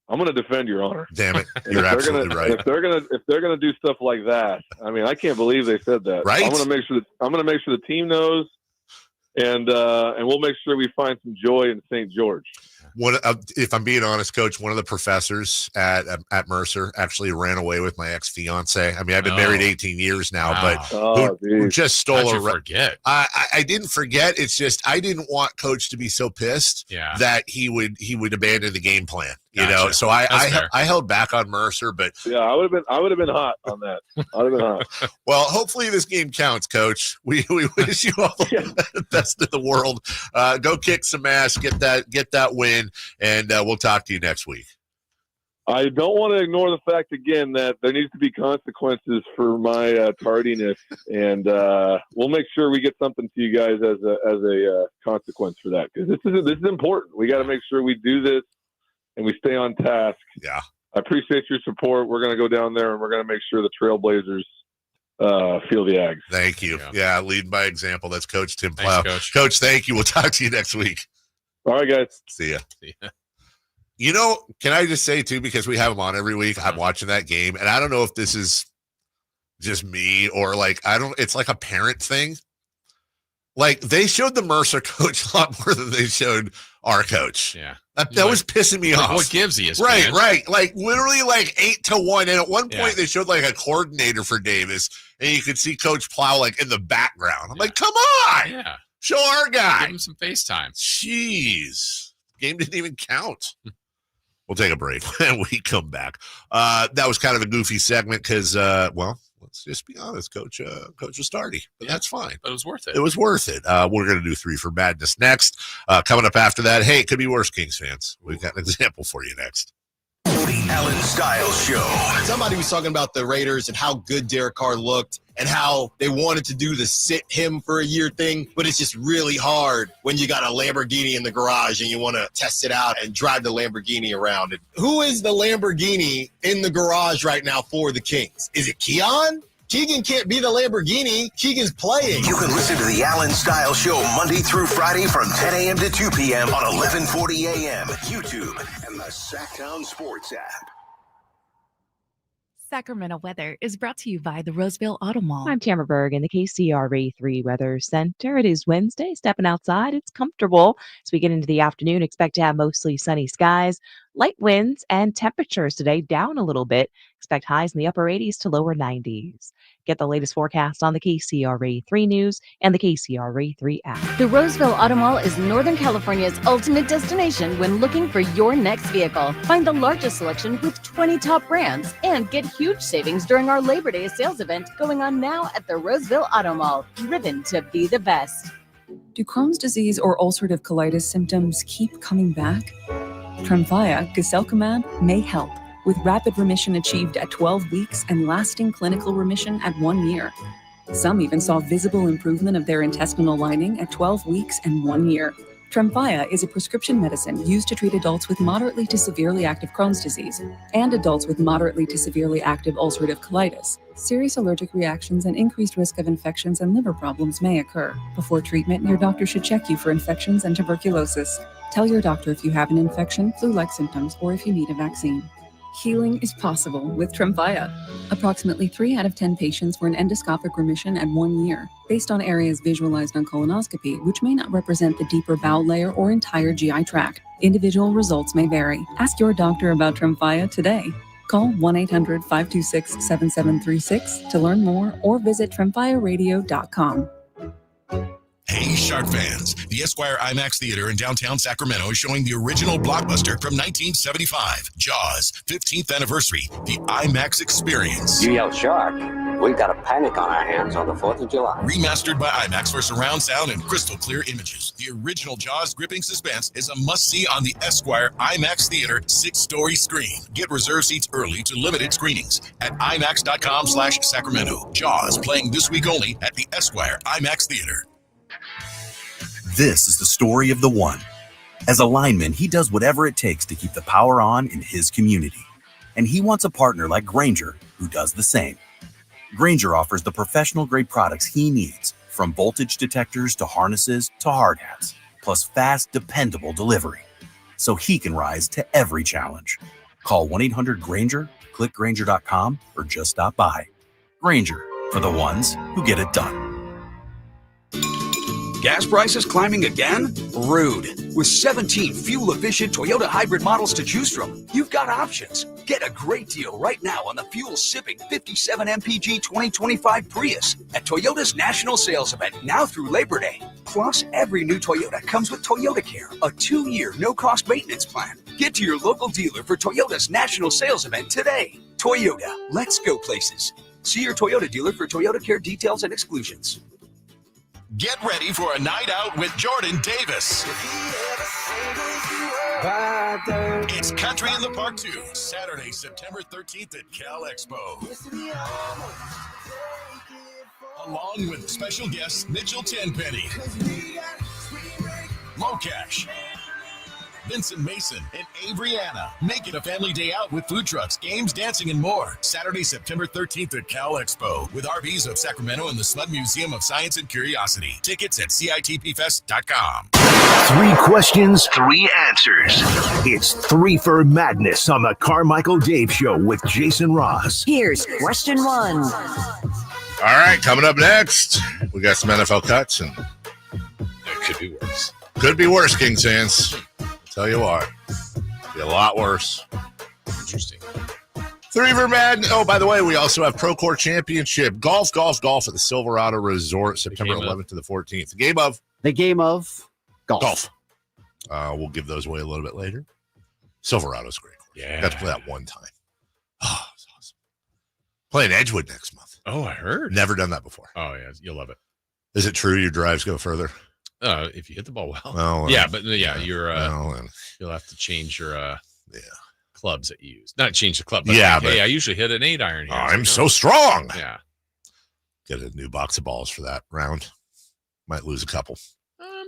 I'm going to defend your honor. Damn it. You're absolutely right. If they're going to do stuff like that, I can't believe they said that. Right. I'm going to make sure the team knows, and we'll make sure we find some joy in St. George. If I'm being honest, Coach, one of the professors at Mercer actually ran away with my ex-fiance. I mean, I've been married 18 years now, but who just stole How'd you forget? I didn't forget. It's just I didn't want Coach to be so pissed that he would abandon the game plan. You know, so I held back on Mercer, but yeah, I would have been hot on that. I would have been hot. Well, hopefully this game counts, Coach. We wish you all the best in the world. Go kick some ass, get that win, and we'll talk to you next week. I don't want to ignore the fact again that there needs to be consequences for my tardiness, and we'll make sure we get something to you guys as a consequence for that, because this is important. We got to make sure we do this and we stay on task. Yeah, I appreciate your support. We're going to go down there and we're going to make sure the Trailblazers feel the Ags. Thank you. Yeah, lead by example. That's Coach Tim Plow. Coach. Coach, thank you. We'll talk to you next week. All right, guys. See ya. You know, can I just say, too, because we have him on every week, I'm watching that game, and I don't know if this is just me or, like, it's like a parent thing. Like, they showed the Mercer coach a lot more than they showed our coach. Yeah. That was pissing me off. What gives he? Right. Like, literally, like, 8-1. And at one point, they showed, like, a coordinator for Davis, and you could see Coach Plow, like, in the background. I'm like, come on. Yeah. Show our guy. Give him some FaceTime. Jeez. Game didn't even count. We'll take a break when we come back. That was kind of a goofy segment because, well, let's just be honest, Coach was starty, but that's fine. But it was worth it. It was worth it. We're going to do 3 for Madness next. Coming up after that, hey, it could be worse, Kings fans. We've got an example for you next. The Allen Styles Show. Somebody was talking about the Raiders and how good Derek Carr looked and how they wanted to do the sit him for a year thing, but it's just really hard when you got a Lamborghini in the garage and you want to test it out and drive the Lamborghini around. And who is the Lamborghini in the garage right now for the Kings? Is it Keon? Keegan can't be the Lamborghini. Keegan's playing. You can listen to the Allen Styles Show Monday through Friday from 10 a.m. to 2 p.m. on 1140 a.m. YouTube and the Sacktown Sports app. Sacramento weather is brought to you by the Roseville Auto Mall. I'm Tamara Berg in the KCRA3 Weather Center. It is Wednesday. Stepping outside, it's comfortable. As we get into the afternoon, expect to have mostly sunny skies, light winds, and temperatures today down a little bit. Expect highs in the upper 80s to lower 90s. Get the latest forecast on the KCRA3 News and the KCRA3 app. The Roseville Auto Mall is Northern California's ultimate destination when looking for your next vehicle. Find the largest selection with 20 top brands and get huge savings during our Labor Day sales event going on now at the Roseville Auto Mall. Driven to be the best. Do Crohn's disease or ulcerative colitis symptoms keep coming back? Tremfya guselkumab may help, with rapid remission achieved at 12 weeks and lasting clinical remission at 1 year. Some even saw visible improvement of their intestinal lining at 12 weeks and 1 year. Tremfya is a prescription medicine used to treat adults with moderately to severely active Crohn's disease and adults with moderately to severely active ulcerative colitis. Serious allergic reactions and increased risk of infections and liver problems may occur. Before treatment, your doctor should check you for infections and tuberculosis. Tell your doctor if you have an infection, flu-like symptoms, or if you need a vaccine. Healing is possible with Tremfya. Approximately 3 out of 10 patients were in endoscopic remission at 1 year, based on areas visualized on colonoscopy, which may not represent the deeper bowel layer or entire GI tract. Individual results may vary. Ask your doctor about Tremfya today. Call 1-800-526-7736 to learn more or visit tremfyaradio.com. Hey, Shark fans. The Esquire IMAX Theater in downtown Sacramento is showing the original blockbuster from 1975, Jaws, 15th anniversary, the IMAX experience. You yell shark, we've got a panic on our hands on the 4th of July. Remastered by IMAX for surround sound and crystal clear images. The original Jaws gripping suspense is a must-see on the Esquire IMAX Theater 6-story screen. Get reserved seats early to limited screenings at IMAX.com/Sacramento. Jaws playing this week only at the Esquire IMAX Theater. This is the story of the one. As a lineman, he does whatever it takes to keep the power on in his community. And he wants a partner like Grainger who does the same. Grainger offers the professional-grade products he needs, from voltage detectors to harnesses to hard hats, plus fast, dependable delivery, so he can rise to every challenge. Call 1-800-GRAINGER, click Grainger.com, or just stop by. Grainger, for the ones who get it done. Gas prices climbing again? Rude. With 17 fuel-efficient Toyota hybrid models to choose from, you've got options. Get a great deal right now on the fuel-sipping 57 MPG 2025 Prius at Toyota's national sales event now through Labor Day. Plus, every new Toyota comes with Toyota Care, a 2-year no-cost maintenance plan. Get to your local dealer for Toyota's national sales event today. Toyota, let's go places. See your Toyota dealer for Toyota Care details and exclusions. Get ready for a night out with Jordan Davis. It's Country in the Park 2, Saturday, September 13th at Cal Expo. Along with special guests Mitchell Tenpenny, Mocash, Vincent Mason, and Averyana. Make it a family day out with food trucks, games, dancing, and more. Saturday, September 13th at Cal Expo with RVs of Sacramento and the Sled Museum of Science and Curiosity. Tickets at CITPFest.com. 3 questions, 3 answers. It's 3 for Madness on the Carmichael Dave Show with Jason Ross. Here's question 1. All right, coming up next, we got some NFL cuts, and it could be worse. Could be worse, Kings fans. Tell you what, be a lot worse. Interesting. 3 for Madness. Oh, by the way, we also have Procore Championship golf at the Silverado Resort, September 11th to the 14th. The game of golf. We'll give those away a little bit later. Silverado's great course. Yeah, got to play that one time. Oh, it's awesome. Playing Edgewood next month. Oh, I heard. Never done that before. Oh yeah, you'll love it. Is it true your drives go further? If you hit the ball well. Well, yeah, but yeah, you're you'll have to change your clubs that you use. Not change the club, but hey, I usually hit an 8-iron here. I'm so strong. Yeah. Get a new box of balls for that round. Might lose a couple. I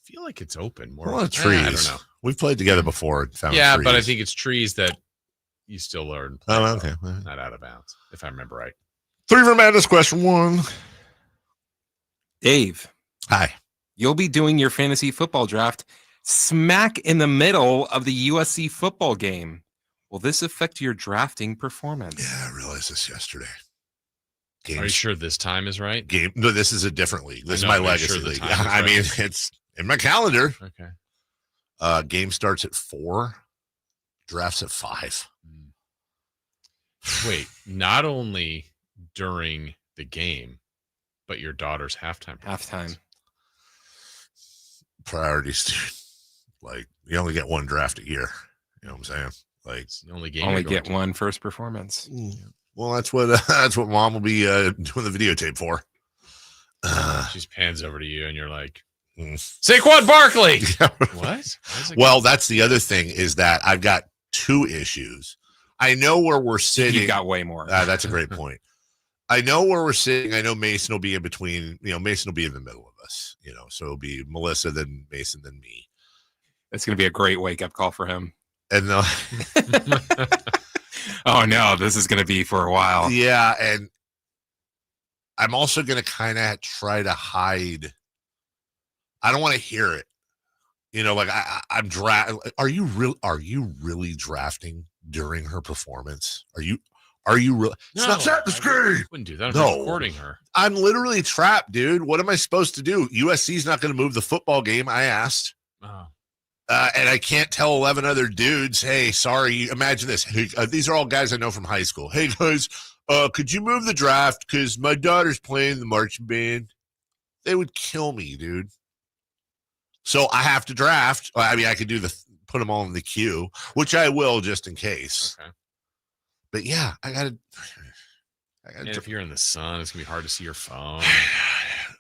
feel like it's open more. Well, trees. I don't know. We've played together before. And found yeah, trees. but I think it's trees that you still learn. Oh, okay. Not out of bounds, if I remember right. 3 for Madness, question 1. Dave. Hi. You'll be doing your fantasy football draft smack in the middle of the USC football game. Will this affect your drafting performance? Yeah, I realized this yesterday. Are you sure this time is right? No, this is a different league. This is my legacy league. I mean, it's in my calendar. Okay. Game starts at 4. Drafts at 5. Not only during the game, but your daughter's halftime. Priorities, dude. Like, you only get 1 draft a year. You know what I'm saying? Like, it's the only game. Only get 1 first performance. Well, that's what Mom will be doing the videotape for. She pans over to you, and you're like, Saquon Barkley. What? Well, that's the other thing is that I've got 2 issues. I know where we're sitting. You've got way more. That's a great point. I know where we're sitting. I know Mason will be in between. Mason will be in the middle of us. So it'll be Melissa, then Mason, then me. It's going to be a great wake-up call for him. And oh, no, this is going to be for a while. Yeah, and I'm also going to kind of try to hide. I don't want to hear it. Like I'm Are you really drafting during her performance? Are you really? It's not that the screen. Wouldn't do that. I'm recording her. I'm literally trapped, dude. What am I supposed to do? USC's not going to move the football game. I asked. Oh. And I can't tell 11 other dudes, hey, sorry, imagine this. Hey, these are all guys I know from high school. Hey, guys, could you move the draft? Because my daughter's playing the marching band. They would kill me, dude. So I have to draft. I mean, I could put them all in the queue, which I will just in case. Okay. But yeah, I got to. And if you're in the sun, it's going to be hard to see your phone.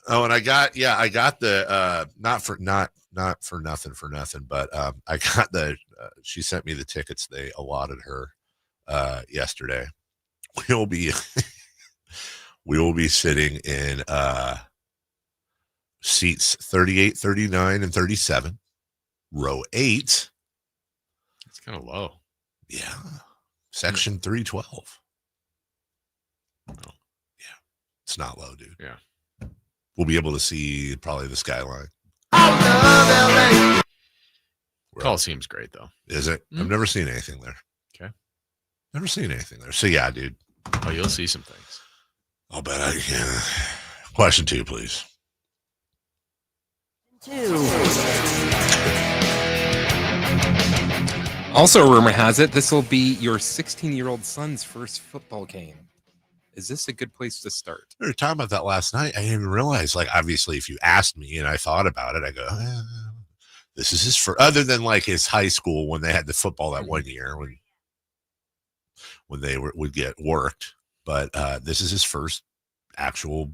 Oh, and I got the not for nothing, but I got the she sent me the tickets they allotted her yesterday. We will be sitting in seats 38, 39, and 37, row 8. It's kind of low. Yeah. Section 312. Oh, yeah. It's not low, dude. Yeah. We'll be able to see probably the skyline. Coliseum's great, though. Is it? I've never seen anything there. Okay. Never seen anything there. So, yeah, dude. Oh, you'll see some things. I'll bet I can. Question 2, please. Also, rumor has it this will be your 16-year-old son's first football game. Is this a good place to start? We were talking about that last night. I didn't even realize, like, obviously, if you asked me and I thought about it, I go, this is his first, other than like his high school when they had the football that one year when they would get worked. But this is his first actual,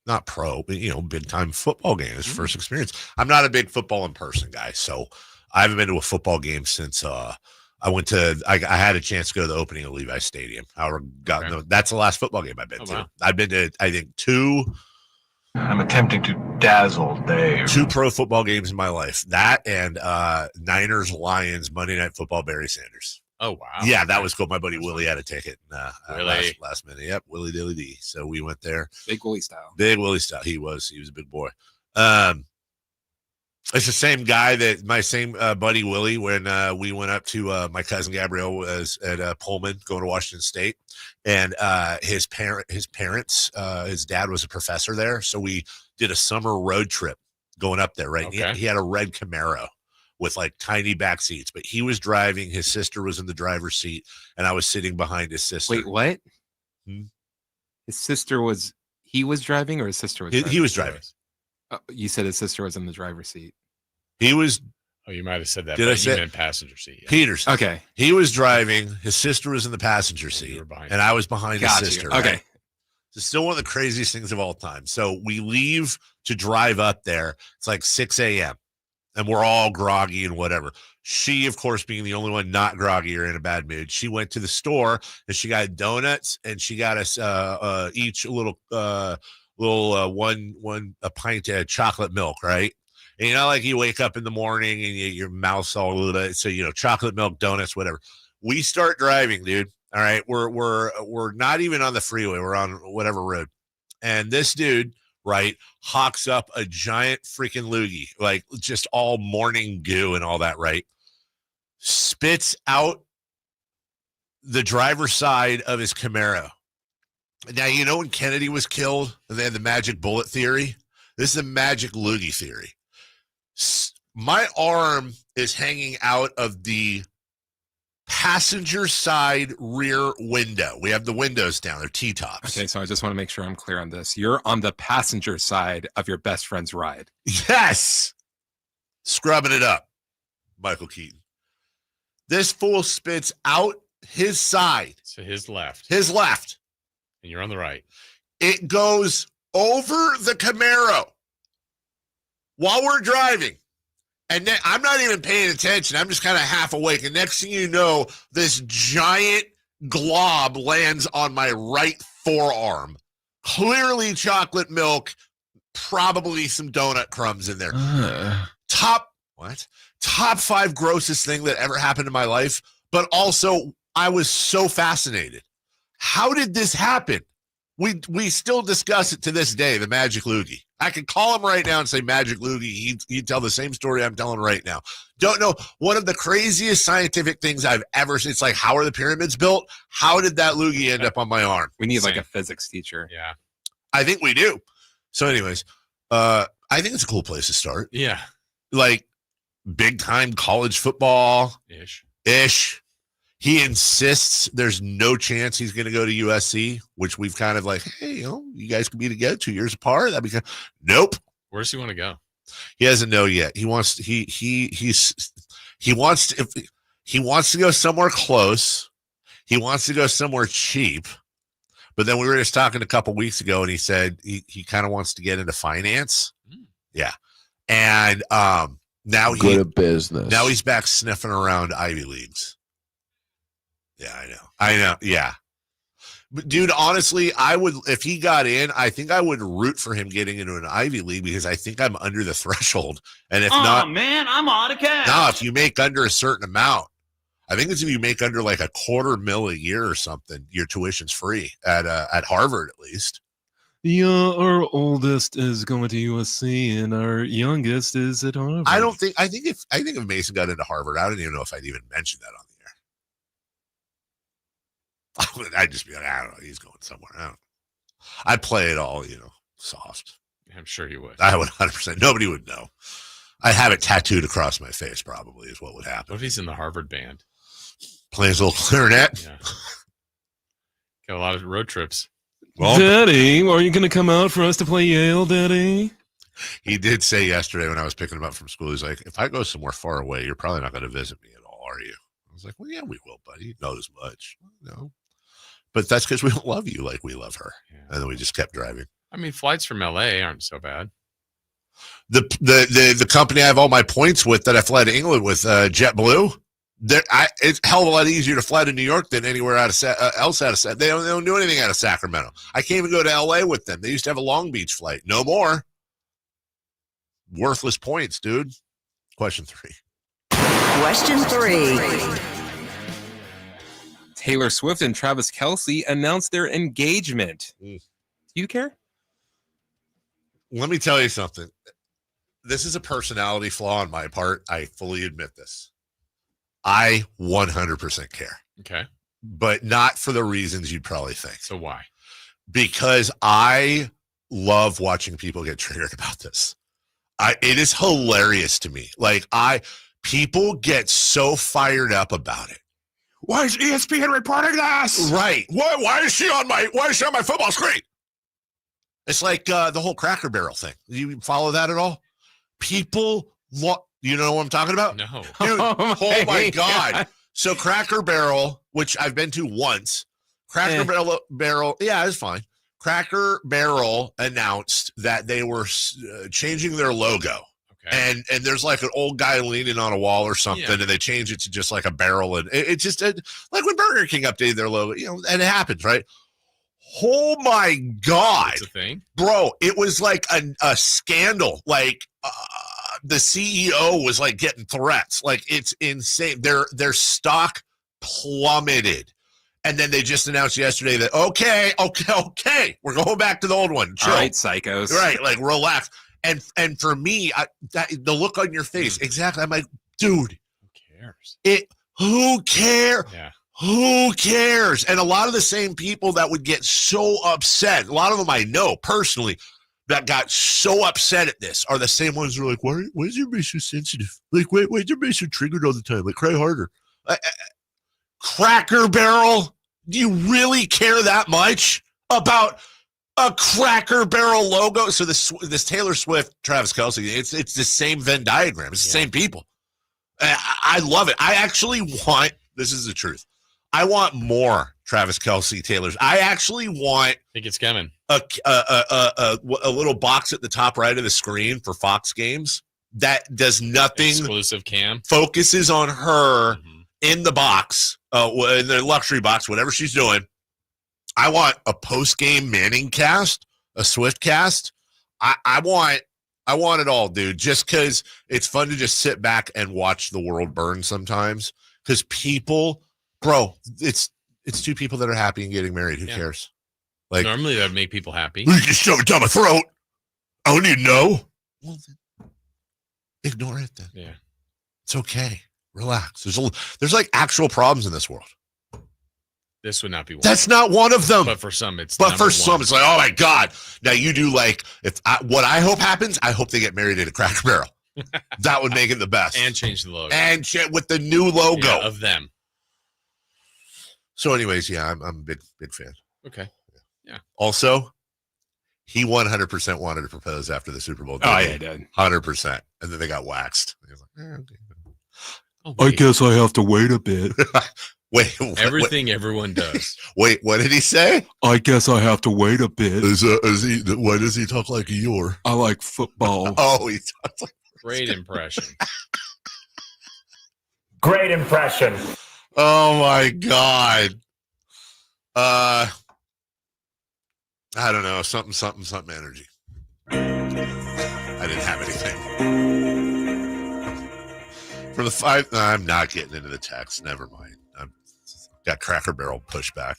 not pro, but, big time football game. His first experience. I'm not a big football in person guy, so I haven't been to a football game since I had a chance to go to the opening of Levi Stadium. That's the last football game I've been to. Wow. I've been to, I think, 2. I'm attempting to dazzle Dave. 2 pro football games in my life. That and Niners, Lions, Monday Night Football, Barry Sanders. Oh, wow. Yeah, that was cool. My buddy Willie had a ticket last minute. Yep, Willie Dilly D. So we went there. Big Willie style. Big Willie style. He was a big boy. It's the same guy that my same buddy Willie, when we went up to my cousin Gabrielle was at Pullman going to Washington State, and his parents, his dad was a professor there, so we did a summer road trip going up there. Right, okay. He had a red Camaro with like tiny back seats, but he was driving. His sister was in the driver's seat, and I was sitting behind his sister. Wait, what? His sister was driving, or his sister was? He was driving. You said his sister was in the driver's seat. He was. Oh, you might have said that. Did I say in passenger seat? Yeah. Peters. Okay. He was driving. His sister was in the passenger seat, and I was behind his sister. Okay. Right? It's still one of the craziest things of all time. So we leave to drive up there. It's like 6 a.m. and we're all groggy and whatever. She, of course, being the only one not groggy or in a bad mood, she went to the store and she got donuts and she got us each a little a pint of chocolate milk, right? And like you wake up in the morning and your mouth's all a little, so chocolate milk, donuts, whatever. We start driving, dude. All right, we're not even on the freeway. We're on whatever road, and this dude, right, hawks up a giant freaking loogie, like just all morning goo and all that, right? Spits out the driver's side of his Camaro. Now, when Kennedy was killed and they had the magic bullet theory? This is the magic loogie theory. My arm is hanging out of the passenger side rear window. We have the windows down. They're T-tops. Okay, so I just want to make sure I'm clear on this. You're on the passenger side of your best friend's ride. Yes. Scrubbing it up, Michael Keaton. This fool spits out his side. So his left. His left. And you're on the right. It goes over the Camaro while we're driving. And then I'm not even paying attention. I'm just kind of half awake. And next thing you know, this giant glob lands on my right forearm. Clearly chocolate milk, probably some donut crumbs in there. Top 5 grossest thing that ever happened in my life. But also, I was so fascinated. How did this happen? We still discuss it to this day, the Magic Loogie. I could call him right now and say Magic Loogie. He'd tell the same story I'm telling right now. Don't know. One of the craziest scientific things I've ever seen. It's like, how are the pyramids built? How did that loogie end up on my arm? We need like a physics teacher. Yeah. I think we do. So anyways, I think it's a cool place to start. Yeah. Like big time college football. Ish. He insists there's no chance he's going to go to USC, which we've kind of like, hey, you guys could be together 2 years apart. That'd be kind of, nope. Where does he want to go? He doesn't know yet. He wants to go somewhere close. He wants to go somewhere cheap. But then we were just talking a couple weeks ago, and he said he kind of wants to get into finance. Yeah, and now go to business. Now he's back sniffing around Ivy Leagues. Yeah, I know. Yeah. But dude, honestly, I would, if he got in, I think I would root for him getting into an Ivy League because I think I'm under the threshold. And if not, man, I'm out of cash. No, if you make under a certain amount, I think it's if you make under like $250,000 a year or something, your tuition's free at Harvard, at least. Yeah, our oldest is going to USC and our youngest is at Harvard. I think if Mason got into Harvard, I don't even know if I'd even mention that on the air. I'd just be like, I don't know, he's going somewhere. I don't know. I'd play it all, soft. I'm sure he would. I would 100%. Nobody would know. I have it tattooed across my face. Probably is what would happen. What if he's in the Harvard band? Plays a little clarinet. Yeah. Got a lot of road trips. Well, Daddy, are you going to come out for us to play Yale, Daddy? he did say yesterday when I was picking him up from school, he's like, if I go somewhere far away, you're probably not going to visit me at all, are you? I was like, well, yeah, we will, buddy. Not as much. No. But that's because we don't love you like we love her. Yeah. And then we just kept driving. I mean, flights from LA aren't so bad. The company I have all my points with that I fly to England with, JetBlue, it's a hell of a lot easier to fly to New York than anywhere else out of they don't do anything out of Sacramento. I can't even go to LA with them. They used to have a Long Beach flight. No more. Worthless points, dude. Question 3. Question 3. Taylor Swift and Travis Kelce announced their engagement. Do you care? Let me tell you something. This is a personality flaw on my part. I fully admit this. I 100% care. Okay. But not for the reasons you'd probably think. So why? Because I love watching people get triggered about this. It is hilarious to me. Like, people get so fired up about it. Why is ESPN reporting this? Right. Why is she on my football screen? It's like the whole Cracker Barrel thing. You follow that at all? People, you know what I'm talking about? No. Dude, oh my God. So Cracker Barrel, which I've been to once, Barrel, yeah, it's fine. Cracker Barrel announced that they were changing their logo. Okay. And there's like an old guy leaning on a wall or something, and they change it to just like a barrel. And it just, like when Burger King updated their logo, and it happens, right? Oh my God. That's a thing? Bro, it was like a scandal. Like the CEO was like getting threats. Like, it's insane. Their stock plummeted. And then they just announced yesterday that, okay, we're going back to the old one. Chill. All right, psychos. Right, like relax. And for me, the look on your face, exactly. I'm like, dude. Who cares? Who cares? Yeah. Who cares? And a lot of the same people that would get so upset, a lot of them I know personally, that got so upset at this are the same ones who are like, why is everybody so sensitive? Like, why is everybody so triggered all the time? Like, cry harder. Cracker Barrel? Do you really care that much about a Cracker Barrel logo? So this Taylor Swift, Travis Kelce, it's the same Venn diagram. It's the same people. I love it. I actually want, this is the truth, I want more Travis Kelce Taylors. I actually want, I think it's coming, a little box at the top right of the screen for Fox games that does nothing. Exclusive cam. Focuses on her in the box, in the luxury box, whatever she's doing. I want a post-game Manning cast, a Swift cast. I want it all, dude, just because it's fun to just sit back and watch the world burn sometimes. Because people, bro, it's two people that are happy and getting married. Who cares? Like, normally that would make people happy. You just shove it down my throat. I don't need to know. Well, then, ignore it then. Yeah. It's okay. Relax. There's like actual problems in this world. This would not be one. That's not one of them. But for some, it's But for some, it's like, oh my God. Now you do like, what I hope happens, I hope they get married at a Cracker Barrel. That would make it the best. And change the logo. And with the new logo. Of them. So anyways, yeah, I'm a big fan. Okay. Yeah. Also, he 100% wanted to propose after the Super Bowl. Oh, yeah, he did. 100%. And then they got waxed. He was like, okay. I guess I have to wait a bit. Wait, everything everyone does. Wait, what did he say? I guess I have to wait a bit. Why does he talk like a Eeyore? I like football. Oh, he talks like great impression. Great impression. Oh my God. I don't know, something energy. I didn't have anything. For the 5, I'm not getting into the text. Never mind. I've got Cracker Barrel pushback.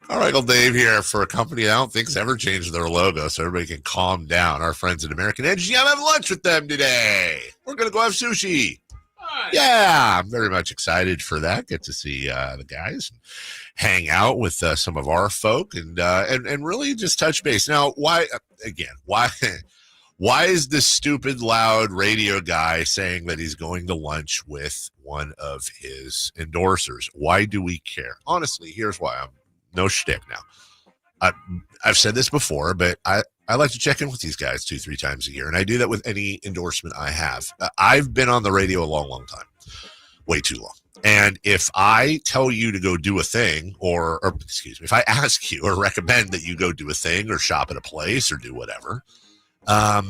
Carmichael Dave here for a company I don't think's ever changed their logo, so everybody can calm down. Our friends at American Energy, I'm having lunch with them today. We're going to go have sushi. Yeah, I'm very much excited for that. Get to see the guys, hang out with some of our folk, and really just touch base. Now, why Why is this stupid, loud radio guy saying that he's going to lunch with one of his endorsers? Why do we care? Honestly, here's why. I'm no shtick now. I've said this before, but I like to check in with these guys 2-3 times a year, and I do that with any endorsement I have. I've been on the radio a long, long time, way too long. And if I tell you to go do a thing, or excuse me, if I ask you or recommend that you go do a thing or shop at a place or do whatever, I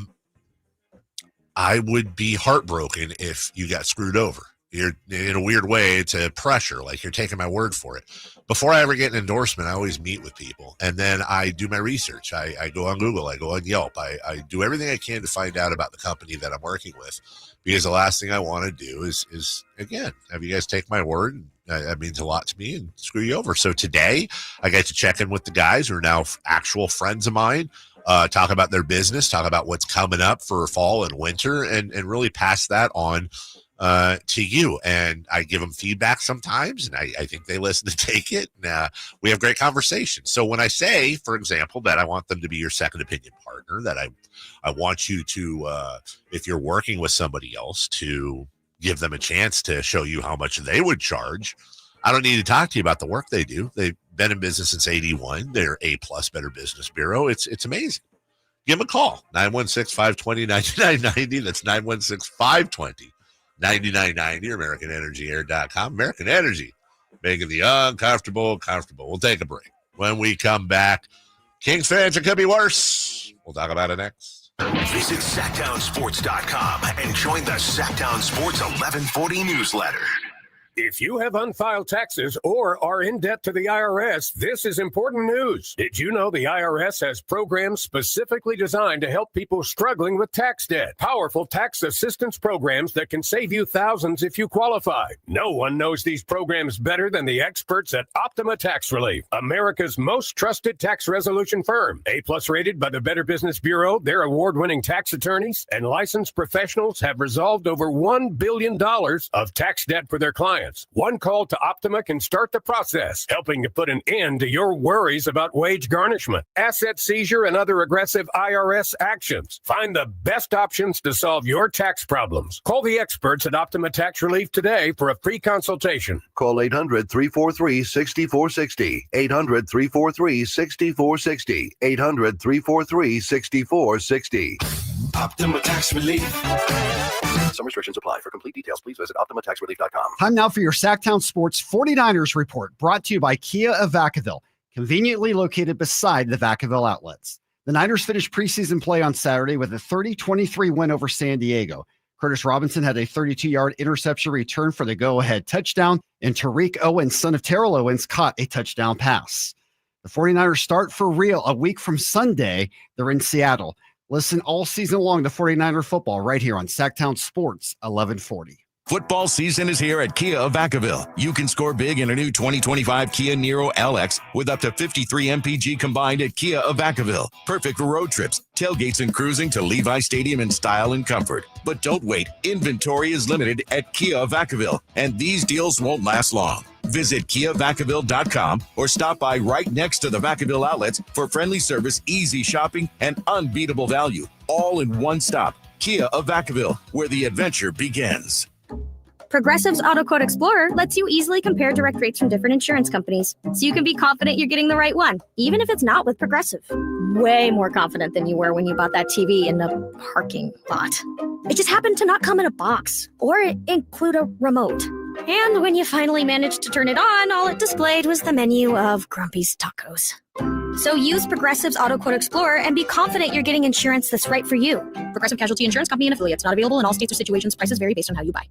would be heartbroken if you got screwed over. You're in a weird way, it's a pressure, like you're taking my word for it. Before I ever get an endorsement, I always meet with people, and then I do my research. I go on Google, I go on Yelp, I do everything I can to find out about the company that I'm working with, because the last thing I want to do is again, have you guys take my word. That means a lot to me, and screw you over. So today, I get to check in with the guys who are now actual friends of mine, talk about their business, talk about what's coming up for fall and winter, and really pass that on to you. And I give them feedback sometimes, and I think they listen to take it. And we have great conversations. So when I say, for example, that I want them to be your second opinion partner, that I want you to, if you're working with somebody else, to give them a chance to show you how much they would charge. I don't need to talk to you about the work they do. They've been in business since 81. They're A+ Better Business Bureau. It's amazing. Give them a call, 916-520-9990. That's 916-520-9990 or AmericanEnergyAir.com. American Energy, making the uncomfortable comfortable. We'll take a break. When we come back, Kings fans, it could be worse. We'll talk about it next. Visit SacktownSports.com and join the Sacktown Sports 1140 newsletter. If you have unfiled taxes or are in debt to the IRS, this is important news. Did you know the IRS has programs specifically designed to help people struggling with tax debt? Powerful tax assistance programs that can save you thousands if you qualify. No one knows these programs better than the experts at Optima Tax Relief, America's most trusted tax resolution firm. A+ rated by the Better Business Bureau, their award-winning tax attorneys and licensed professionals have resolved over $1 billion of tax debt for their clients. One call to Optima can start the process, helping to put an end to your worries about wage garnishment, asset seizure, and other aggressive IRS actions. Find the best options to solve your tax problems. Call the experts at Optima Tax Relief today for a free consultation. Call 800-343-6460. 800-343-6460. 800-343-6460. Optima Tax Relief. Some restrictions apply. For complete details, please visit OptimaTaxRelief.com. Time now for your Sacktown Sports 49ers report, brought to you by Kia of Vacaville, conveniently located beside the Vacaville outlets. The Niners finished preseason play on Saturday with a 30-23 win over San Diego. Curtis Robinson had a 32-yard interception return for the go-ahead touchdown, and Tariq Owens, son of Terrell Owens, caught a touchdown pass. The 49ers start for real a week from Sunday. They're in Seattle. Listen all season long to 49er football right here on Sacktown Sports 1140. Football season is here at Kia of Vacaville. You can score big in a new 2025 Kia Niro LX with up to 53 MPG combined at Kia of Vacaville. Perfect for road trips, tailgates, and cruising to Levi Stadium in style and comfort. But don't wait. Inventory is limited at Kia of Vacaville, and these deals won't last long. Visit KiaVacaville.com or stop by right next to the Vacaville outlets for friendly service, easy shopping, and unbeatable value. All in one stop. Kia of Vacaville, where the adventure begins. Progressive's Auto Quote Explorer lets you easily compare direct rates from different insurance companies, so you can be confident you're getting the right one, even if it's not with Progressive. Way more confident than you were when you bought that TV in the parking lot. It just happened to not come in a box or include a remote. And when you finally managed to turn it on, all it displayed was the menu of Grumpy's Tacos. So use Progressive's Auto Quote Explorer and be confident you're getting insurance that's right for you. Progressive Casualty Insurance Company and affiliates. Not available in all states or situations. Prices vary based on how you buy.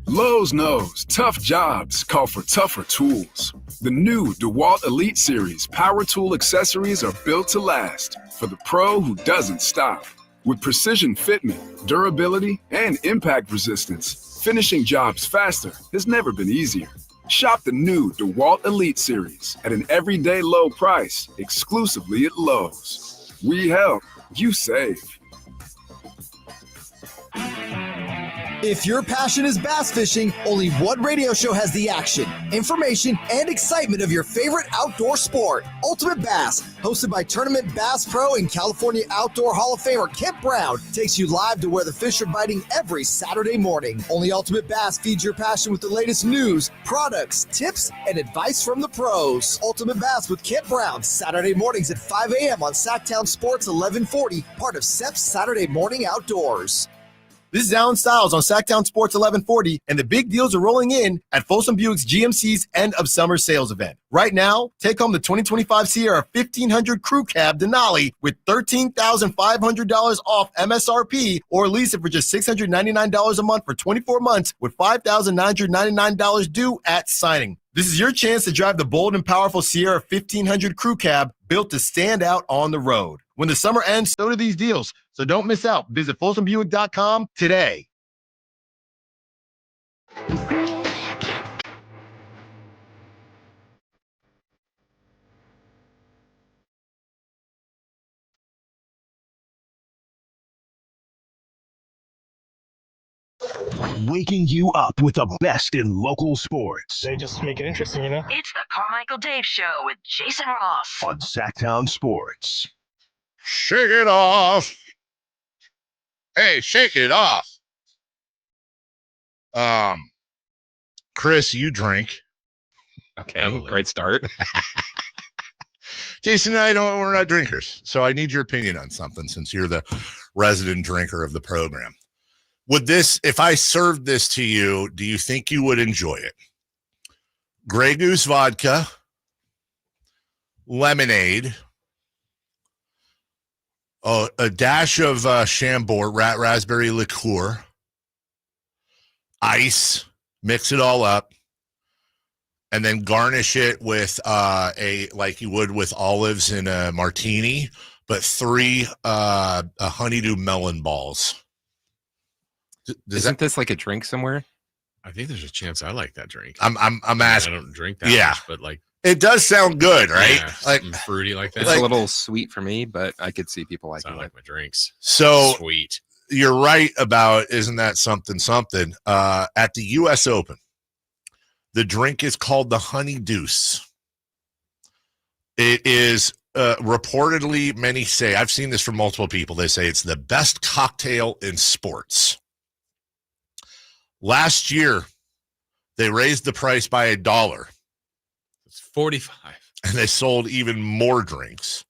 Lowe's knows tough jobs call for tougher tools. The new DeWalt Elite Series power tool accessories are built to last for the pro who doesn't stop. With precision fitment, durability, and impact resistance, finishing jobs faster has never been easier. Shop the new DeWalt Elite Series at an everyday low price exclusively at Lowe's. We help, you save. If your passion is bass fishing, only one radio show has the action, information, and excitement of your favorite outdoor sport. Ultimate Bass, hosted by Tournament Bass Pro and California Outdoor Hall of Famer Kent Brown, takes you live to where the fish are biting every Saturday morning. Only Ultimate Bass feeds your passion with the latest news, products, tips, and advice from the pros. Ultimate Bass with Kent Brown, Saturday mornings at 5 a.m. on Sacktown Sports 1140, part of SEP's Saturday Morning Outdoors. This is Alan Stiles on Sacktown Sports 1140, and the big deals are rolling in at Folsom Buick's GMC's end of summer sales event. Right now, take home the 2025 Sierra 1500 Crew Cab Denali with $13,500 off MSRP, or lease it for just $699 a month for 24 months with $5,999 due at signing. This is your chance to drive the bold and powerful Sierra 1500 Crew Cab, built to stand out on the road. When the summer ends, so do these deals. So don't miss out. Visit FolsomBuick.com today. Waking you up with the best in local sports. They just make it interesting, you know? It's the Carmichael Dave Show with Jason Ross on Sacktown Sports. Shake it off. Hey, shake it off. Chris, you drink. Okay, great start. Jason and I we're not drinkers, so I need your opinion on something since you're the resident drinker of the program. Would this, if I served this to you, do you think you would enjoy it? Grey Goose vodka, lemonade, a dash of Chambord, raspberry liqueur, ice, mix it all up, and then garnish it with like you would with olives in a martini, but 3 honeydew melon balls. Isn't this like a drink somewhere? I think there's a chance I like that drink. I'm asking. I don't drink that much, but like it does sound good, right? Yeah, like fruity like that. It's a little sweet for me, but I could see people liking I like my drinks. So sweet. You're right about isn't that something? At the U.S. Open, the drink is called the Honey Deuce. It is reportedly, many say, I've seen this from multiple people. They say it's the best cocktail in sports. Last year, they raised the price by $1. It's $45. And they sold even more drinks.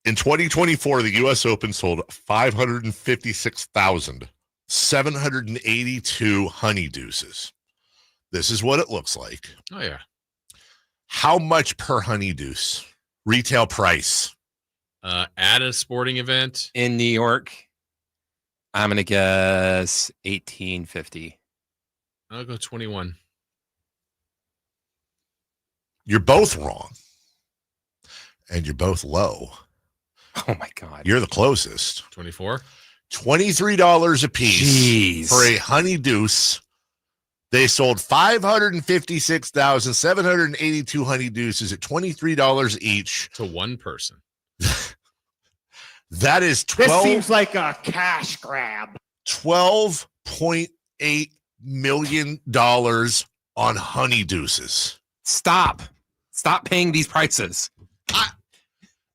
In 2024, the U.S. Open sold 556,782 Honey Deuces. This is what it looks like. Oh, yeah. How much per Honey Deuce? Retail price. At a sporting event in New York, I'm going to guess $18.50. I'll go 21. You're both wrong. And you're both low. Oh, my God. You're the closest. 24? $23 a piece for a Honey Deuce. They sold 556,782 Honey Deuces at $23 each. To one person. That is 12. This seems like a cash grab. $12.8 million on Honey Deuces. Stop paying these prices.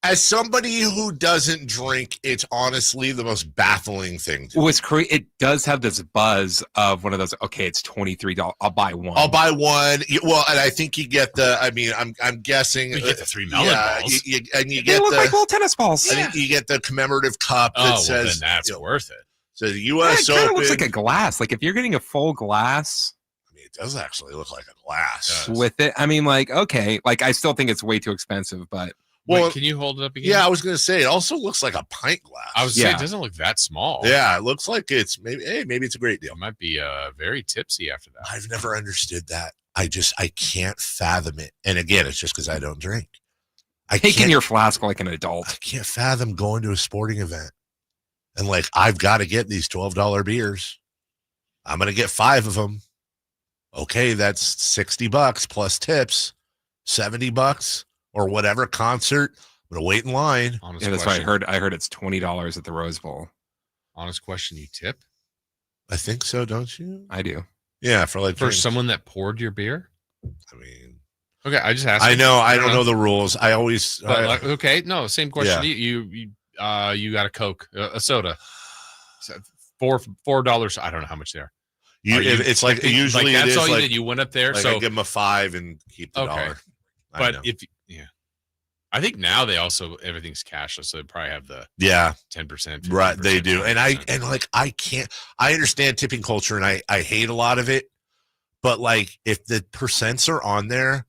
As somebody who doesn't drink, it's honestly the most baffling thing. Well, it's crazy. It does have this buzz of one of those. Okay, it's $23. I'll buy one. Well, and I think you get the. I mean, I'm guessing you get the 3 melon balls, and you they get look the like little tennis balls. I think you get the commemorative cup that says. Well, then that's worth it. So the U.S. It kind Open of looks like a glass. Like if you're getting a full glass. I mean, it does actually look like a glass with it. I mean, like okay, like I still think it's way too expensive, but. Well, wait, can you hold it up again? Yeah, I was going to say it also looks like a pint glass. I was saying it doesn't look that small. Yeah, it looks like it's maybe it's a great deal. It might be very tipsy after that. I've never understood that. I can't fathom it. And again, it's just because I don't drink. Taking your flask like an adult. I can't fathom going to a sporting event and like I've got to get these $12 beers. I'm going to get 5 of them. Okay, that's $60 plus tips, $70. Or whatever concert, I'm gonna wait in line. Yeah, that's why I heard it's $20 at the Rose Bowl. Honest question, you tip? I think so, don't you? I do. Yeah, for someone that poured your beer? I mean, okay, I just asked. I know, I don't know the rules. I always okay, no, same question. Yeah. You got a Coke, a soda. $4. I don't know how much they are. It's like usually that's it is all you like, did. You went up there, like so I give them a $5 and keep the $1. But I think now they also everything's cashless, so they probably have the 10%. Right, they do. And I understand tipping culture, and I hate a lot of it. But like, if the percents are on there,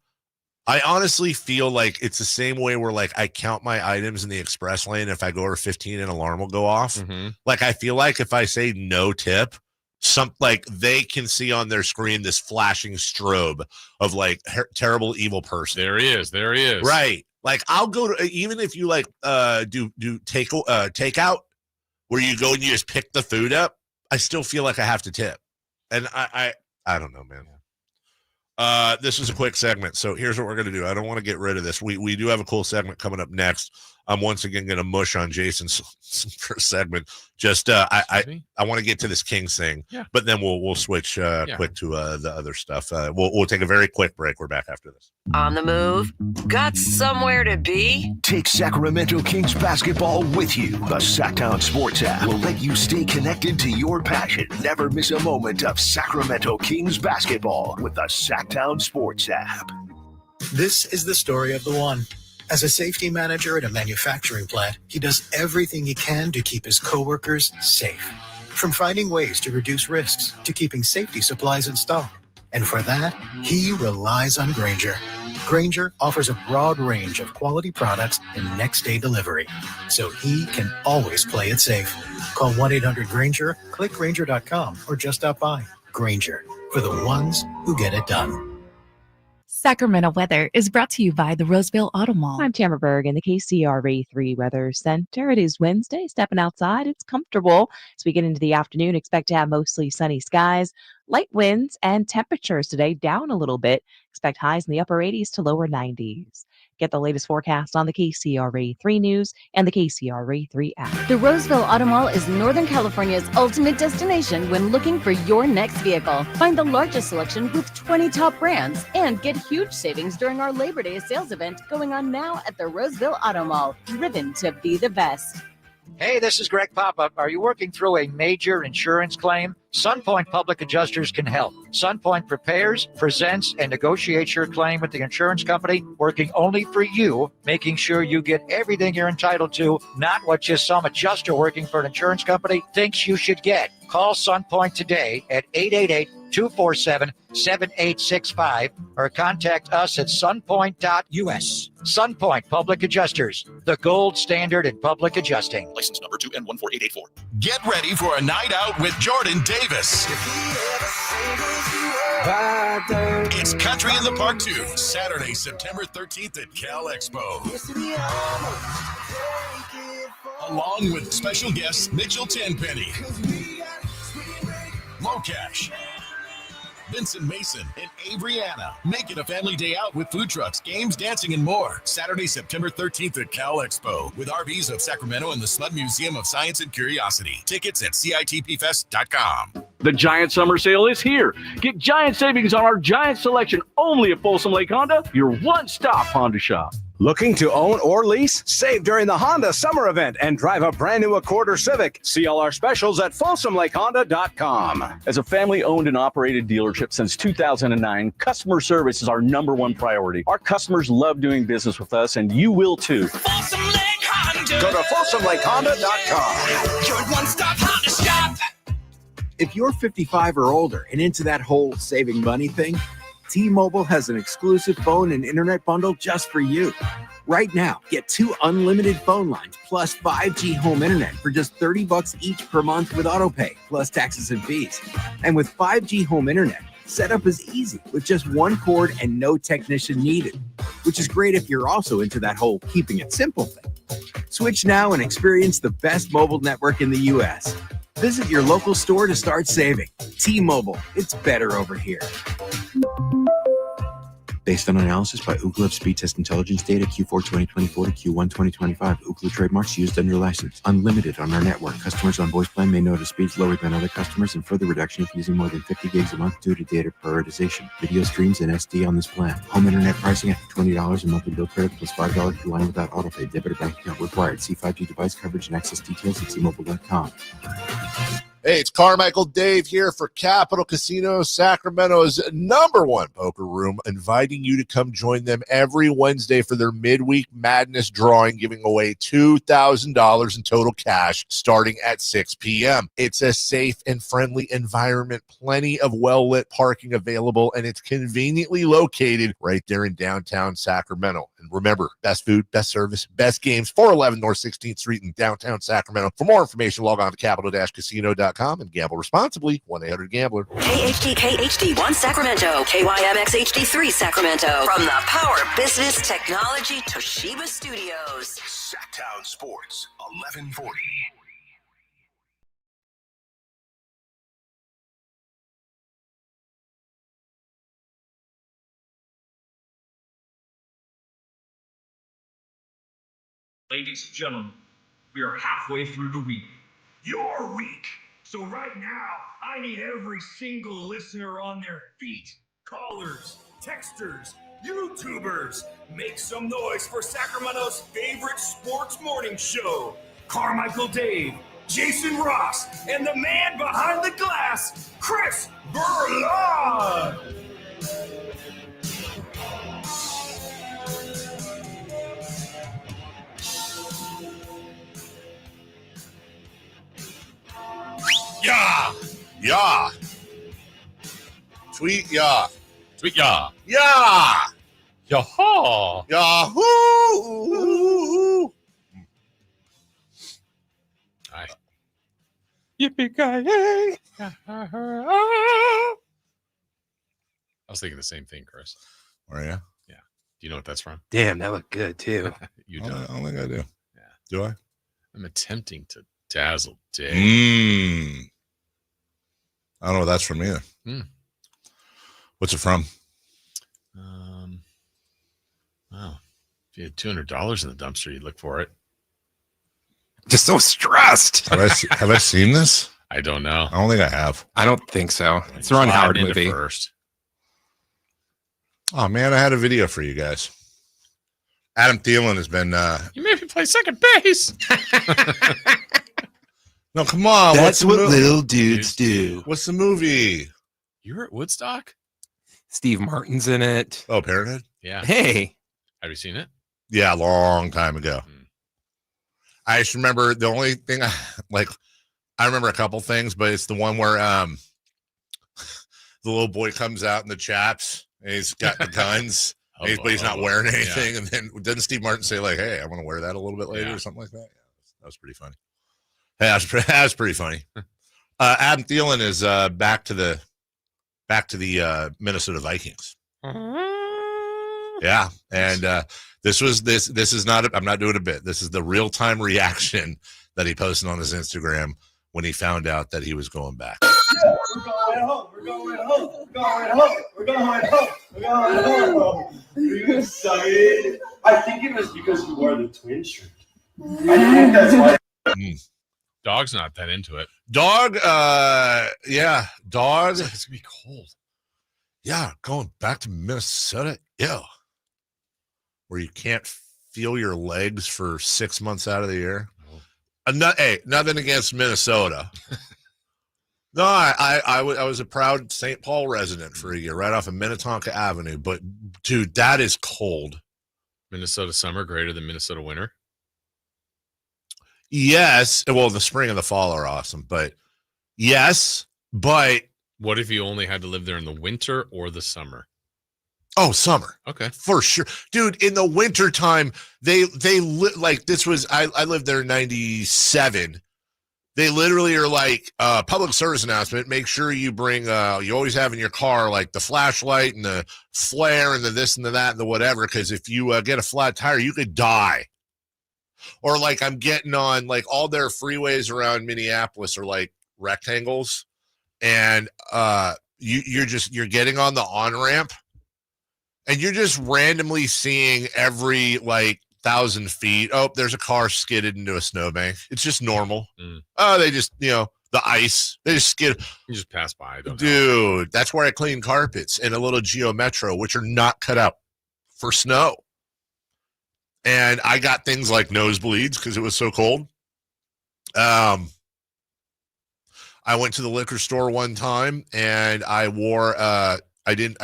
I honestly feel like it's the same way where like I count my items in the express lane. If I go over 15, an alarm will go off. Mm-hmm. Like, I feel like if I say no tip, like they can see on their screen this flashing strobe of like terrible evil person. There he is. Right. Like, I'll go to, even if you like do takeout where you go and you just pick the food up, I still feel like I have to tip. And I don't know, man. This is a quick segment, so here's what we're going to do. I don't want to get rid of this. We do have a cool segment coming up next. I'm once again going to mush on Jason's first segment. Just I want to get to this Kings thing, but then we'll switch quick to the other stuff. We'll take a very quick break. We're back after this. On the move? Got somewhere to be? Take Sacramento Kings basketball with you. The Sacktown Sports app will let you stay connected to your passion. Never miss a moment of Sacramento Kings basketball with the Sacktown Sports app. This is the story of the one. As a safety manager at a manufacturing plant, he does everything he can to keep his coworkers safe. From finding ways to reduce risks to keeping safety supplies in stock. And for that, he relies on Grainger. Grainger offers a broad range of quality products and next-day delivery, so he can always play it safe. Call 1-800-GRAINGER, click Grainger.com, or just stop by. Grainger, for the ones who get it done. Sacramento weather is brought to you by the Roseville Auto Mall. I'm Tamara Berg in the KCRA 3 Weather Center. It is Wednesday. Stepping outside, it's comfortable. As we get into the afternoon, expect to have mostly sunny skies, light winds, and temperatures today down a little bit. Expect highs in the upper 80s to lower 90s. Get the latest forecast on the KCRA 3 News and the KCRA 3 app. The Roseville Auto Mall is Northern California's ultimate destination when looking for your next vehicle. Find the largest selection with 20 top brands and get huge savings during our Labor Day sales event going on now at the Roseville Auto Mall. Driven to be the best. Hey, this is Greg Papa. Are you working through a major insurance claim? SunPoint Public Adjusters can help. SunPoint prepares, presents, and negotiates your claim with the insurance company, working only for you, making sure you get everything you're entitled to, not what just some adjuster working for an insurance company thinks you should get. Call SunPoint today at 888-247-7865 or contact us at sunpoint.us. SunPoint Public Adjusters, the gold standard in public adjusting. License number 2N14884. Get ready for a night out with Jordan Davis. It's Country in the Park 2, Saturday, September 13th at Cal Expo. Along with special guests Mitchell Tenpenny, Mocash, Vincent Mason, and Averyana. Make it a family day out with food trucks, games, dancing, and more. Saturday, September 13th at Cal Expo with RVs of Sacramento and the Sled Museum of Science and Curiosity. Tickets at CITPFest.com. The Giant Summer Sale is here. Get giant savings on our giant selection only at Folsom Lake Honda, your one-stop Honda shop. Looking to own or lease? Save during the Honda Summer Event and drive a brand new Accord or Civic. See all our specials at FolsomLakeHonda.com. As a family-owned and operated dealership since 2009, customer service is our number one priority. Our customers love doing business with us, and you will too. Folsom Lake Honda. Go to FolsomLakeHonda.com. Your one-stop Honda shop. If you're 55 or older and into that whole saving money thing, T-Mobile has an exclusive phone and internet bundle just for you. Right now, get 2 unlimited phone lines plus 5G home internet for just $30 each per month with autopay, plus taxes and fees. And with 5G home internet, setup is easy with just one cord and no technician needed, which is great if you're also into that whole keeping it simple thing. Switch now and experience the best mobile network in the U.S. Visit your local store to start saving. T-Mobile, it's better over here. Based on analysis by Ookla of speed test intelligence data Q4 2024 to Q1 2025. Ookla trademarks used under license. Unlimited on our network. Customers on voice plan may notice speeds lower than other customers and further reduction if using more than 50 gigs a month due to data prioritization. Video streams and SD on this plan. Home internet pricing after $20 a monthly bill credit plus $5 per line without autopay. Debit or bank account required. See 5G device coverage and access details at T-Mobile.com. Hey, it's Carmichael Dave here for Capital Casino, Sacramento's #1 poker room, inviting you to come join them every Wednesday for their midweek madness drawing, giving away $2,000 in total cash starting at 6 p.m. It's a safe and friendly environment, plenty of well-lit parking available, and it's conveniently located right there in downtown Sacramento. And remember, best food, best service, best games, 411 North 16th Street in downtown Sacramento. For more information, log on to capital-casino.com and gamble responsibly. 1-800-GAMBLER. KHD1 Sacramento, KYMX HD3 Sacramento. From the Power Business Technology Toshiba Studios. Sacktown Sports, 1140. Ladies and gentlemen, we are halfway through the week. Your week! So right now, I need every single listener on their feet. Callers, texters, YouTubers, make some noise for Sacramento's favorite sports morning show. Carmichael Dave, Jason Ross, and the man behind the glass, Chris Berlon. Yeah. Tweet ya. Tweet ya. Yeah. Yahaw. Yahoo. Hi. Yippee-ki-yay. I was thinking the same thing, Chris. Are you? Yeah. Do you know what that's from? Damn, that looked good too. You I don't. don't think I do. Yeah. Do I? I'm attempting to dazzle Dave. I don't know what that's from either. What's it from? Wow. If you had $200 in the dumpster, you'd look for it. Just so stressed. Have I seen this? I don't know. I don't think I have. I don't think so. It's a Ron Howard movie. First. Oh man, I had a video for you guys. Adam Thielen has been. You made me play second base. No, come on. That's what little dudes do. What's the movie? You were at Woodstock? Steve Martin's in it. Oh, Parenthood? Yeah. Hey. Have you seen it? Yeah, a long time ago. I just remember the only thing I remember a couple things, but it's the one where the little boy comes out in the chaps and he's got the guns, but he's not wearing anything. Yeah. And then doesn't Steve Martin say like, "Hey, I want to wear that a little bit later" or something like that? Yeah, that was pretty funny. Hey, that was pretty funny. Adam Thielen is back to the Minnesota Vikings. Yeah, and this is not. I'm not doing a bit. This is the real time reaction that he posted on his Instagram when he found out that he was going back. We're going home. We're going home. We're going home. We're going home. We're going home. Are you excited? I think it was because you wore the twin shirt. I think that's why. Dog's not that into it. Dog, yeah, dog. It's gonna be cold. Yeah, going back to Minnesota. Ew. Where you can't feel your legs for 6 months out of the year. Nothing against Minnesota. No, I was a proud St. Paul resident for a year, right off of Minnetonka Avenue. But dude, that is cold. Minnesota summer greater than Minnesota winter. Yes. Well, the spring and the fall are awesome, but yes, but what if you only had to live there in the winter or the summer? Oh, summer. Okay. For sure. Dude, in the wintertime, they like this was I lived there in 97. They literally are like public service announcement. Make sure you bring you always have in your car like the flashlight and the flare and the this and the that and the whatever, because if you get a flat tire, you could die. Or like I'm getting on like all their freeways around Minneapolis are like rectangles, and you're getting on the on ramp, And you're just randomly seeing every 1,000 feet. Oh, there's a car skidded into a snowbank. It's just normal. Oh, they just, the ice. They just skid. You just pass by. Dude, that's where I clean carpets in a little Geo Metro, which are not cut out for snow. And I got things like nosebleeds because it was so cold. I went to the liquor store one time and I wore I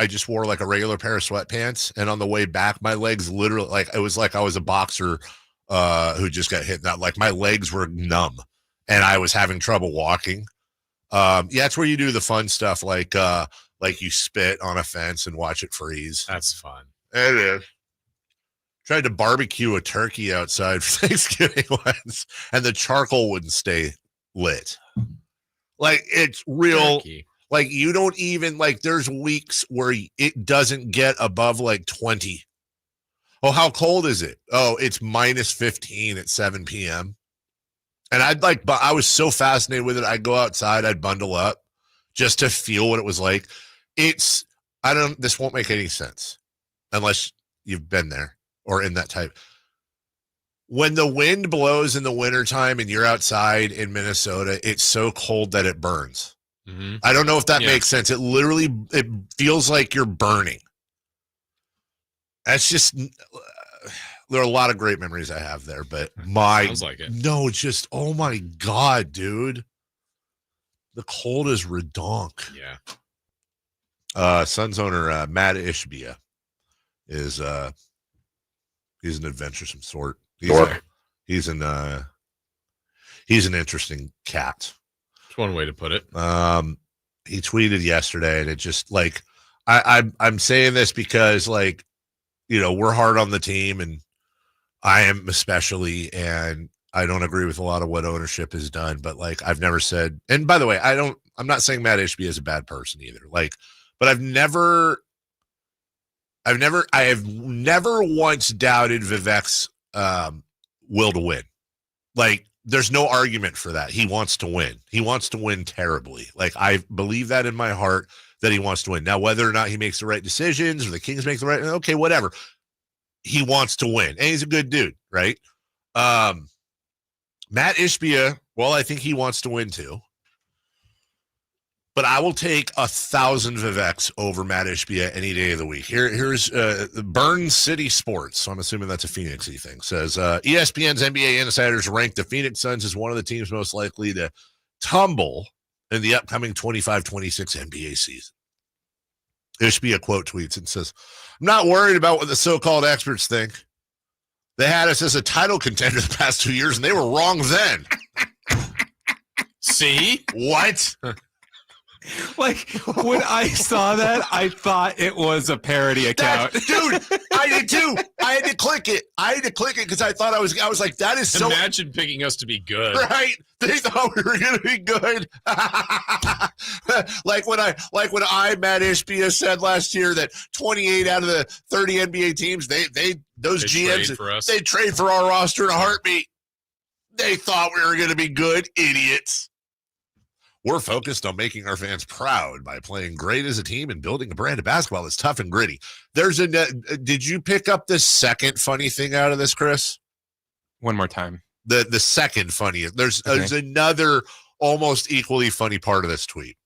just wore like a regular pair of sweatpants, and on the way back my legs literally it was like I was a boxer who just got hit. Not like my legs were numb and I was having trouble walking. That's where you do the fun stuff like you spit on a fence and watch it freeze. That's fun. It is. Tried to barbecue a turkey outside for Thanksgiving once, and the charcoal wouldn't stay lit. It's real. Turkey. You don't even there's weeks where it doesn't get above 20. Oh, how cold is it? Oh, it's minus 15 at 7 p.m. And I was so fascinated with it. I'd go outside, I'd bundle up just to feel what it was like. This won't make any sense unless you've been there or in that type. When the wind blows in the wintertime and you're outside in Minnesota, it's so cold that it burns. Mm-hmm. I don't know if that makes sense. It feels like you're burning. That's just, there are a lot of great memories I have there, but sounds like it. No, just, oh my God, dude. The cold is redonk. Yeah. Suns owner, Matt Ishbia is, he's an adventuresome sort. He's an interesting cat. That's one way to put it. He tweeted yesterday, and it just I'm saying this because we're hard on the team, and I am especially, and I don't agree with a lot of what ownership has done. But I've never said, and by the way, I'm not saying Matt Ishbia is a bad person either. But I have never once doubted Vivek's will to win. There's no argument for that. He wants to win. He wants to win terribly. I believe that in my heart that he wants to win. Now, whether or not he makes the right decisions or the Kings make the right, okay, whatever. He wants to win, and he's a good dude, right? Matt Ishbia, well, I think he wants to win too. But I will take 1,000 Viveks over Matt Ishbia any day of the week. Here's Burn City Sports. So I'm assuming that's a Phoenix-y thing. Says ESPN's NBA insiders rank the Phoenix Suns as one of the teams most likely to tumble in the upcoming 25-26 NBA season. Ishbia quote tweets and says, "I'm not worried about what the so-called experts think. They had us as a title contender the past 2 years, and they were wrong then." See? What? When I saw that, I thought it was a parody account. Dude, I did too. I had to click it because I thought I was like, that is so. Imagine picking us to be good. Right? They thought we were going to be good. like when I, Matt Ishbia, said last year that 28 out of the 30 NBA teams, those GMs, trade for us. They trade for our roster in a heartbeat. They thought we were going to be good, idiots. We're focused on making our fans proud by playing great as a team and building a brand of basketball that's tough and gritty. Did you pick up the second funny thing out of this, Chris? One more time. The second funny. There's another almost equally funny part of this tweet.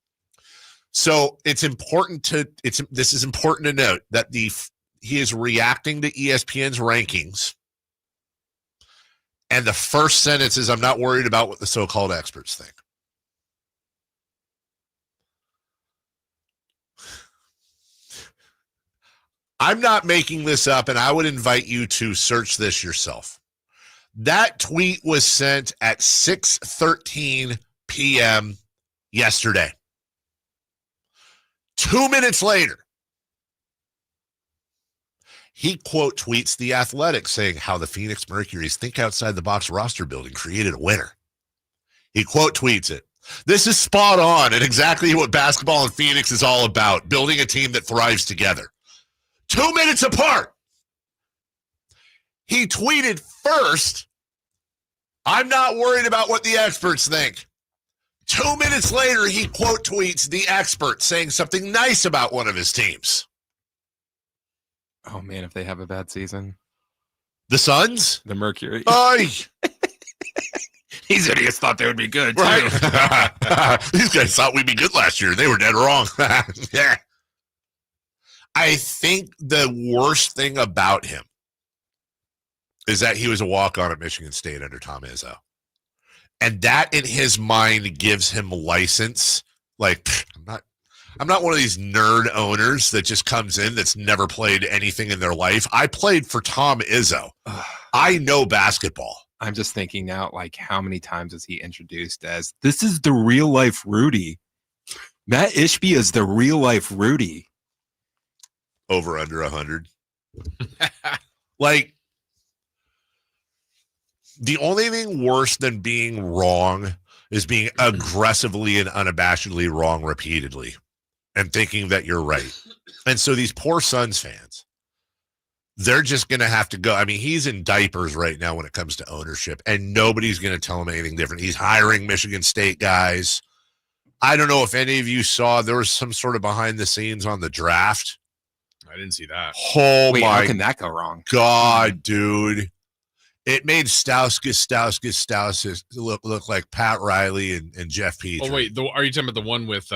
So this is important to note that he is reacting to ESPN's rankings, and the first sentence is, "I'm not worried about what the so-called experts think." I'm not making this up, and I would invite you to search this yourself. That tweet was sent at 6:13 p.m. yesterday. 2 minutes later, he quote tweets The Athletic, saying how the Phoenix Mercury's think outside the box roster building created a winner. He quote tweets it. This is spot on and exactly what basketball in Phoenix is all about, building a team that thrives together. 2 minutes apart. He tweeted first, "I'm not worried about what the experts think." 2 minutes later, he quote tweets the expert saying something nice about one of his teams. Oh man, if they have a bad season, the Suns, the Mercury. These idiots thought they would be good, right? These guys thought we'd be good last year. They were dead wrong. Yeah. I think the worst thing about him is that he was a walk-on at Michigan State under Tom Izzo. And that in his mind gives him license. Like, I'm not one of these nerd owners that just comes in that's never played anything in their life. I played for Tom Izzo. I know basketball. I'm just thinking now, like, how many times is he introduced as, this is the real life Rudy. Matt Ishbia is the real life Rudy. Over under 100. Like, the only thing worse than being wrong is being aggressively and unabashedly wrong repeatedly and thinking that you're right. And so these poor Suns fans, they're just going to have to go. I mean, he's in diapers right now when it comes to ownership, and nobody's going to tell him anything different. He's hiring Michigan State guys. I don't know if any of you saw, there was some sort of behind the scenes on the draft. I didn't see that. Oh, wait, my how can that go wrong? God, dude. It made Stauskas look like Pat Riley and Jeff Petrie. Oh, wait. Are you talking about the one with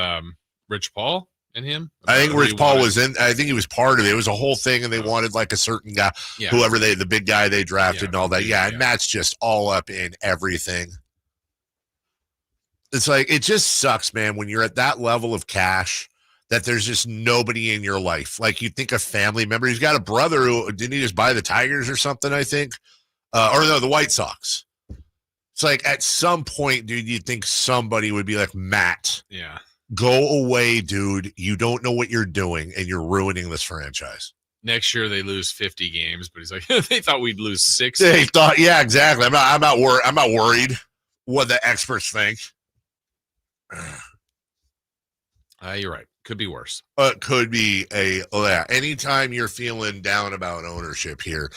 Rich Paul and him? I think Rich Paul was in. I think he was part of it. It was a whole thing, and they wanted like a certain guy, whoever the big guy they drafted and all that. Yeah, and Matt's just all up in everything. It's like, it just sucks, man, when you're at that level of cash that there's just nobody in your life. Like, you think a family member, he's got a brother who, didn't he just buy the Tigers or something, I think? Or no, the White Sox. It's like, at some point, dude, you'd think somebody would be like, Matt, go away, dude. You don't know what you're doing, and you're ruining this franchise. Next year they lose 50 games, but he's like, they thought we'd lose 60. They thought, yeah, exactly. I'm not worried what the experts think. You're right. Could be worse. Could be anytime you're feeling down about ownership here,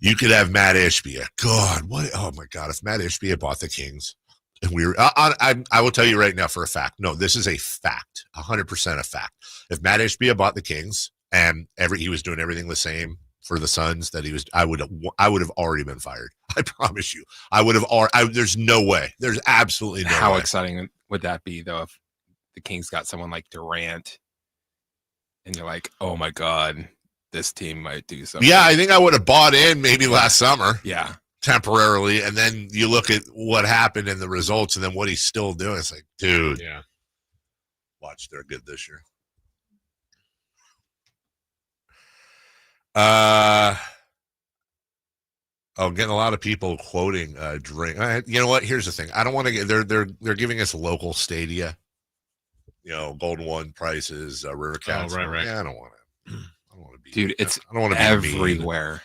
you could have Matt Ishbia. God, what? Oh my God! If Matt Ishbia bought the Kings, and we were, I will tell you right now for a fact. No, this is a fact, 100% a fact. If Matt Ishbia bought the Kings and he was doing everything the same for the Suns that he was, I would have already been fired. I promise you, I would have. There's no way. There's absolutely no way. How exciting would that be, though, if the Kings got someone like Durant, and you're like, oh my God, this team might do something. Yeah, I think I would have bought in maybe last summer. Yeah. Temporarily. And then you look at what happened and the results and then what he's still doing. It's like, dude. Yeah. Watch, they're good this year. Getting a lot of people quoting drink. You know what? Here's the thing. I don't want to get they're giving us local stadia. You know, Golden One prices, River Cats. Oh, right. Yeah, I don't want to be. Dude, it's I don't want to be everywhere. Mean.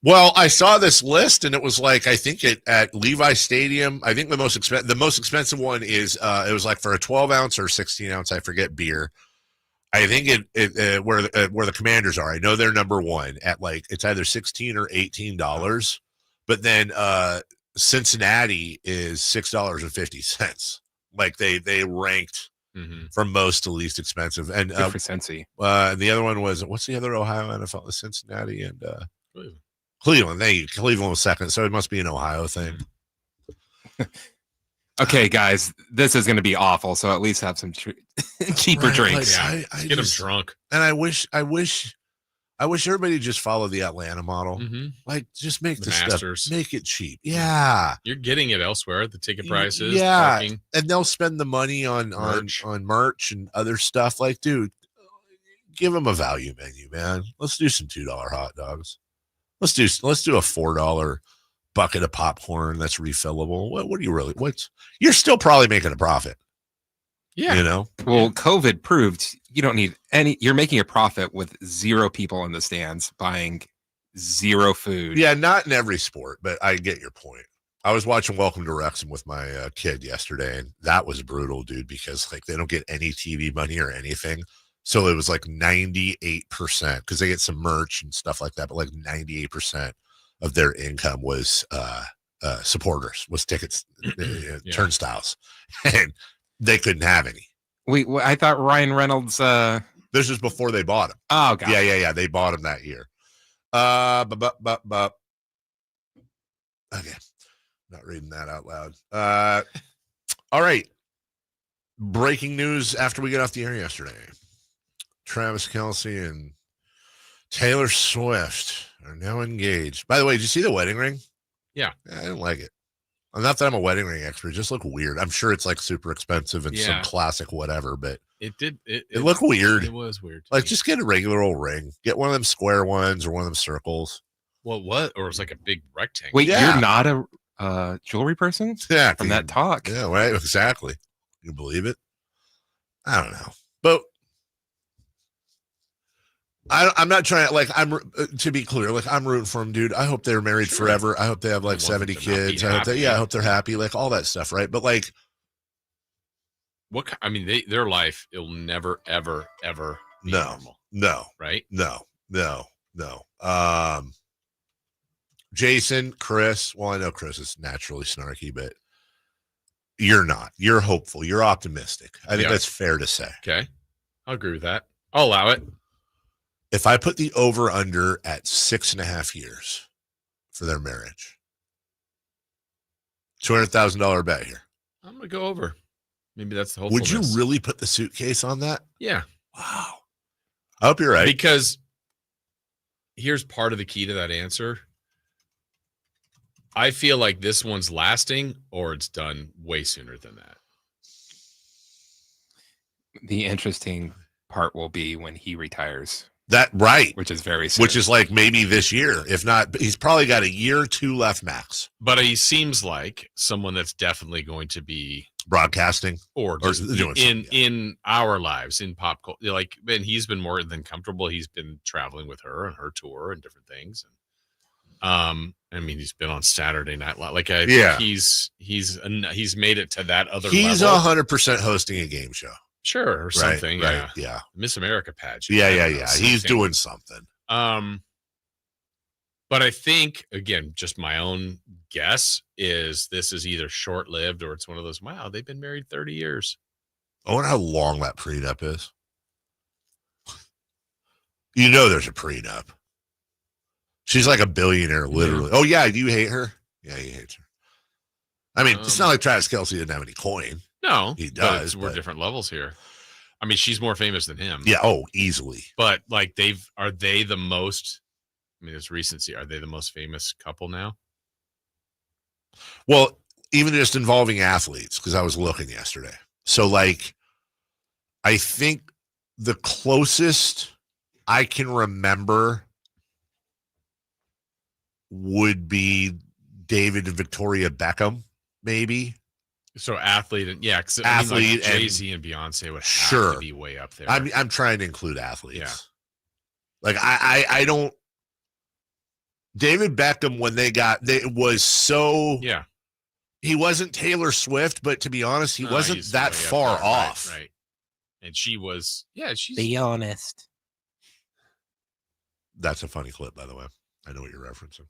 Well, I saw this list, and it was like, I think at Levi Stadium, I think the most expensive one is it was like for a 12-ounce or 16-ounce, I forget, beer. I think where the Commanders are. I know they're number one at like it's either $16 or $18, but then Cincinnati is $6.50. Like they ranked. Mm-hmm. From most to least expensive. And good for Cincy. The other one was, what's the other Ohio NFL? Cincinnati and Cleveland. Thank you. Cleveland was second, so it must be an Ohio thing. Okay, guys, this is going to be awful. So at least have some cheaper drinks. Like, I get them drunk. And I wish everybody just follow the Atlanta model. Mm-hmm. Like, just make the Masters. stuff, make it cheap. Yeah, you're getting it elsewhere. The ticket prices, yeah, parking. And they'll spend the money on merch and other stuff. Like, dude, give them a value menu, man. Let's do some $2 hot dogs. Let's do a $4 bucket of popcorn that's refillable. What do you really? You're still probably making a profit. Yeah. You know? Well, COVID proved you don't need you're making a profit with 0 people in the stands buying 0 food. Yeah, not in every sport, but I get your point. I was watching Welcome to Wrexham with my kid yesterday, and that was brutal, dude, because like they don't get any TV money or anything. So it was like 98% because they get some merch and stuff like that, but like 98% of their income was supporters, was tickets, turnstiles, and they couldn't have any. Wait, I thought Ryan Reynolds. They This is before they bought him. Oh, God. Yeah. They bought him that year. Okay. Not reading that out loud. All right. Breaking news after we got off the air yesterday. Travis Kelce and Taylor Swift are now engaged. By the way, did you see the wedding ring? Yeah. I didn't like it. Not that I'm a wedding ring expert. It just looked weird. I'm sure it's like super expensive and some classic whatever, but it looked weird. It was weird. Like, just get a regular old ring. Get one of them square ones or one of them circles. Well, what? Or it was like a big rectangle. Wait, you're not a jewelry person? Yeah. From that talk. Yeah, right. Exactly. You believe it? I don't know. But I'm not trying to be clear. Like, I'm rooting for them, dude. I hope they're married forever. I hope they have like 70 kids. I hope they're happy. Like all that stuff, right? But like, their life, it'll never, ever, ever be normal. No, right? No. Jason, Chris. Well, I know Chris is naturally snarky, but you're not. You're hopeful. You're optimistic. I think that's fair to say. Okay, I'll agree with that. I'll allow it. If I put the over under at 6.5 years for their marriage, $200,000 bet here. I'm gonna go over. Maybe that's the whole. Would you really put the suitcase on that? Yeah. Wow. I hope you're right. Because here's part of the key to that answer. I feel like this one's lasting or it's done way sooner than that. The interesting part will be when he retires. That right. Which is very soon. Which is like maybe this year. If not, he's probably got a year or two left max. But he seems like someone that's definitely going to be broadcasting or doing in our lives, in pop culture. Like, and he's been more than comfortable. He's been traveling with her on her tour and different things. And he's been on Saturday Night Live. Like, he's made it to that other level. He's 100% hosting a game show. Sure, or something. Right, yeah. Miss America pageant. Yeah. He's doing something. But I think, again, just my own guess is this is either short-lived or it's one of those, wow, they've been married 30 years. I wonder how long that prenup is. You know there's a prenup. She's like a billionaire, literally. Oh, yeah, do you hate her? Yeah, he hates her. I mean, it's not like Travis Kelce didn't have any coin. No, he does. We're different levels here. I mean, she's more famous than him. Yeah, easily. But like, are they the most? I mean, it's recency. Are they the most famous couple now? Well, even just involving athletes, because I was looking yesterday. So, like, I think the closest I can remember would be David and Victoria Beckham, maybe. So athlete and athlete, Jay-Z and Beyonce would have to be way up there. I'm trying to include athletes. Yeah. Like I don't. David Beckham, when was so. Yeah. He wasn't Taylor Swift, but to be honest, he wasn't that far off. Right. And she was. Yeah. She's. Be honest. That's a funny clip, by the way. I know what you're referencing.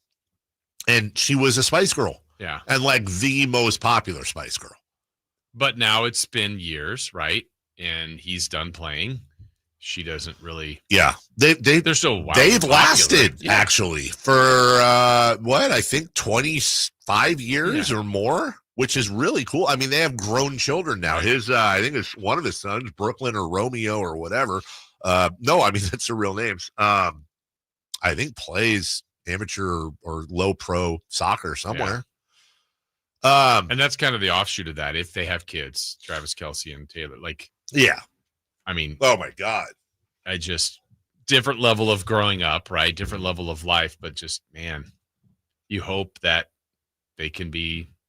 And she was a Spice Girl. Yeah. And like the most popular Spice Girl. But now it's been years, right? And he's done playing. She doesn't really. Yeah. They're so they've lasted actually for I think 25 years or more, which is really cool. I mean, they have grown children now. His I think it's one of his sons, Brooklyn or Romeo or whatever. No, I mean that's their real names. I think plays amateur or low pro soccer somewhere. Yeah. And that's kind of the offshoot of that. If they have kids, Travis Kelce and Taylor, like, yeah, I mean, oh my God, different level of growing up, right? Different level of life, but just, man, you hope that they can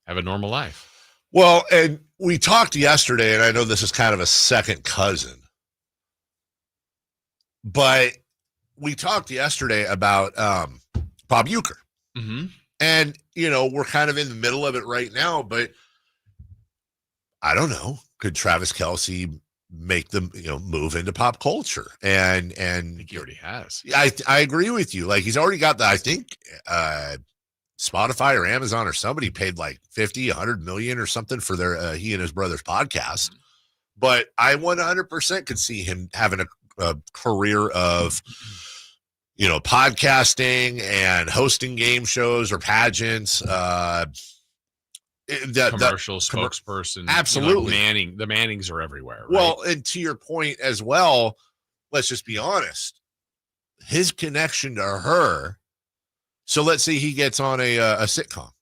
have a normal life. Well, and we talked yesterday, and I know this is kind of a second cousin, but we talked yesterday about Bob Uecker. Mm-hmm. And, we're kind of in the middle of it right now, but I don't know. Could Travis Kelce make them, move into pop culture? And I think he already has. I agree with you. Like, he's already got I think Spotify or Amazon or somebody paid like 50, 100 million or something for their he and his brother's podcast. Mm-hmm. But I 100% could see him having career of, podcasting and hosting game shows or pageants. Commercial spokesperson. Absolutely. The Mannings are everywhere. Right? Well, and to your point as well, let's just be honest. His connection to her. So let's say he gets on a sitcom.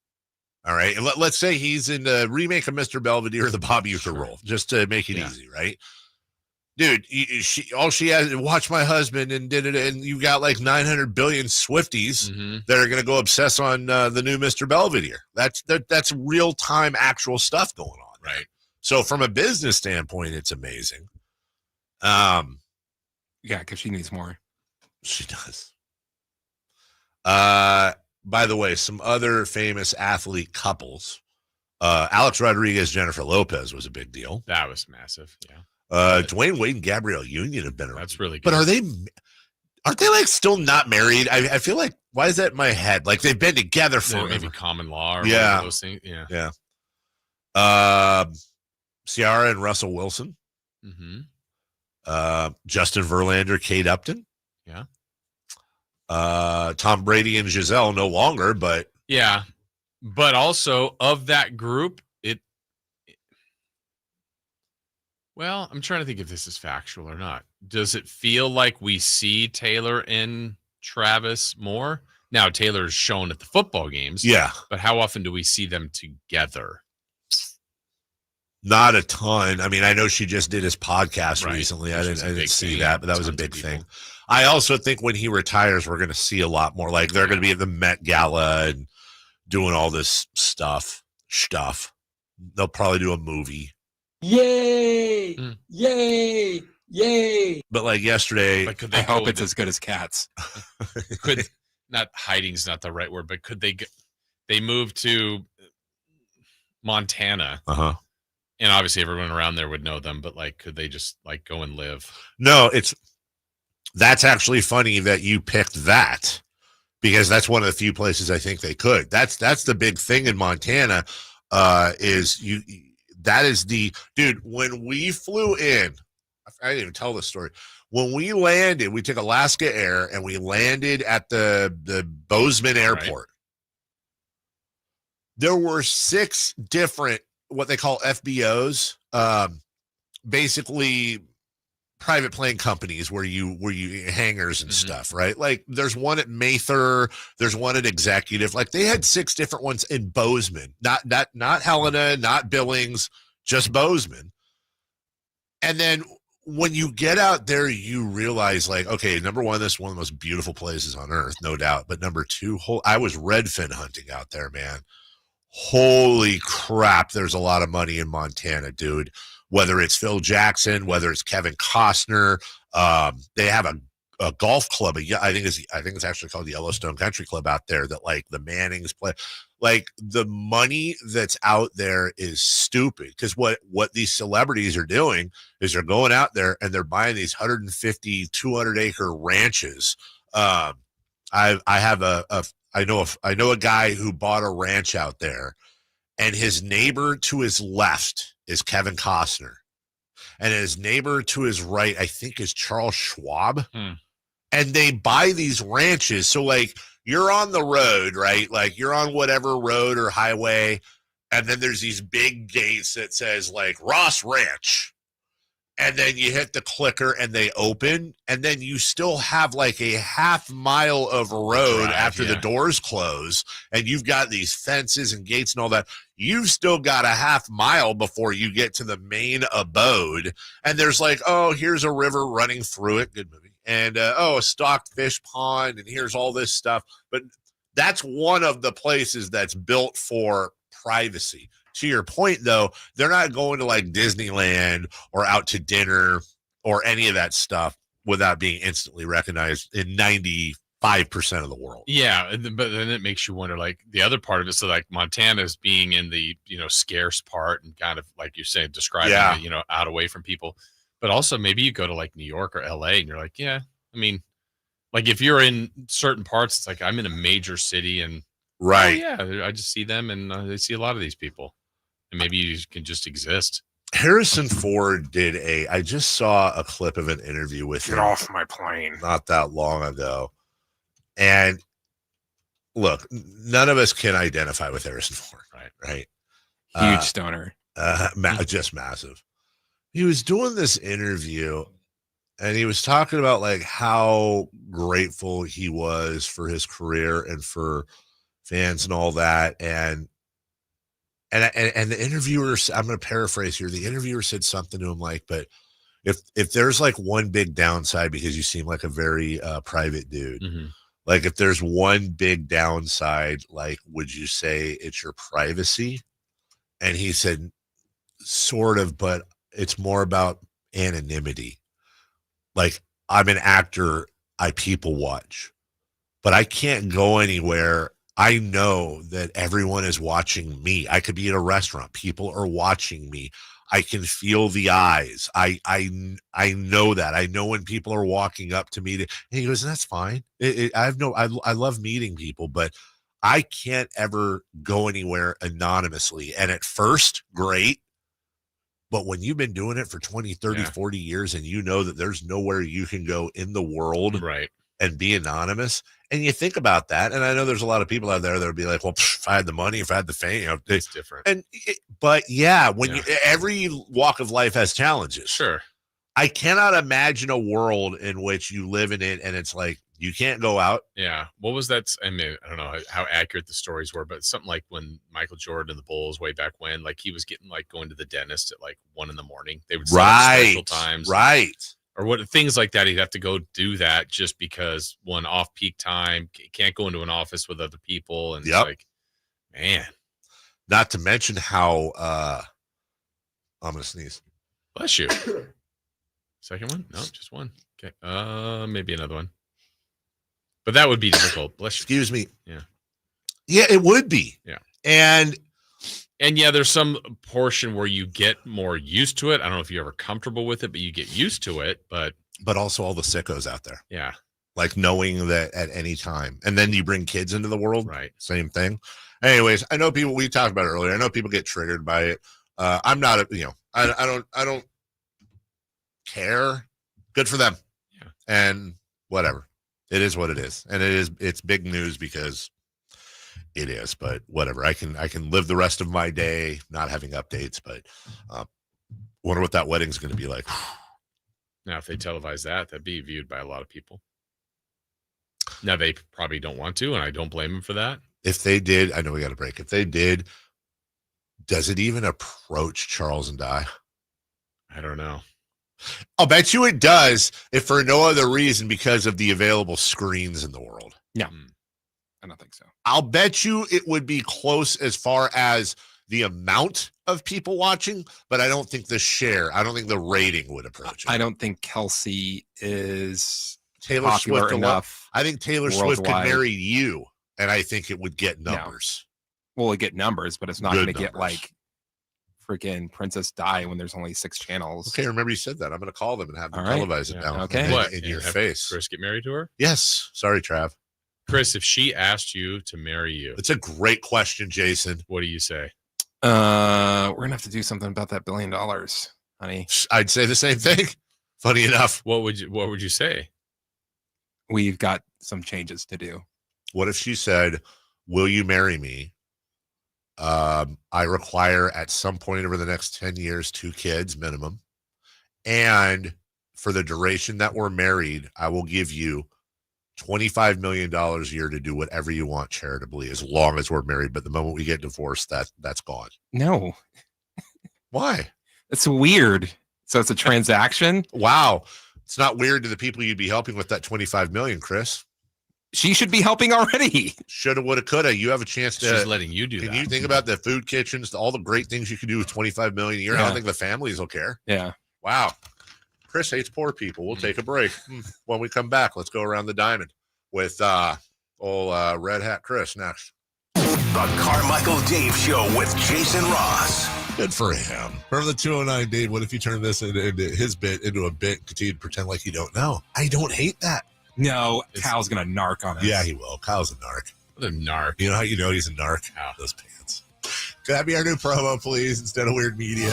All right. And let's say he's in the remake of Mr. Belvedere, the Bob Uecker role, just to make it easy, right? Dude, all she has to watch my husband and did it, and you got like 900 billion Swifties that are going to go obsess on the new Mr. Belvedere. That's real time, actual stuff going on, right? So from a business standpoint, it's amazing. Yeah, because she needs more. She does. By the way, some other famous athlete couples. Alex Rodriguez, Jennifer Lopez was a big deal. That was massive. Yeah. Dwayne Wade and Gabrielle Union have been around. That's really good. But aren't they like still not married? I feel like, why is that in my head? Like they've been together for maybe common law or one yeah. of those things. Yeah. Yeah. Ciara and Russell Wilson. Mm-hmm. Justin Verlander, Kate Upton. Yeah. Tom Brady and Giselle no longer, but yeah. But also of that group, well, I'm trying to think if this is factual or not. Does it feel like we see Taylor and Travis more? Now, Taylor's shown at the football games. Yeah. But how often do we see them together? Not a ton. I mean, I know she just did his podcast recently. I didn't see that, but that was a big thing. I also think when he retires, we're going to see a lot more. Like they're going to be at the Met Gala and doing all this stuff. They'll probably do a movie. Yay! Yay! Yay! But like yesterday, I hope it's as good as Cats. Hiding's not the right word, but could they move to Montana? Uh-huh. And obviously everyone around there would know them, but like, could they just like go and live? No, that's actually funny that you picked that because that's one of the few places I think they could. That's the big thing in Montana that is dude, when we flew in, I didn't even tell this story. When we landed, we took Alaska Air and we landed at the Bozeman Airport. Right. There were 6 different, what they call FBOs, basically private plane companies where you hangars and stuff, right? Like there's one at Mather, there's one at Executive. Like they had 6 different ones in Bozeman, not Helena, not Billings, just Bozeman. And then when you get out there, you realize like, okay, number one, this is one of the most beautiful places on earth, no doubt. But number 2, I was redfin hunting out there, man. Holy crap, there's a lot of money in Montana, dude. Whether it's Phil Jackson, whether it's Kevin Costner, they have a golf club. I think it's actually called the Yellowstone Country Club out there that like the Mannings play. Like the money that's out there is stupid because what these celebrities are doing is they're going out there and they're buying these 150, 200 acre ranches. I know a guy who bought a ranch out there, and his neighbor to his left is Kevin Costner. And his neighbor to his right, I think, is Charles Schwab. And they buy these ranches. So, like, you're on the road, right? Like, you're on whatever road or highway, and then there's these big gates that says, like, Ross Ranch. And then you hit the clicker and they open, and then you still have like a half mile of road after the doors close, and you've got these fences and gates and all that. You've still got a half mile before you get to the main abode, and there's like, oh, here's a river running through it. Good movie. And, a stocked fish pond, and here's all this stuff. But that's one of the places that's built for privacy. To your point, though, they're not going to like Disneyland or out to dinner or any of that stuff without being instantly recognized in 95% of the world. Yeah, but then it makes you wonder, like the other part of it. So like Montana's being in the, scarce part and kind of like you say, describing it, out away from people. But also maybe you go to like New York or LA and you're like, yeah, I mean, like if you're in certain parts, it's like I'm in a major city and right. Oh, yeah, I just see them and I see a lot of these people. And maybe you can just exist. Harrison Ford did I just saw a clip of an interview with him. Get off my plane. Not that long ago. And look, none of us can identify with Harrison Ford, right? Huge stoner. Just massive. He was doing this interview and he was talking about like how grateful he was for his career and for fans and all that. And the interviewer, I'm going to paraphrase here. The interviewer said something to him like, but if there's like one big downside, because you seem like a very private dude, like if there's one big downside, like, would you say it's your privacy? And he said, sort of, but it's more about anonymity. Like, I'm an actor, I people watch, but I can't go anywhere. I know that everyone is watching me. I could be at a restaurant. People are watching me. I can feel the eyes. I know that. I know when people are walking up to me. And he goes, that's fine. I love meeting people, but I can't ever go anywhere anonymously. And at first, great. But when you've been doing it for 20, 30, 40 years, and you know that there's nowhere you can go in the world and be anonymous, and you think about that, and I know there's a lot of people out there that would be like, well, if I had the money, if I had the fame, you know, it's different. But every walk of life has challenges. Sure. I cannot imagine a world in which you live in it and it's like, you can't go out. Yeah. What was that? I mean, I don't know how accurate the stories were, but something like when Michael Jordan and the Bulls way back when, like he was getting like going to the dentist at like 1 a.m. They would set up special times. Right. Or what things like that. He'd have to go do that just because one off peak time, can't go into an office with other people. And it's like, man. Not to mention how I'm going to sneeze. Bless you. Second one? No, just one. Okay. Maybe another one. But that would be difficult. Bless you. Excuse me. Yeah. Yeah, it would be. Yeah. And yeah, there's some portion where you get more used to it. I don't know if you're ever comfortable with it, but you get used to it. But also all the sickos out there. Yeah. Like knowing that at any time. And then you bring kids into the world. Right. Same thing. Anyways, I know people, we talked about it earlier. I know people get triggered by it. I'm not, I don't care. Good for them. Yeah. And whatever. It is what it is. And it's big news because it is, but whatever. I can live the rest of my day not having updates, but wonder what that wedding's going to be like. Now, if they televise that'd be viewed by a lot of people. Now, they probably don't want to, and I don't blame them for that. If they did, I know we got a break. If they did, does it even approach Charles and Di? I don't know. I'll bet you it does, if for no other reason because of the available screens in the world. Yeah. I don't think so. I'll bet you it would be close as far as the amount of people watching, but I don't think I don't think the rating would approach it. I don't think Kelsey is Taylor popular Swift enough. I think Taylor Swift could marry you, and I think it would get numbers. No. Well, it get numbers, but it's not Good going to get numbers. like freaking Princess Di when there's only 6 channels. Okay, remember you said that. I'm going to call them and have them All right. televise it now. Okay. In your face. Chris get married to her? Yes. Sorry, Trav. Chris, if she asked you to marry you, it's a great question, Jason. What do you say? We're gonna have to do something about that $1 billion, honey. I'd say the same thing. Funny enough. What would you say? We've got some changes to do. What if she said, will you marry me? I require at some point over the next 10 years, 2 kids minimum. And for the duration that we're married, I will give you $25 million a year to do whatever you want charitably as long as we're married. But the moment we get divorced, that's gone. No. Why? It's weird. So it's a transaction? Wow. It's not weird to the people you'd be helping with that $25 million, Chris. She should be helping already. Shoulda, woulda, coulda. You have a chance to. She's letting you do that. Can you think about the food kitchens, all the great things you could do with $25 million a year? I don't think the families will care. Yeah. Wow. Chris hates poor people. We'll take a break. When we come back, let's go around the diamond with old Red Hat Chris next. The Carmichael Dave Show with Jason Ross. Good for him. Remember the 209 Dave? What if you turn this into his bit into a bit and continue to pretend like you don't know? I don't hate that. No, Kyle's going to narc on us. Yeah, he will. Kyle's a narc. What a narc. You know how you know he's a narc? Those pants. Could that be our new promo, please, instead of Weird Media?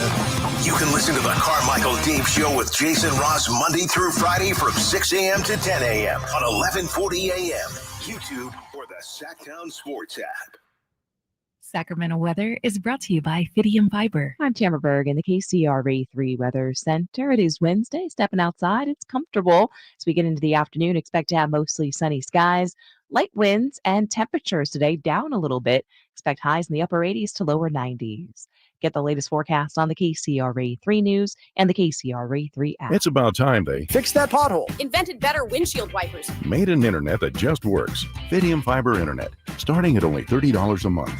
You can listen to the Carmichael Dave Show with Jason Ross Monday through Friday from 6 a.m. to 10 a.m. on 1140 a.m. YouTube or the Sacktown Sports app. Sacramento weather is brought to you by Fidium Fiber. I'm Tamara Berg in the KCRA 3 Weather Center. It is Wednesday. Stepping outside, it's comfortable. As we get into the afternoon, expect to have mostly sunny skies, light winds, and temperatures today down a little bit. Expect highs in the upper 80s to lower 90s. Get the latest forecast on the KCRA 3 News and the KCRA 3 app. It's about time they fixed that pothole. Invented better windshield wipers. Made an internet that just works. Fidium Fiber Internet, starting at only $30 a month.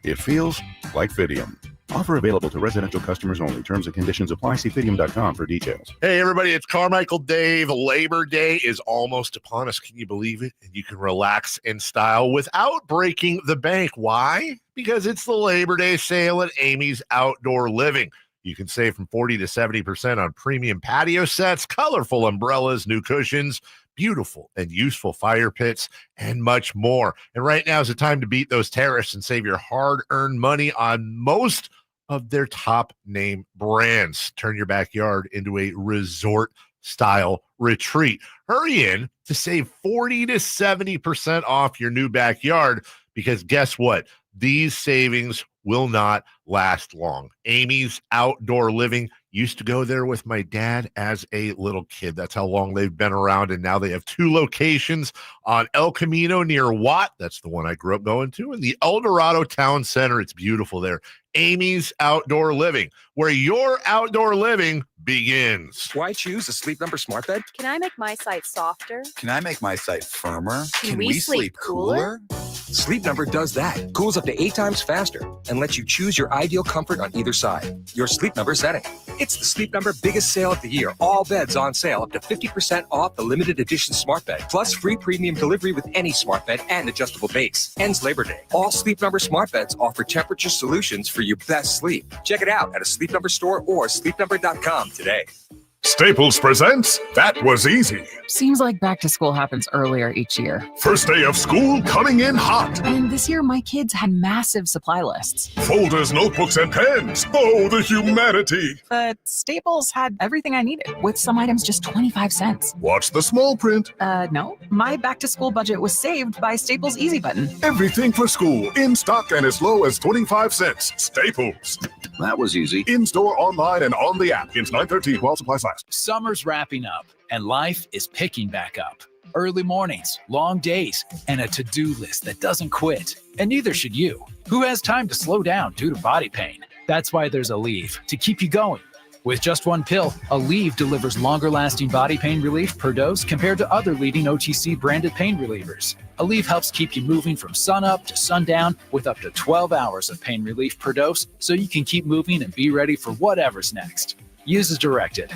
It feels like Fidium. Offer available to residential customers only. Terms and conditions apply. See Fidium.com for details. Hey, everybody, it's Carmichael Dave. Labor Day is almost upon us. Can you believe it? And you can relax in style without breaking the bank. Why? Because it's the Labor Day sale at Amy's Outdoor Living. You can save from 40 to 70% on premium patio sets, colorful umbrellas, new cushions, beautiful and useful fire pits, and much more. And right now is the time to beat those terrorists and save your hard-earned money on most of their top name brands. Turn your backyard into a resort-style retreat. Hurry in to save 40 to 70% off your new backyard, because guess what? These savings will not last long. Amy's Outdoor Living. Used to go there with my dad as a little kid. That's how long they've been around. And now they have 2 locations on El Camino near Watt. That's the one I grew up going to. And the El Dorado Town Center. It's beautiful there. Amy's Outdoor Living, where your outdoor living begins. Why choose a Sleep Number smart bed? Can I make my site softer? Can I make my site firmer? Can we sleep cooler? Sleep Number does that. Cools up to 8 times faster and lets you choose your ideal comfort on either side. Your Sleep Number setting. It's the Sleep Number biggest sale of the year. All beds on sale up to 50% off the limited edition smart bed. Plus free premium delivery with any smart bed and adjustable base. Ends Labor Day. All Sleep Number smart beds offer temperature solutions for your best sleep. Check it out at a Sleep Number store or sleepnumber.com today. Staples presents That Was Easy. Seems like back to school happens earlier each year. First day of school coming in hot. And this year, my kids had massive supply lists. Folders, notebooks, and pens. Oh, the humanity. But Staples had everything I needed, with some items just 25 cents. Watch the small print. No. My back to school budget was saved by Staples Easy Button. Everything for school, in stock and as low as 25 cents. Staples. That was easy. In-store, online, and on the app. Ends 9/13 while supplies last. Summer's wrapping up, and life is picking back up. Early mornings, long days, and a to-do list that doesn't quit. And neither should you. Who has time to slow down due to body pain? That's why there's Aleve, to keep you going. With just one pill, Aleve delivers longer-lasting body pain relief per dose compared to other leading OTC-branded pain relievers. Aleve helps keep you moving from sunup to sundown with up to 12 hours of pain relief per dose, so you can keep moving and be ready for whatever's next. Use as directed.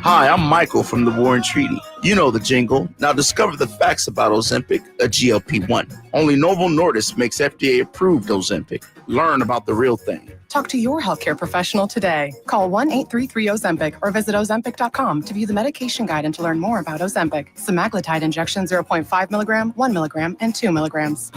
Hi, I'm Michael from the War and Treaty. You know the jingle. Now discover the facts about Ozempic, a GLP-1. Only Novo Nordisk makes FDA-approved Ozempic. Learn about the real thing. Talk to your healthcare professional today. Call 1-833-OZEMPIC or visit Ozempic.com to view the medication guide and to learn more about Ozempic. Semaglutide injection 0.5 milligram, 1 milligram, and 2 milligrams.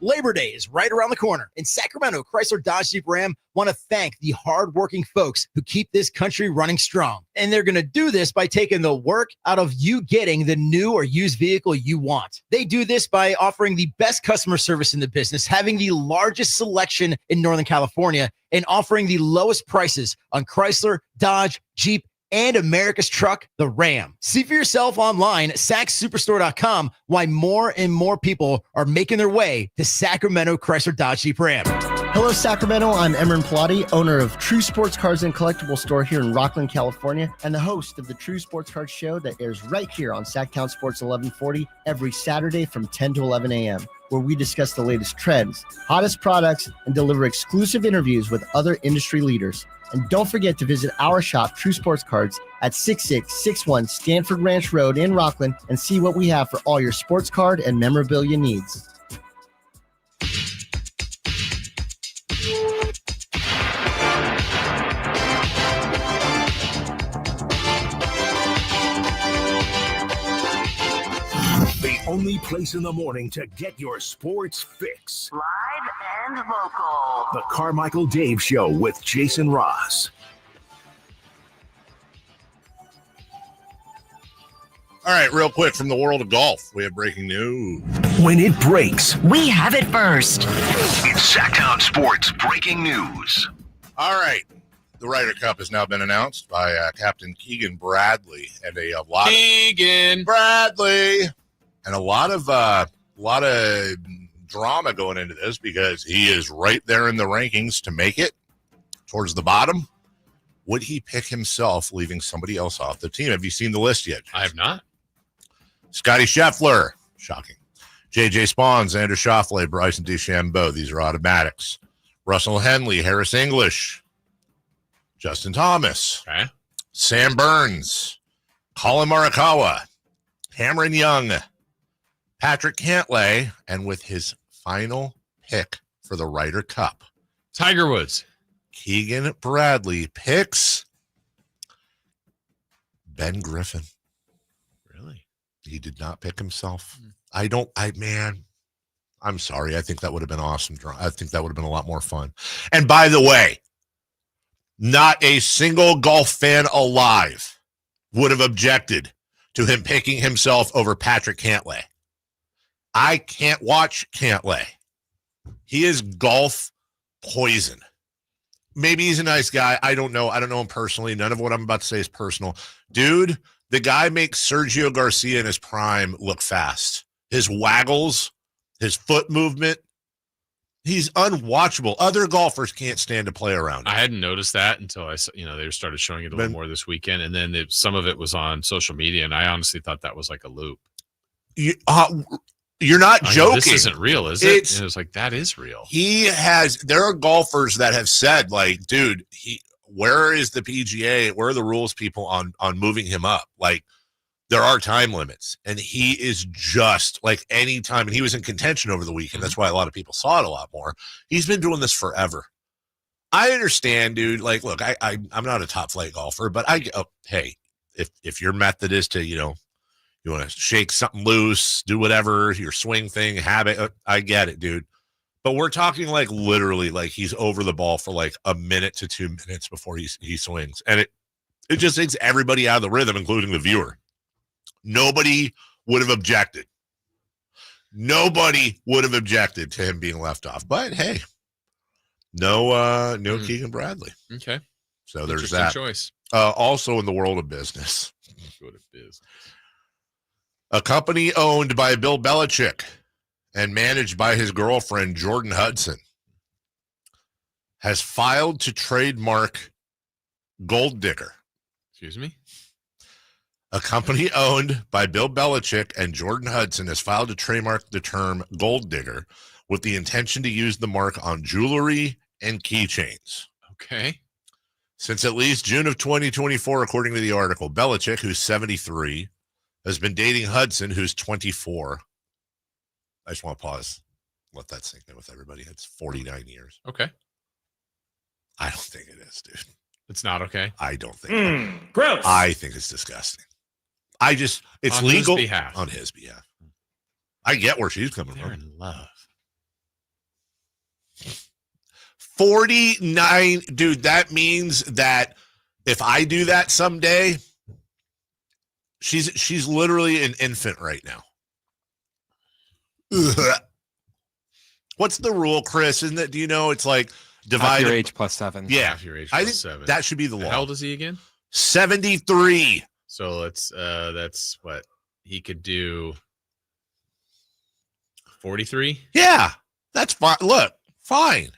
Labor Day is right around the corner. In Sacramento, Chrysler Dodge Jeep Ram want to thank the hardworking folks who keep this country running strong. And they're going to do this by taking the work out of you getting the new or used vehicle you want. They do this by offering the best customer service in the business, having the largest selection in Northern California, and offering the lowest prices on Chrysler, Dodge, Jeep, and America's truck, the Ram. See for yourself online at SacsSuperstore.com why more and more people are making their way to Sacramento Chrysler Dodge Jeep Ram. Hello, Sacramento. I'm Emran Pilati, owner of True Sports Cards and Collectible Store here in Rockland, California, and the host of the True Sports Cards Show that airs right here on Sacktown Sports 1140 every Saturday from 10 to 11 a.m., where we discuss the latest trends, hottest products, and deliver exclusive interviews with other industry leaders. And don't forget to visit our shop, True Sports Cards, at 6661 Stanford Ranch Road in Rockland and see what we have for all your sports card and memorabilia needs. only place in the morning to get your sports fix. Live and local. The Carmichael Dave Show with Jason Ross. All right, real quick from the world of golf, we have breaking news. When it breaks, We have it first. it's Sacktown Sports breaking news. All right, the Ryder Cup has now been announced by Captain Keegan Bradley, and a lot Keegan Bradley, and a lot of drama going into this because he is right there in the rankings to make it towards the bottom. Would he pick himself, leaving somebody else off the team? Have you seen the list yet? I have not. Scotty Scheffler, shocking. J.J. Spawn, Xander Schauffele, Bryson DeChambeau. These are automatics. Russell Henley, Harris English, Justin Thomas, Okay. Sam Burns, Colin Morikawa, Cameron Young, Patrick Cantlay, and with his final pick for the Ryder Cup, Tiger Woods. Keegan Bradley picks Ben Griffin. Really? He did not pick himself. I'm sorry. I think that would have been awesome. I think that would have been a lot more fun. And by the way, not a single golf fan alive would have objected to him picking himself over Patrick Cantlay. I can't watch Cantlay. He is golf poison. Maybe he's a nice guy. I don't know. I don't know him personally. None of what I'm about to say is personal. Dude, the guy makes Sergio Garcia in his prime look fast. His waggles, his foot movement, he's unwatchable. Other golfers can't stand to play around him. I hadn't noticed that until they started showing it a little more this weekend, and then some of it was on social media, and I honestly thought that was like a loop. You're not joking. This isn't real, is it? And it was like, that is real. There are golfers that have said, like, dude, where is the PGA? Where are the rules people on moving him up? Like, there are time limits, and he is just like any time. And he was in contention over the weekend. That's why a lot of people saw it a lot more. He's been doing this forever. I understand, dude. Like, look, I'm not a top flight golfer, but hey, if your method is to, you want to shake something loose, do whatever, your swing thing, habit, I get it, dude. But we're talking like literally like he's over the ball for like a minute to 2 minutes before he swings. And it just takes everybody out of the rhythm, including the viewer. Nobody would have objected. Nobody would have objected to him being left off. But hey, no Keegan Bradley. Okay. So there's that choice. Also in the world of business. What it is. A company owned by Bill Belichick and managed by his girlfriend, Jordan Hudson, has filed to trademark Gold Digger. Excuse me? A company owned by Bill Belichick and Jordan Hudson has filed to trademark the term Gold Digger with the intention to use the mark on jewelry and keychains. Okay. Since at least June of 2024, according to the article, Belichick, who's 73, has been dating Hudson, who's 24. I just want to pause. Let that sink in with everybody. It's 49 years. Okay. I don't think it is, dude. It's not okay? I don't think. Gross. I think it's disgusting. It's on legal. His behalf. On his behalf. I get where she's coming They're from. in love. 49, dude, that means that if I do that someday, she's literally an infant right now. Ugh. What's the rule, Chris? Isn't it? Do you know it's like Half your age plus 7. Yeah, Half your age I plus think 7. that should be the law. How old is he again? 73. So that's what he could do. 43. Yeah, that's fine. Look, fine.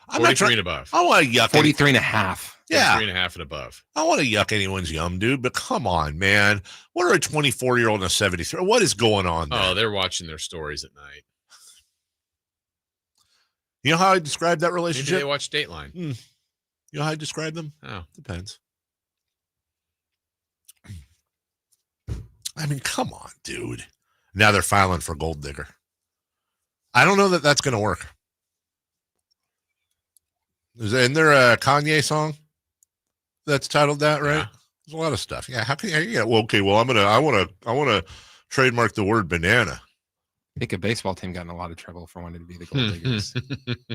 I'm 43 and above. I want to yuck 43 and a half. Yeah. 43 and a half and above. I want to yuck anyone's yum, dude, but come on, man. What are a 24-year-old and a 73? What is going on there? Oh, they're watching their stories at night. You know how I describe that Maybe relationship? they watch Dateline. You know how I describe them? Oh. Depends. I mean, come on, dude. Now they're filing for Gold Digger. I don't know that that's going to work. Isn't there a Kanye song that's titled that, right? Yeah. There's a lot of stuff. Yeah. How can you? Yeah. Well, okay. Well, I want to Trademark the word banana. I think a baseball team got in a lot of trouble for wanting to be the gold diggers.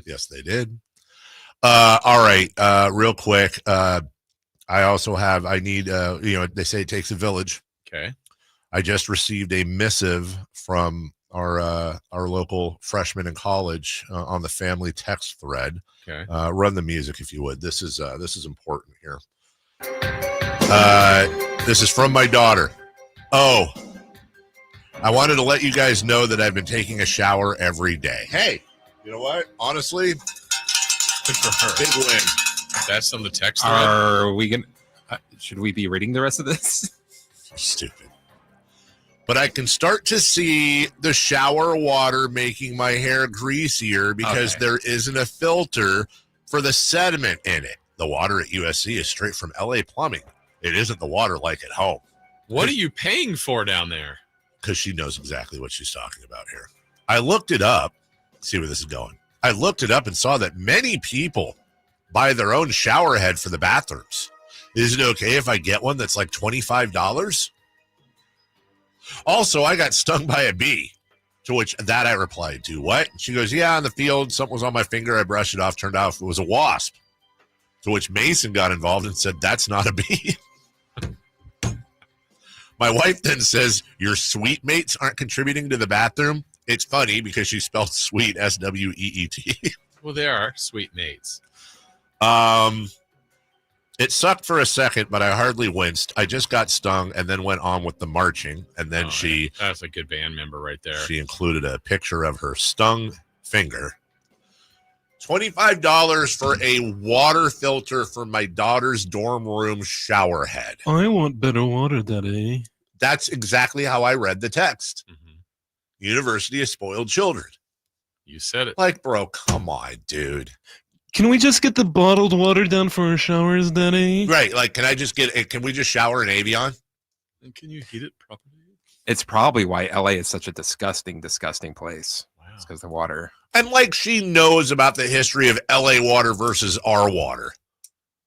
Yes, they did. All right. Real quick. I need, they say it takes a village. Okay. I just received a missive from our local freshman in college on the family text thread. Okay. Run the music if you would. This is important here. This is from my daughter. Oh, I wanted to let you guys know that I've been taking a shower every day. Hey, you know what? Honestly, good for her. Big win. That's on the text thread. Are we going to, should we be reading the rest of this? Stupid. But I can start to see the shower water making my hair greasier because there isn't a filter for the sediment in it. The water at USC is straight from LA Plumbing. It isn't the water like at home. What are you paying for down there? Because she knows exactly what she's talking about here. I looked it up. See where this is going. I looked it up and saw that many people buy their own shower head for the bathrooms. Is it okay if I get one that's like $25? Also, I got stung by a bee, to which that I replied to. What? She goes, yeah, in the field, something was on my finger. I brushed it off. Turned out it was a wasp. To which Mason got involved and said, that's not a bee. My wife then says, your sweet mates aren't contributing to the bathroom. It's funny because she spelled sweet, S-W-E-E-T. Well, they are sweet mates. It sucked for a second, but I hardly winced. I just got stung and then went on with the marching. And then that's a good band member right there. She included a picture of her stung finger. $25 for a water filter for my daughter's dorm room shower head. I want better water, Daddy. That's exactly how I read the text. Mm-hmm. University of Spoiled Children. You said it. Like, bro, come on, dude. Can we just get the bottled water down for our showers, Daddy? Right. Like, can we just shower in Avion? And can you heat it properly? It's probably why LA is such a disgusting, disgusting place. Wow. It's because of the water. And like she knows about the history of LA water versus our water.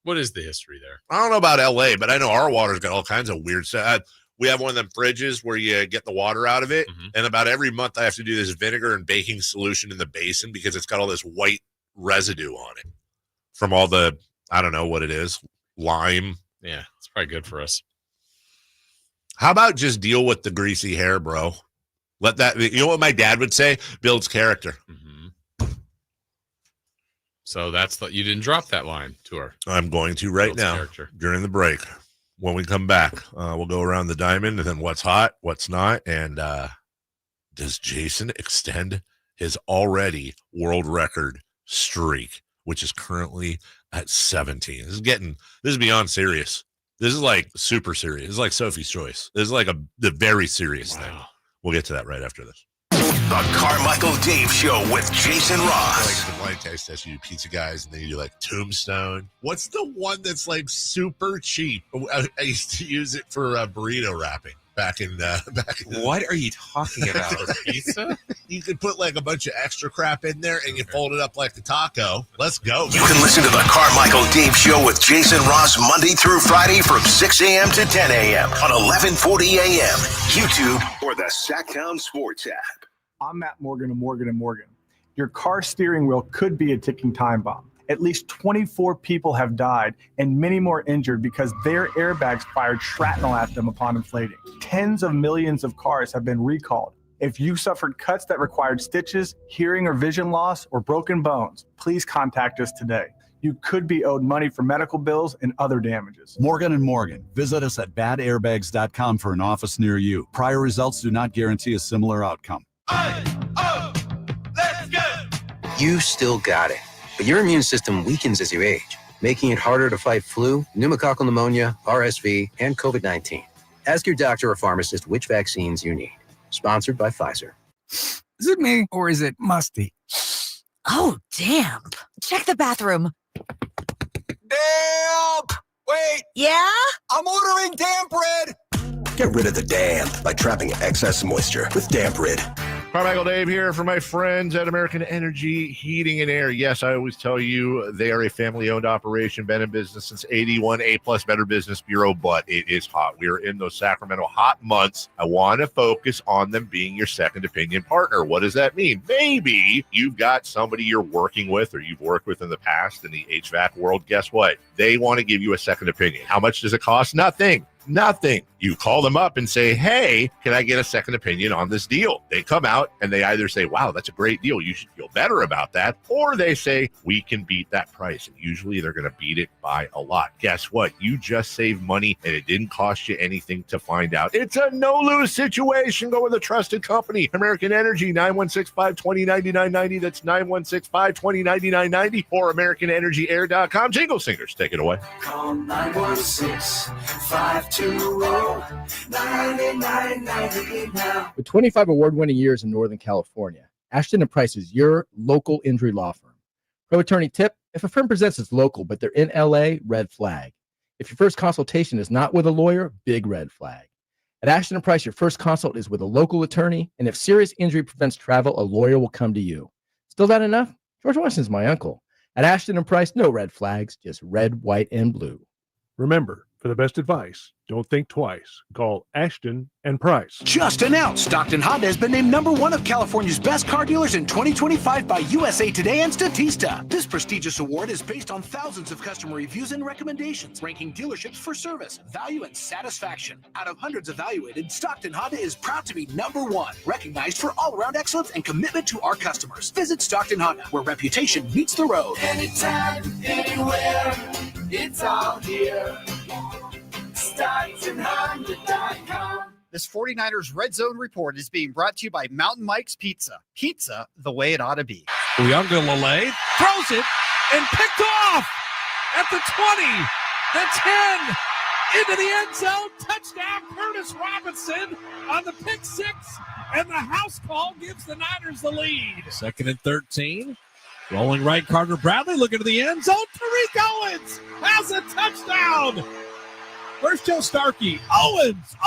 What is the history there? I don't know about LA, but I know our water's got all kinds of weird stuff. We have one of them fridges where you get the water out of it. Mm-hmm. And about every month I have to do this vinegar and baking solution in the basin because it's got all this white residue on it from all the, I don't know what it is, lime. Yeah, it's probably good for us. How about just deal with the greasy hair, bro? Let that, you know what my dad would say? Builds character. Mm-hmm. So you didn't drop that line to her. I'm going to right now during the break. When we come back, we'll go around the diamond and then what's hot, what's not. And does Jason extend his already world record streak, which is currently at 17? This is beyond serious. This is like super serious. This is like Sophie's Choice. This is like the very serious thing. We'll get to that right after this. The Carmichael Dave Show with Jason Ross. Like the blind taste test, you do pizza guys, and then you do like Tombstone. What's the one that's like super cheap? I used to use it for burrito wrapping back in. What are you talking about? Pizza? You could put like a bunch of extra crap in there, and you fold it up like a taco. Let's go. You can listen to the Carmichael Dave Show with Jason Ross Monday through Friday from 6 a.m. to 10 a.m. on 1140 a.m. YouTube or the Sacktown Sports app. I'm Matt Morgan of Morgan & Morgan. Your car steering wheel could be a ticking time bomb. At least 24 people have died and many more injured because their airbags fired shrapnel at them upon inflating. Tens of millions of cars have been recalled. If you suffered cuts that required stitches, hearing or vision loss, or broken bones, please contact us today. You could be owed money for medical bills and other damages. Morgan & Morgan. Visit us at badairbags.com for an office near you. Prior results do not guarantee a similar outcome. Let's go! You still got it, but your immune system weakens as you age, making it harder to fight flu, pneumococcal pneumonia, RSV, and COVID-19. Ask your doctor or pharmacist which vaccines you need. Sponsored by Pfizer. Is it me or is it musty? Oh, damp. Check the bathroom. Damp! Wait! Yeah? I'm ordering Damp Rid! Get rid of the damp by trapping excess moisture with Damp Rid. Carmichael Dave here for my friends at American Energy Heating and Air. Yes, I always tell you they are a family-owned operation, been in business since 81, A-plus Better Business Bureau, but it is hot. We are in those Sacramento hot months. I want to focus on them being your second opinion partner. What does that mean? Maybe you've got somebody you're working with or you've worked with in the past in the HVAC world. Guess what? They want to give you a second opinion. How much does it cost? Nothing. You call them up and say, hey, can I get a second opinion on this deal? They come out and they either say, wow, that's a great deal. You should feel better about that. Or they say, we can beat that price. And usually they're going to beat it by a lot. Guess what? You just saved money and it didn't cost you anything to find out. It's a no-lose situation. Go with a trusted company. American Energy, 916-520-9990. That's 916-520-9990 or AmericanEnergyAir.com. Jingle Singers, take it away. Call 916-520-9990 now. With 25 award-winning years in Northern California, Ashton & Price is your local injury law firm. Pro attorney tip: if a firm presents as local but they're in LA, red flag. If your first consultation is not with a lawyer, big red flag. At Ashton & Price, your first consult is with a local attorney, and if serious injury prevents travel, a lawyer will come to you. Still not enough? George Washington's my uncle. At Ashton & Price, no red flags, just red, white, and blue. Remember, for the best advice, don't think twice. Call Ashton and Price. Just announced, Stockton Honda has been named #1 of California's best car dealers in 2025 by USA Today and Statista. This prestigious award is based on thousands of customer reviews and recommendations, ranking dealerships for service, value, and satisfaction. Out of hundreds evaluated, Stockton Honda is proud to be #1, recognized for all-around excellence and commitment to our customers. Visit Stockton Honda, where reputation meets the road. Anytime, anywhere, it's all here. StocktonHonda.com. This 49ers Red Zone Report is being brought to you by Mountain Mike's Pizza. Pizza the way it ought to be. Uiagalelei throws it and picked off at the 20, the 10, into the end zone. Touchdown, Curtis Robinson on the pick six, and the house call gives the Niners the lead. 2nd and 13. Rolling right, Carter Bradley looking to the end zone. Tariq Owens has a touchdown. Where's Joe Starkey? Owens.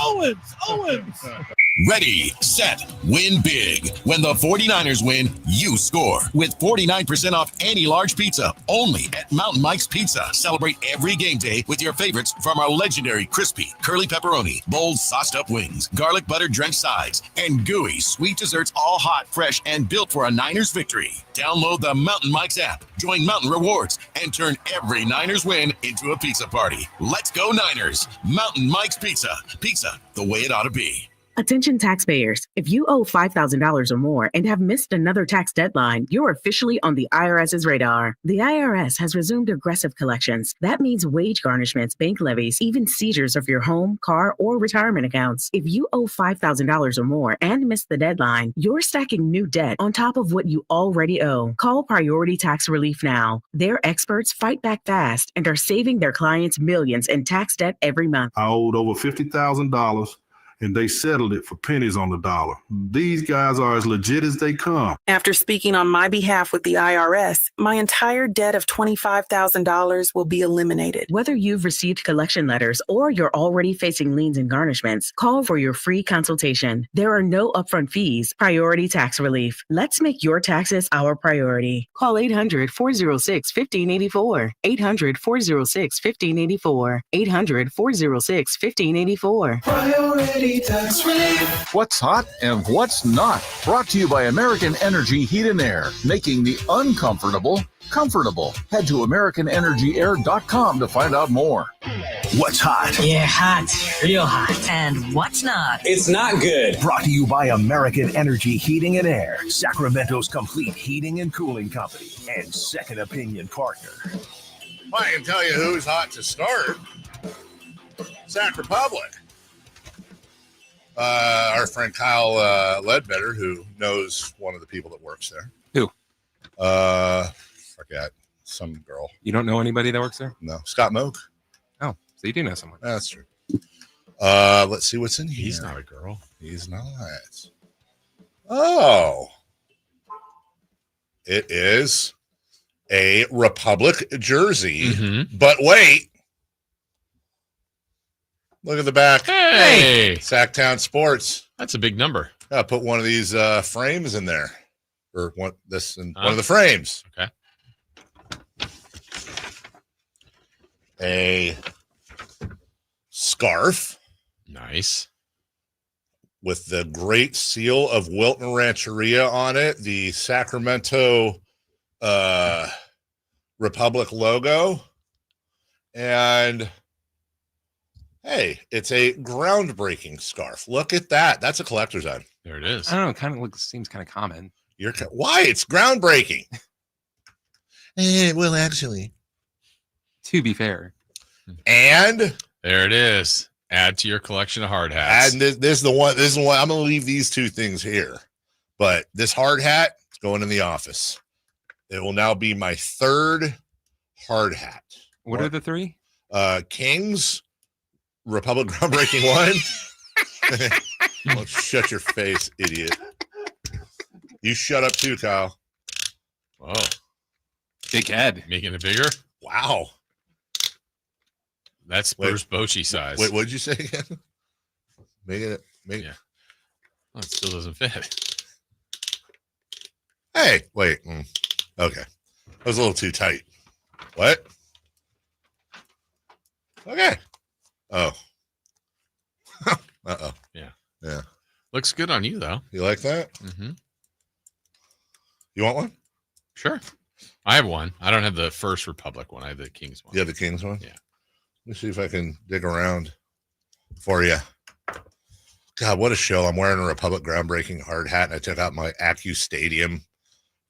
Ready, set, win big. When the 49ers win, you score. With 49% off any large pizza, only at Mountain Mike's Pizza. Celebrate every game day with your favorites from our legendary crispy, curly pepperoni, bold sauced up wings, garlic butter drenched sides, and gooey sweet desserts, all hot, fresh, and built for a Niners victory. Download the Mountain Mike's app, join Mountain Rewards, and turn every Niners win into a pizza party. Let's go Niners. Mountain Mike's Pizza. Pizza the way it ought to be. Attention taxpayers. If you owe $5,000 or more and have missed another tax deadline, you're officially on the IRS's radar. The IRS has resumed aggressive collections. That means wage garnishments, bank levies, even seizures of your home, car, or retirement accounts. If you owe $5,000 or more and missed the deadline, you're stacking new debt on top of what you already owe. Call Priority Tax Relief now. Their experts fight back fast and are saving their clients millions in tax debt every month. I owed over $50,000. And they settled it for pennies on the dollar. These guys are as legit as they come. After speaking on my behalf with the IRS, my entire debt of $25,000 will be eliminated. Whether you've received collection letters or you're already facing liens and garnishments, call for your free consultation. There are no upfront fees. Priority Tax Relief. Let's make your taxes our priority. Call 800-406-1584. 800-406-1584. 800-406-1584. Priority Tax Relief. What's hot and what's not? Brought to you by American Energy Heat and Air, making the uncomfortable comfortable. Head to AmericanEnergyAir.com to find out more. What's hot? Yeah, hot. Real hot. And what's not? It's not good. Brought to you by American Energy Heating and Air, Sacramento's complete heating and cooling company, and second opinion partner. I can tell you who's hot to start. Sac Republic. Our friend Kyle Ledbetter, who knows one of the people that works there. Who? Forget. Some girl. You don't know anybody that works there? No. Scott Moak. Oh, so you do know someone. That's true. Let's see what's in here. He's not a girl. He's not. Oh. It is a Republic jersey. Mm-hmm. But wait. Look at the back. Hey. Sacktown Sports. That's a big number. Put one of these frames in there, or one of the frames. Okay. A scarf. Nice. With the great seal of Wilton Rancheria on it, the Sacramento Republic logo, and hey, it's a groundbreaking scarf. Look at that. That's a collector's item. There it is. I don't know. It kind of seems kind of common. Why? It's groundbreaking. Well, actually. To be fair. And there it is. Add to your collection of hard hats. And this is the one. I'm going to leave these two things here. But this hard hat is going in the office. It will now be my third hard hat. What are the three? Kings, Republic groundbreaking one. Well, shut your face, idiot. You shut up too, Kyle. Whoa. Big head. Making it bigger? Wow. That's Bruce Bochy size. Wait, what did you say again? Yeah. Well, it still doesn't fit. Hey, wait. Okay. That was a little too tight. What? Okay. Oh. Uh-oh. Yeah. Yeah. Looks good on you, though. You like that? Mm-hmm. You want one? Sure. I have one. I don't have the First Republic one. I have the Kings one. You have the Kings one? Yeah. Let me see if I can dig around for you. God, what a show. I'm wearing a Republic groundbreaking hard hat, and I took out my Acu Stadium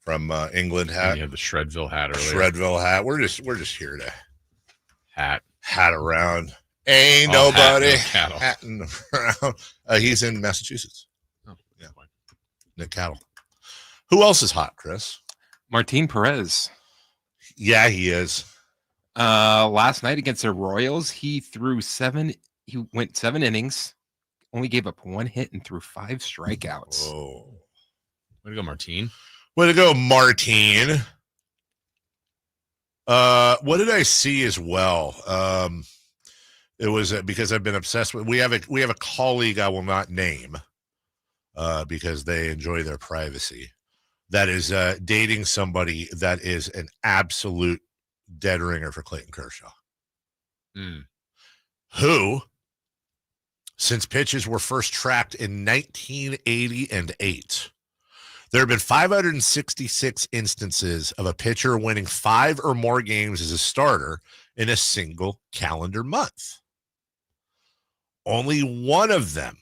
from England hat. And you have the Shredville hat earlier. Shredville hat. We're just here to hat around. Ain't nobody hat, no hatting around. He's in Massachusetts. Oh, yeah. Nick Cattle. Who else is hot, Chris? Martin Perez. Yeah, he is. Last night against the Royals, he threw 7. He went 7 innings, only gave up 1 hit and threw 5 strikeouts. Oh, way to go, Martin! Way to go, Martin! What did I see as well? It was because I've been obsessed with. We have a colleague I will not name, because they enjoy their privacy. That is dating somebody that is an absolute dead ringer for Clayton Kershaw, who, since pitches were first tracked in 1980 and 8, there have been 566 instances of a pitcher winning 5 or more games as a starter in a single calendar month. Only one of them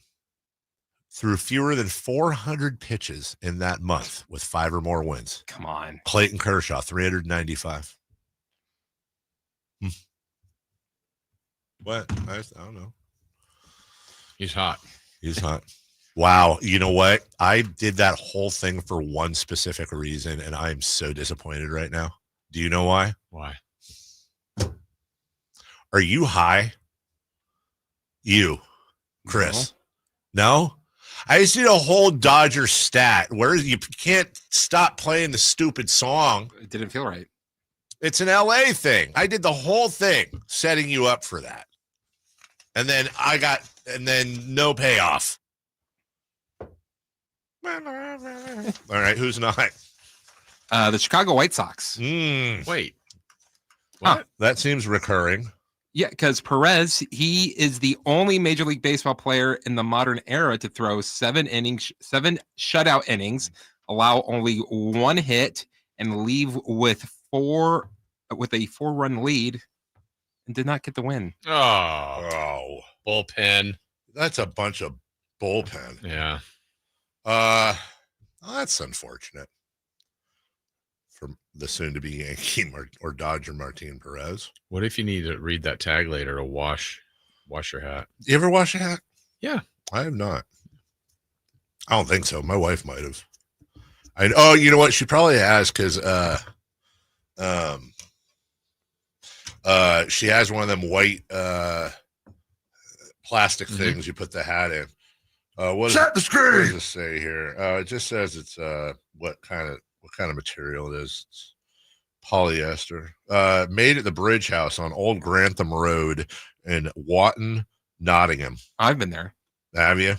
threw fewer than 400 pitches in that month with 5 or more wins. Come on. Clayton Kershaw, 395. What? I don't know. He's hot. He's hot. Wow. You know what? I did that whole thing for one specific reason, and I'm so disappointed right now. Do you know why? Why? Are you high? You, Chris. No? I just did a whole Dodger stat where you can't stop playing the stupid song. It didn't feel right. It's an LA thing. I did the whole thing setting you up for that. And then no payoff. All right, who's not? The Chicago White Sox. Wait. What? That seems recurring. Yeah, because Perez, he is the only Major League Baseball player in the modern era to throw 7 shutout innings, allow only 1 hit, and leave with a 4-run lead, and did not get the win. Oh, bullpen. That's a bunch of bullpen. Yeah. That's unfortunate for the soon-to-be Yankee or Dodger Martin Perez. What if you need to read that tag later to wash your hat? You ever wash a hat? Yeah. I have not. I don't think so. My wife might have. Oh, you know what? She probably has, because she has one of them white plastic things you put the hat in. Set the screen. What does it say here? It just says it's what kind of material it is. It's polyester. Made at the Bridge House on Old Grantham Road in Wotton, Nottingham. I've been there. Have you?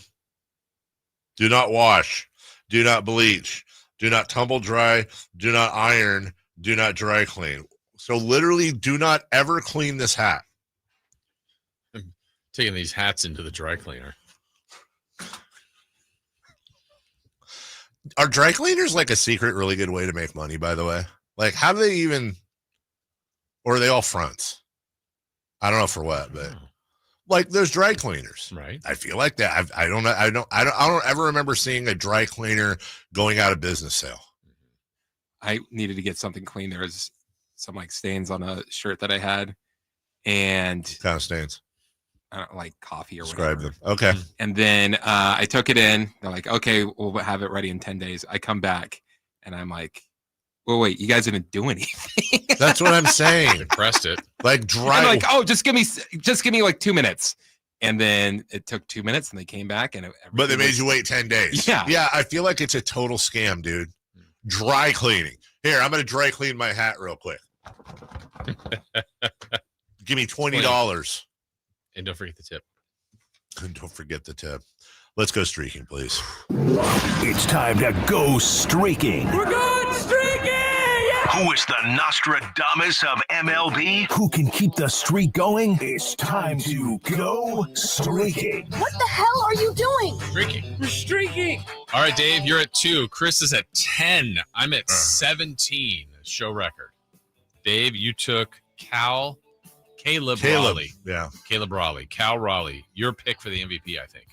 Do not wash. Do not bleach. Do not tumble dry. Do not iron. Do not dry clean. So literally do not ever clean this hat. I'm taking these hats into the dry cleaner. Are dry cleaners like a secret really good way to make money, by the way? Like, how do they even, or are they all fronts? I don't know for what, but like those dry cleaners, right? I feel like that. I don't ever remember seeing a dry cleaner going out of business sale. I needed to get something clean. There was some like stains on a shirt that I had, and what kind of stains? I don't like coffee or Describe whatever. them. Okay. And then I took it in. They're like, okay, we'll have it ready in 10 days. I come back and I'm like, well, wait, you guys didn't do anything. That's what I'm saying. They pressed it. Like dry. And like, oh, just give me like 2 minutes. And then it took 2 minutes and they came back and but they made you wait 10 days. Yeah. Yeah. I feel like it's a total scam, dude. Dry cleaning. Here, I'm going to dry clean my hat real quick. Give me $20. And don't forget the tip. And don't forget the tip. Let's go streaking, please. It's time to go streaking. We're going streaking! Who is the Nostradamus of MLB? Who can keep the streak going? It's time to go streaking. What the hell are you doing? Streaking. We're streaking! All right, Dave, you're at 2. Chris is at 10. I'm at 17. Show record. Dave, you took Caleb Raleigh. Yeah. Caleb Raleigh. Cal Raleigh. Your pick for the MVP, I think.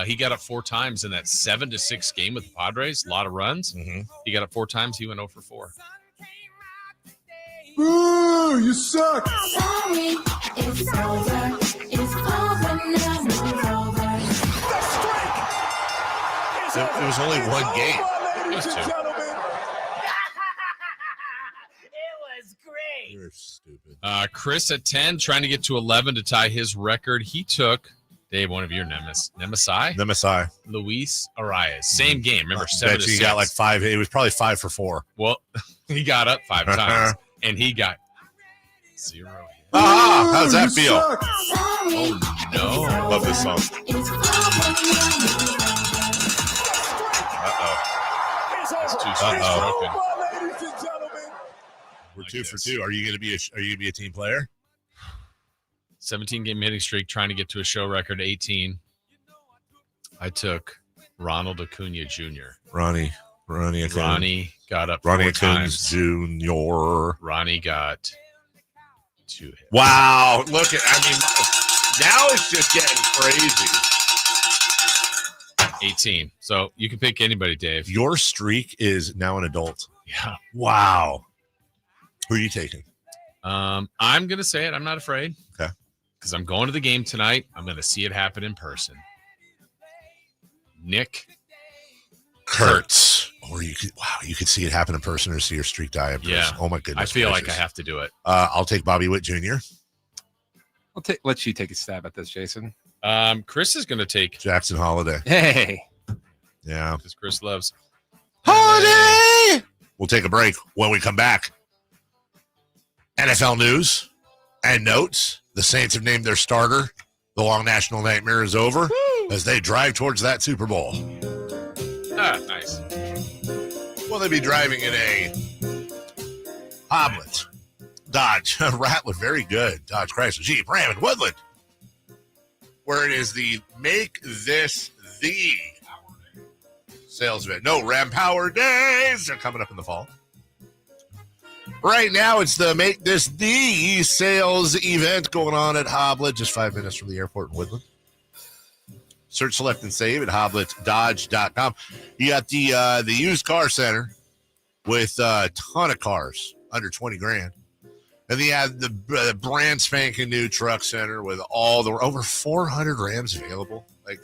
He got up 4 times in that 7-6 game with the Padres. A lot of runs. Mm-hmm. He got up 4 times. He went 0 for 4. Boo! You suck! Sorry, it's over. It's over now. It's over. It was only one game. It was 2. You're stupid. Chris at 10, trying to get to 11 to tie his record. He took, Dave, one of your Nemesi. Luis Arias. Same game. Remember, 7 to 6. He got like 5. It was probably 5 for 4. Well, he got up 5 times, and he got 0. How's that feel? Oh, no. Love this song. That's 2 strikes broken. We're 2 for 2. Are you going to be a team player? 17-game hitting streak, trying to get to a show record 18. I took Ronald Acuna Jr. Ronnie got up Ronnie 4 Acuna times. Jr. Ronnie got 2 hits. Wow. Look at, now it's just getting crazy. 18. So you can pick anybody, Dave. Your streak is now an adult. Yeah. Wow. Who are you taking? I'm going to say it. I'm not afraid. Okay. Because I'm going to the game tonight. I'm going to see it happen in person. Nick Kurtz. Or you could see it happen in person or see your streak die in person. Yeah. Oh my goodness. I feel gracious. like I have to do it. I'll take Bobby Witt Jr. Let you take a stab at this, Jason. Chris is going to take Jackson Holiday. Hey. Yeah. Because Chris loves Holiday. We'll take a break. When we come back, NFL news and notes. The Saints have named their starter. The long national nightmare is over as they drive towards that Super Bowl. Nice. Will they be driving in a Hoblet, Dodge, Rattler, very good, Dodge, Chrysler, Jeep, Ram, and Woodland, where it is the Make This The sales event. No, Ram Power Days are coming up in the fall. Right now, it's the Make This The sales event going on at Hoblet, just 5 minutes from the airport in Woodland. Search, select, and save at hobletdodge.com. You got the used car center with a ton of cars under 20 grand. And then you have the brand spanking new truck center with all the over 400 Rams available. Like,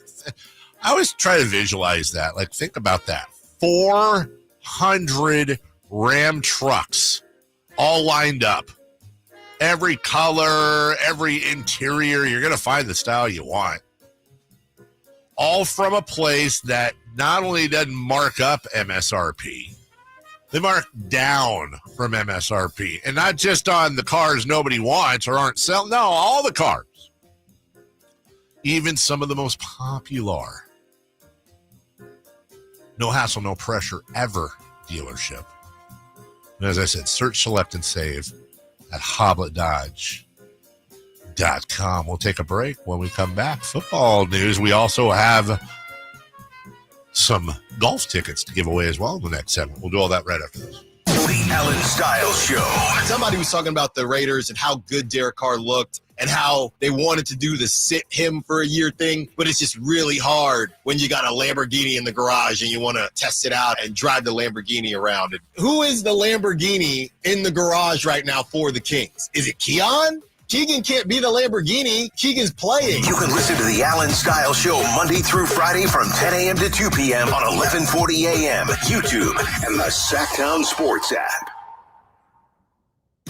I always try to visualize that. Like, think about that. 400 Ram trucks all lined up. Every color, every interior, you're going to find the style you want. All from a place that not only doesn't mark up MSRP, they mark down from MSRP. And not just on the cars nobody wants or aren't selling. No, all the cars. Even some of the most popular no hassle, no pressure ever dealership. And as I said, search, select, and save at HoblettDodge.com. We'll take a break. When we come back, football news. We also have some golf tickets to give away as well in the next segment. We'll do all that right after this. The Alan Styles Show. Somebody was talking about the Raiders and how good Derek Carr looked and how they wanted to do the sit him for a year thing, but it's just really hard when you got a Lamborghini in the garage and you want to test it out and drive the Lamborghini around. And who is the Lamborghini in the garage right now for the Kings? Is it Keon? Keegan can't be the Lamborghini. Keegan's playing. You can listen to the Alan Styles Show Monday through Friday from 10 a.m. to 2 p.m. on 1140 a.m., YouTube, and the Sacktown Sports app.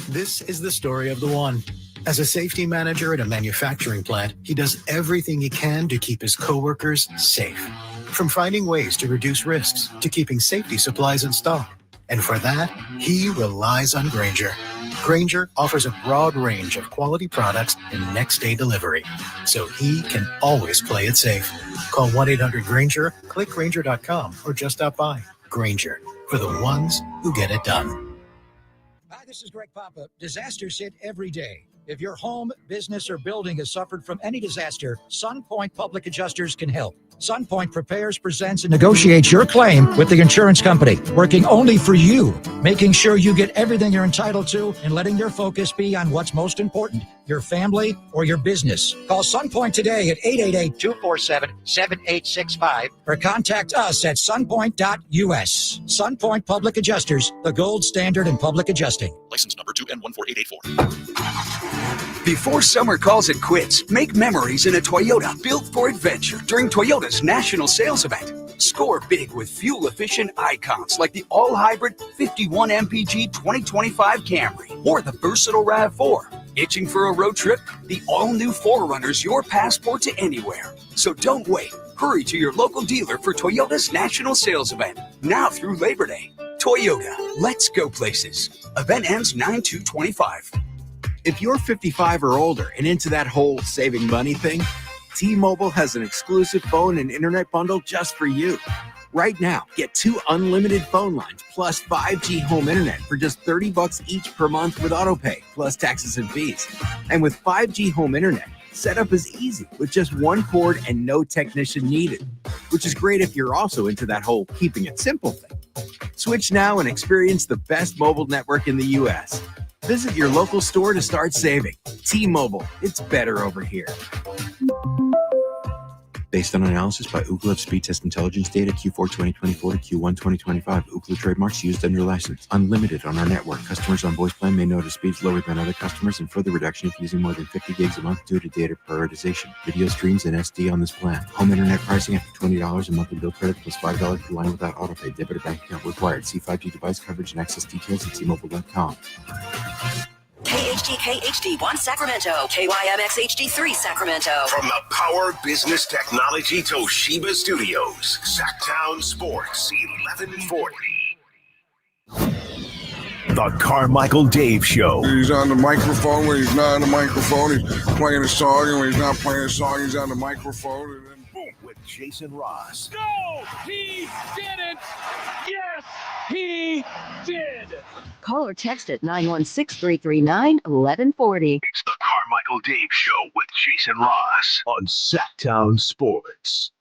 This is the story of the one. As a safety manager at a manufacturing plant, he does everything he can to keep his coworkers safe. From finding ways to reduce risks to keeping safety supplies in stock. And for that, he relies on Grainger. Grainger offers a broad range of quality products and next-day delivery, so he can always play it safe. Call 1-800-GRAINGER, click Grainger.com, or just stop by. Grainger, for the ones who get it done. Hi, this is Greg Papa. Disasters hit every day. If your home, business, or building has suffered from any disaster, SunPoint Public Adjusters can help. SunPoint prepares, presents, and negotiates your claim with the insurance company, working only for you, making sure you get everything you're entitled to and letting their focus be on what's most important, your family or your business. Call SunPoint today at 888-247-7865 or contact us at sunpoint.us. SunPoint Public Adjusters, the gold standard in public adjusting. License number 2N14884. Before summer calls it quits, make memories in a Toyota built for adventure during Toyota's national sales event. Score big with fuel-efficient icons like the all-hybrid 51 MPG 2025 Camry or the versatile RAV4. Itching for a road trip? The all-new 4Runner's your passport to anywhere. So don't wait. Hurry to your local dealer for Toyota's national sales event, now through Labor Day. Toyota, let's go places. Event ends 9/2/25. If you're 55 or older and into that whole saving money thing, T-Mobile has an exclusive phone and internet bundle just for you. Right now, get 2 unlimited phone lines plus 5G home internet for just $30 each per month with autopay, plus taxes and fees. And with 5G home internet, setup is easy with just one cord and no technician needed, which is great if you're also into that whole keeping it simple thing. Switch now and experience the best mobile network in the U.S. Visit your local store to start saving. T-Mobile, it's better over here. Based on analysis by Ookla Speed Test Intelligence data Q4 2024 to Q1 2025. Ookla trademarks used under license. Unlimited on our network. Customers on voice plan may notice speeds lower than other customers and further reduction if using more than 50 gigs a month due to data prioritization. Video streams and SD on this plan. Home internet pricing after $20 a monthly bill credit plus $5 per line without autopay. Debit or bank account required. See 5G device coverage and access details at tmobile.com. KHD-1 Sacramento, KYMX HD3 Sacramento. From the Power Business Technology Toshiba Studios, Sacktown Sports 1140. The Carmichael Dave Show. He's on the microphone when he's not on the microphone. He's playing a song, and when he's not playing a song, he's on the microphone. And then boom, with Jason Ross. No, he didn't. Yes, he did. Call or text at 916-339-1140. It's the Carmichael Dave Show with Jason Ross on Sacktown Sports.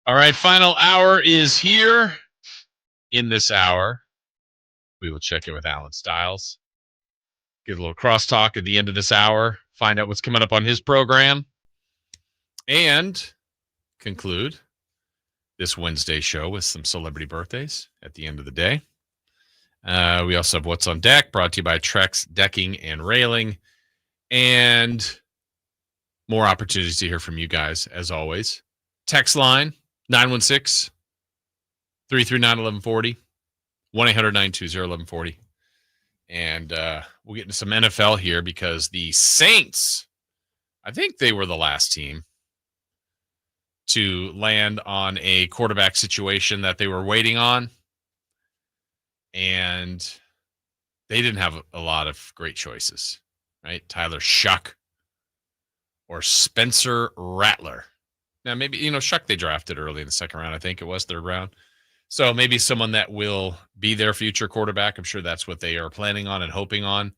All right, final hour is here. In this hour, we will check in with Alan Styles. Give a little crosstalk at the end of this hour. Find out what's coming up on his program. And conclude this Wednesday show with some celebrity birthdays at the end of the day. We also have What's on Deck, brought to you by Trex Decking and Railing. And more opportunities to hear from you guys, as always. Text line, 916-339-1140. 1-800-920-1140. And we'll get into some NFL here because the Saints, I think they were the last team to land on a quarterback situation that they were waiting on. And they didn't have a lot of great choices, right? Tyler Shuck or Spencer Rattler. Now, maybe, Shuck they drafted early in the second round. I think it was third round. So maybe someone that will be their future quarterback. I'm sure that's what they are planning on and hoping on.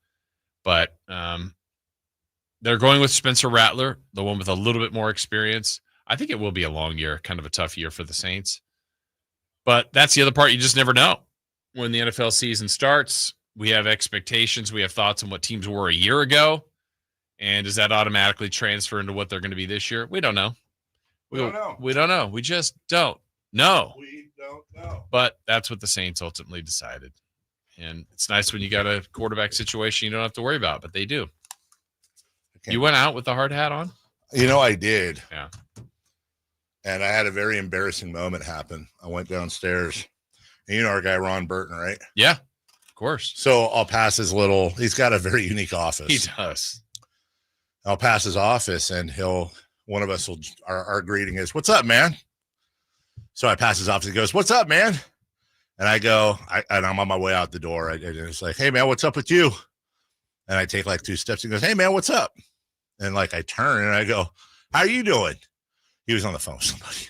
But they're going with Spencer Rattler, the one with a little bit more experience. I think it will be a long year, kind of a tough year for the Saints. But that's the other part. You just never know. When the NFL season starts, we have expectations. We have thoughts on what teams were a year ago. And does that automatically transfer into what they're going to be this year? We don't know. We don't know. We don't know. We just don't know. We don't know. But that's what the Saints ultimately decided. And it's nice when you got a quarterback situation you don't have to worry about, but they do. Okay. You went out with the hard hat on? I did. Yeah. And I had a very embarrassing moment happen. I went downstairs. And our guy, Ron Burton, right? Yeah, of course. So I'll pass he's got a very unique office. He does. I'll pass his office and one of us our greeting is, "What's up, man?" So I pass his office. He goes, "What's up, man?" And I go, and I'm on my way out the door. And it's like, "Hey, man, what's up with you?" And I take like 2 steps. He goes, "Hey, man, what's up?" And I turn and I go, "How are you doing?" He was on the phone with somebody.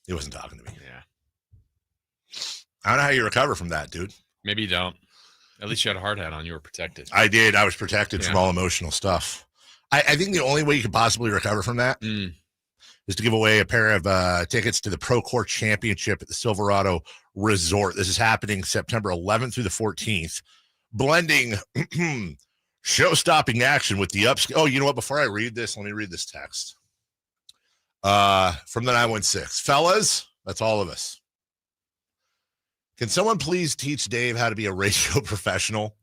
He wasn't talking to me. Yeah. I don't know how you recover from that, dude. Maybe you don't. At least you had a hard hat on. You were protected. I did. I was protected from all emotional stuff. I think the only way you could possibly recover from that is to give away a pair of tickets to the Procore Championship at the Silverado Resort. This is happening September 11th through the 14th. Blending show-stopping action with the upscale. Oh, you know what? Before I read this, let me read this text. From the 916. Fellas, that's all of us. Can someone please teach Dave how to be a radio professional?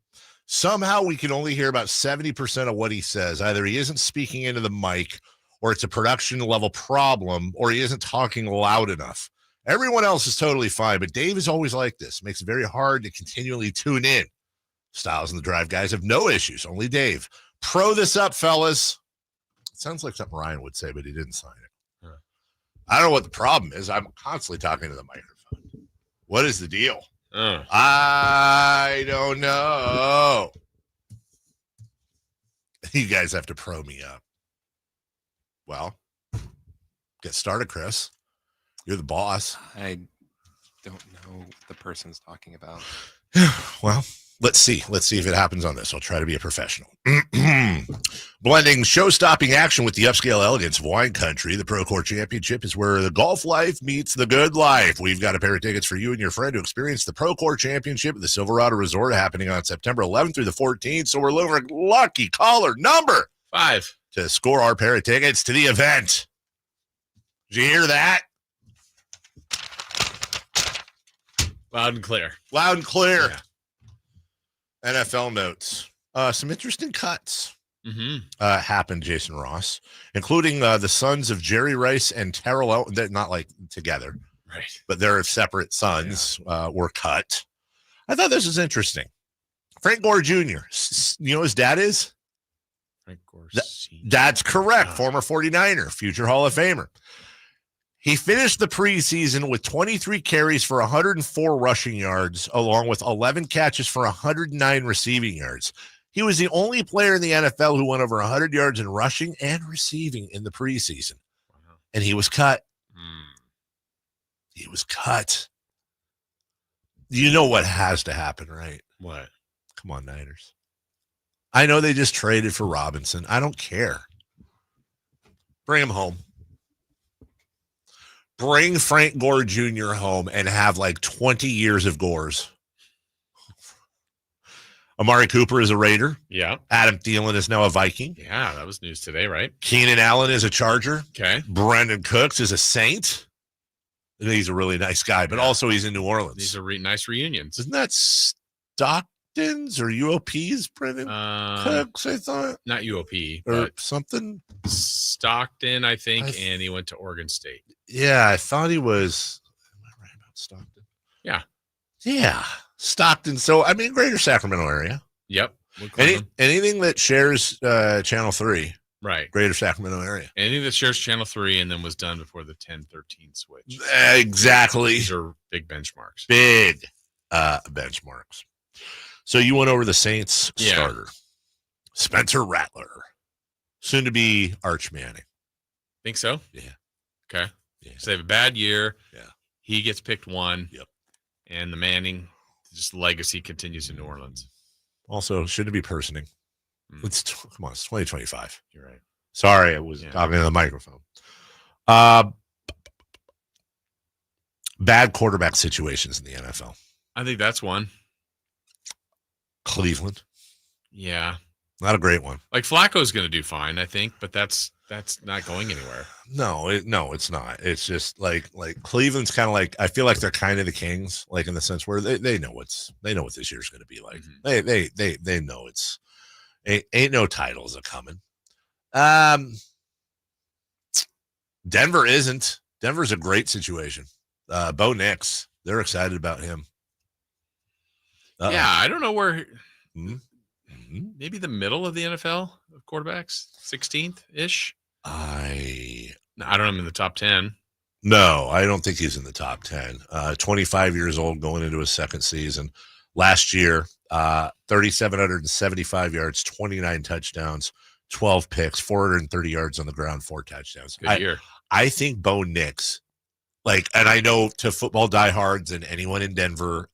Somehow we can only hear about 70% of what he says. Either he isn't speaking into the mic, or it's a production level problem, or he isn't talking loud enough. Everyone else is totally fine, but Dave is always like this. Makes it very hard to continually tune in. Styles and the Drive guys have no issues. Only Dave. Pro this up, fellas. It sounds like something Ryan would say, but he didn't sign it. I don't know what the problem is. I'm constantly talking to the microphone. What is the deal? I don't know. You guys have to pro me up. Well, get started, Chris. You're the boss. I don't know what the person's talking about. Well, let's see. Let's see if it happens on this. I'll try to be a professional. Blending show-stopping action with the upscale elegance of wine country, the Procore Championship is where the golf life meets the good life. We've got a pair of tickets for you and your friend to experience the Procore Championship at the Silverado Resort happening on September 11th through the 14th. So we're looking for lucky caller number 5 to score our pair of tickets to the event. Did you hear that? Loud and clear. Loud and clear. Yeah. NFL notes. Some interesting cuts happened, Jason Ross, including the sons of Jerry Rice and Terrell. They're not like together, right? But their separate sons were cut. I thought this was interesting. Frank Gore Jr. You know who his dad is? Frank Gore. That's correct. Former 49er, future Hall of Famer. He finished the preseason with 23 carries for 104 rushing yards, along with 11 catches for 109 receiving yards. He was the only player in the NFL who went over 100 yards in rushing and receiving in the preseason. Wow. And he was cut. He was cut. You know what has to happen, right? What? Come on, Niners. I know they just traded for Robinson. I don't care. Bring him home. Bring Frank Gore Jr. home and have like 20 years of Gores. Amari Cooper is a Raider. Yeah. Adam Thielen is now a Viking. Yeah, that was news today, right? Keenan Allen is a Charger. Okay. Brandon Cooks is a Saint. He's a really nice guy, but also he's in New Orleans. These are nice reunions. Isn't that Stockton's or UOP's, Brandon Cooks, I thought? Not UOP. Or something? Stockton, I think, and he went to Oregon State. Yeah, I thought he was. Am Stockton. Yeah. Stockton. So I mean, greater Sacramento area. Yep. Anything that shares Channel 3, right? Greater Sacramento area. Anything that shares Channel 3 and then was done before the 10-13 switch. Exactly. These are big benchmarks. Big benchmarks. So you went over the Saints starter, Spencer Rattler, soon to be Arch Manning. Think so? Yeah. Okay. Yeah. So they have a bad year. Yeah. He gets picked 1. Yep. And the Manning just legacy continues in New Orleans. Also, shouldn't be personing. It's 2025. You're right. Sorry, I was talking to the microphone. Bad quarterback situations in the NFL. I think that's one. Cleveland. Yeah. Not a great one. Like Flacco's going to do fine, I think, but that's not going anywhere. No, it's not. It's just like Cleveland's kind of like, I feel like they're kind of the Kings, like in the sense where they know what this year's going to be like. Mm-hmm. They know it's ain't no titles are coming. Denver isn't. Denver's a great situation. Bo Nix, they're excited about him. Yeah, I don't know where. Maybe the middle of the NFL of quarterbacks, 16th ish. I don't know him in the top 10. No, I don't think he's in the top 10. 25 years old, going into his second season. Last year, 3,775 yards, 29 touchdowns, 12 picks, 430 yards on the ground, 4 touchdowns. Good year. I think Bo Nix, and I know to football diehards and anyone in Denver,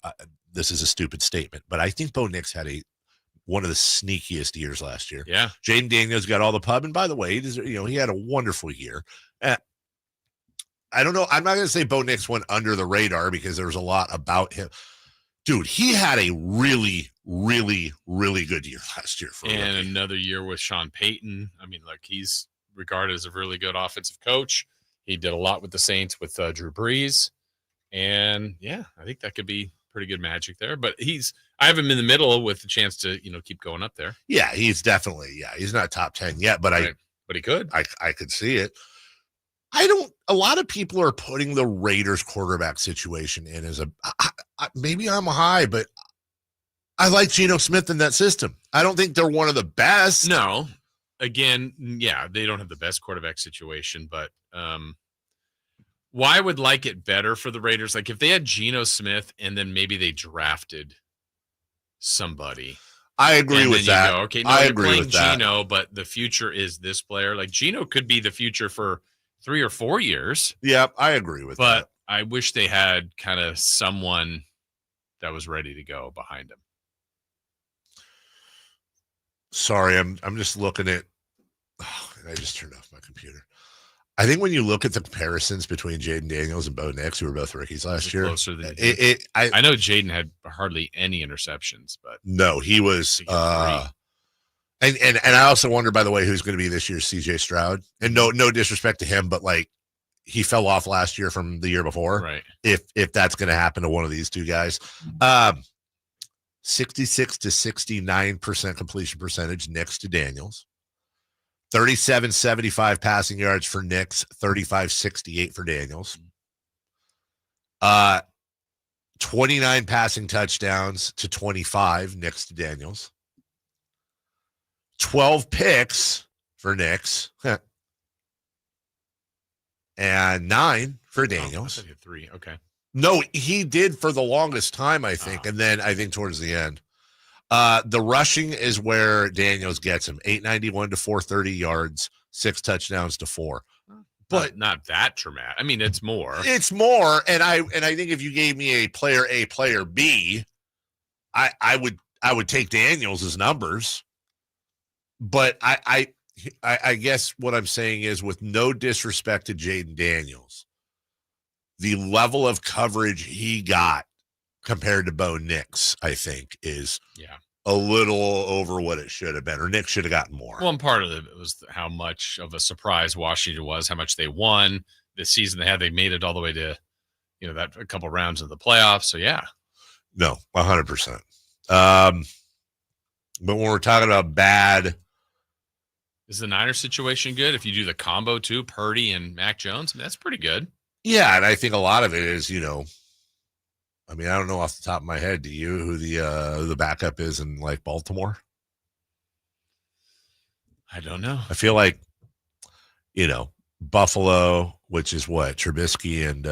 this is a stupid statement, but I think Bo Nix had one of the sneakiest years last year. Yeah. Jaden Daniels got all the pub. And by the way, he had a wonderful year. I don't know. I'm not going to say Bo Nix went under the radar because there was a lot about him. Dude, he had a really, really, really good year last year. And another year with Sean Payton. I mean, he's regarded as a really good offensive coach. He did a lot with the Saints with Drew Brees. And, yeah, I think that could be pretty good magic there. But I have him in the middle with the chance to, keep going up there. Yeah, he's definitely, he's not top 10 yet, but but he could. I could see it. A lot of people are putting the Raiders quarterback situation in as maybe I'm high, but I like Geno Smith in that system. I don't think they're one of the best. No. Again, yeah, they don't have the best quarterback situation, but why I would like it better for the Raiders? Like if they had Geno Smith and then maybe they drafted somebody. I agree with that. Okay, no, I you're agree playing with that. Geno, but the future is this player. Like Geno could be the future for 3 or 4 years. Yeah, I agree with that. But I wish they had kind of someone that was ready to go behind him. Sorry, I'm just looking at. I just turned off my computer. I think when you look at the comparisons between Jaden Daniels and Bo Nix, who were both rookies last year, Closer than I know Jaden had hardly any interceptions, but no, he was. And I also wonder, by the way, who's going to be this year's CJ Stroud. And no disrespect to him, but he fell off last year from the year before. Right. If that's going to happen to one of these two guys, 66 to 69% completion percentage next to Daniels. 37.75 passing yards for Nix, 35.68 for Daniels. 29 passing touchdowns to 25 Nix to Daniels. 12 picks for Nix. And 9 for Daniels. I thought he had 3. Okay. No, he did for the longest time, I think. And then I think towards the end. The rushing is where Daniels gets him. 891 to 430 yards, 6 touchdowns to 4. But not that dramatic. I mean, it's more. It's more. And I think if you gave me a player B, I would take Daniels' numbers. But I guess what I'm saying is, with no disrespect to Jaden Daniels, the level of coverage he got compared to Bo Nix, I think, is a little over what it should have been, or Nix should have gotten more. Well, and part of it was how much of a surprise Washington was, how much they won this season. They made it all the way to, that a couple rounds of the playoffs. So, yeah. No, 100%. But when we're talking about bad. Is the Niners situation good? If you do the combo too, Purdy and Mac Jones, I mean, that's pretty good. Yeah, and I think a lot of it is, I mean, I don't know off the top of my head. Do you who the backup is in like Baltimore? I don't know. I feel like, Buffalo, which is what, Trubisky and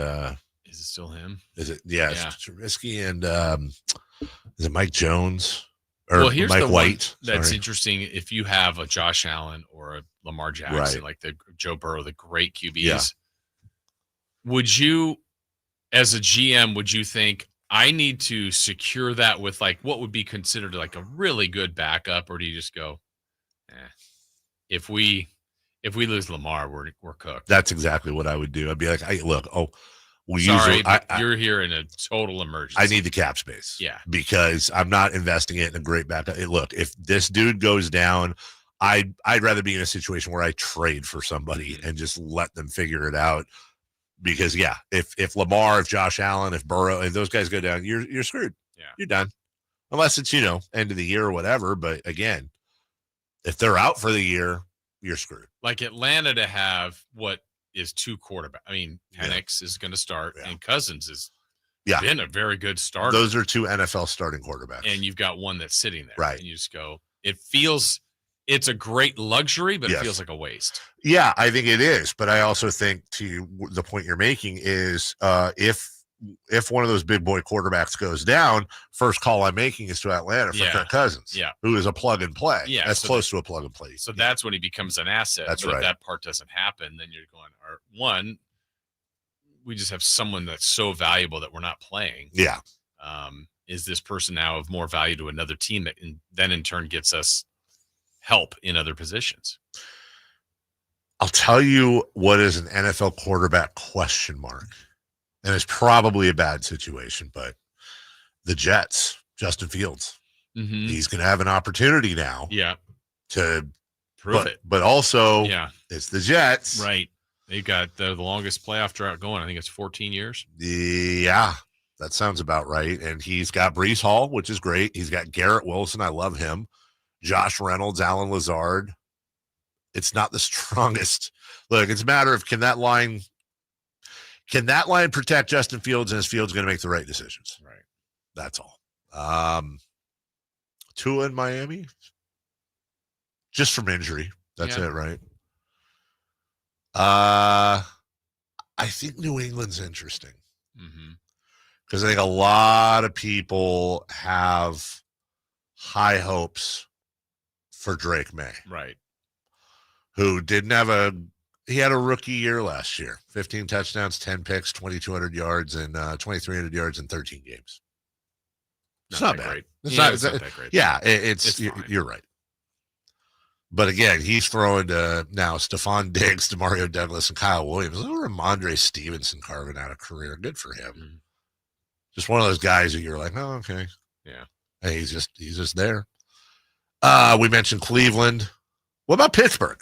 is it still him? Is it? Yeah, yeah. It's Trubisky and is it Mike Jones or here's Mike the White? One that's interesting. If you have a Josh Allen or a Lamar Jackson, like the Joe Burrow, the great QBs, would you, as a GM, would you think I need to secure that with like what would be considered like a really good backup, or do you just go, if we lose Lamar, we're cooked? That's exactly what I would do. I'd be like, you're here in a total emergency. I need the cap space. Yeah. Because I'm not investing it in a great backup. Hey, look, if this dude goes down, I'd rather be in a situation where I trade for somebody and just let them figure it out. Because if Lamar, if Josh Allen, if Burrow, if those guys go down, you're screwed. Yeah. You're done. Unless it's, end of the year or whatever. But again, if they're out for the year, you're screwed. Like Atlanta to have what is two quarterbacks. I mean, Penix is going to start, and Cousins has been a very good starter. Those are two NFL starting quarterbacks. And you've got one that's sitting there. Right. And you just go, it's a great luxury, but it feels like a waste. Yeah, I think it is. But I also think, to the point you're making, is if one of those big boy quarterbacks goes down, first call I'm making is to Atlanta for Kirk Cousins, who is a plug and play. Yeah, that's close to a plug and play. So that's when he becomes an asset. That's but right. If that part doesn't happen, then you're going, one, we just have someone that's so valuable that we're not playing. Yeah. Is this person now of more value to another team that then in turn gets us help in other positions? I'll tell you what is an NFL quarterback question mark. And it's probably a bad situation, but the Jets, Justin Fields, he's going to have an opportunity now. Yeah. To prove it. But also, it's the Jets. Right. They've got the longest playoff drought going. I think it's 14 years. Yeah. That sounds about right. And he's got Breece Hall, which is great. He's got Garrett Wilson. I love him. Josh Reynolds, Alan Lazard. It's not the strongest. Look, it's a matter of can that line protect Justin Fields, and is Fields going to make the right decisions? Right. That's all. Tua in Miami, just from injury. That's it, right? I think New England's interesting because I think a lot of people have high hopes for Drake May. Right. Who didn't have he had a rookie year last year. 15 touchdowns, 10 picks, 2,200 yards, and 2,300 yards in 13 games. It's not bad. It's not that great. Yeah, you're right. But again, he's throwing to now Stephon Diggs, Demario Douglas, and Kyle Williams. Little Ramondre Stevenson carving out a career. Good for him. Just one of those guys that you're like, oh, okay. Yeah. Hey, he's just there. We mentioned Cleveland. What about Pittsburgh?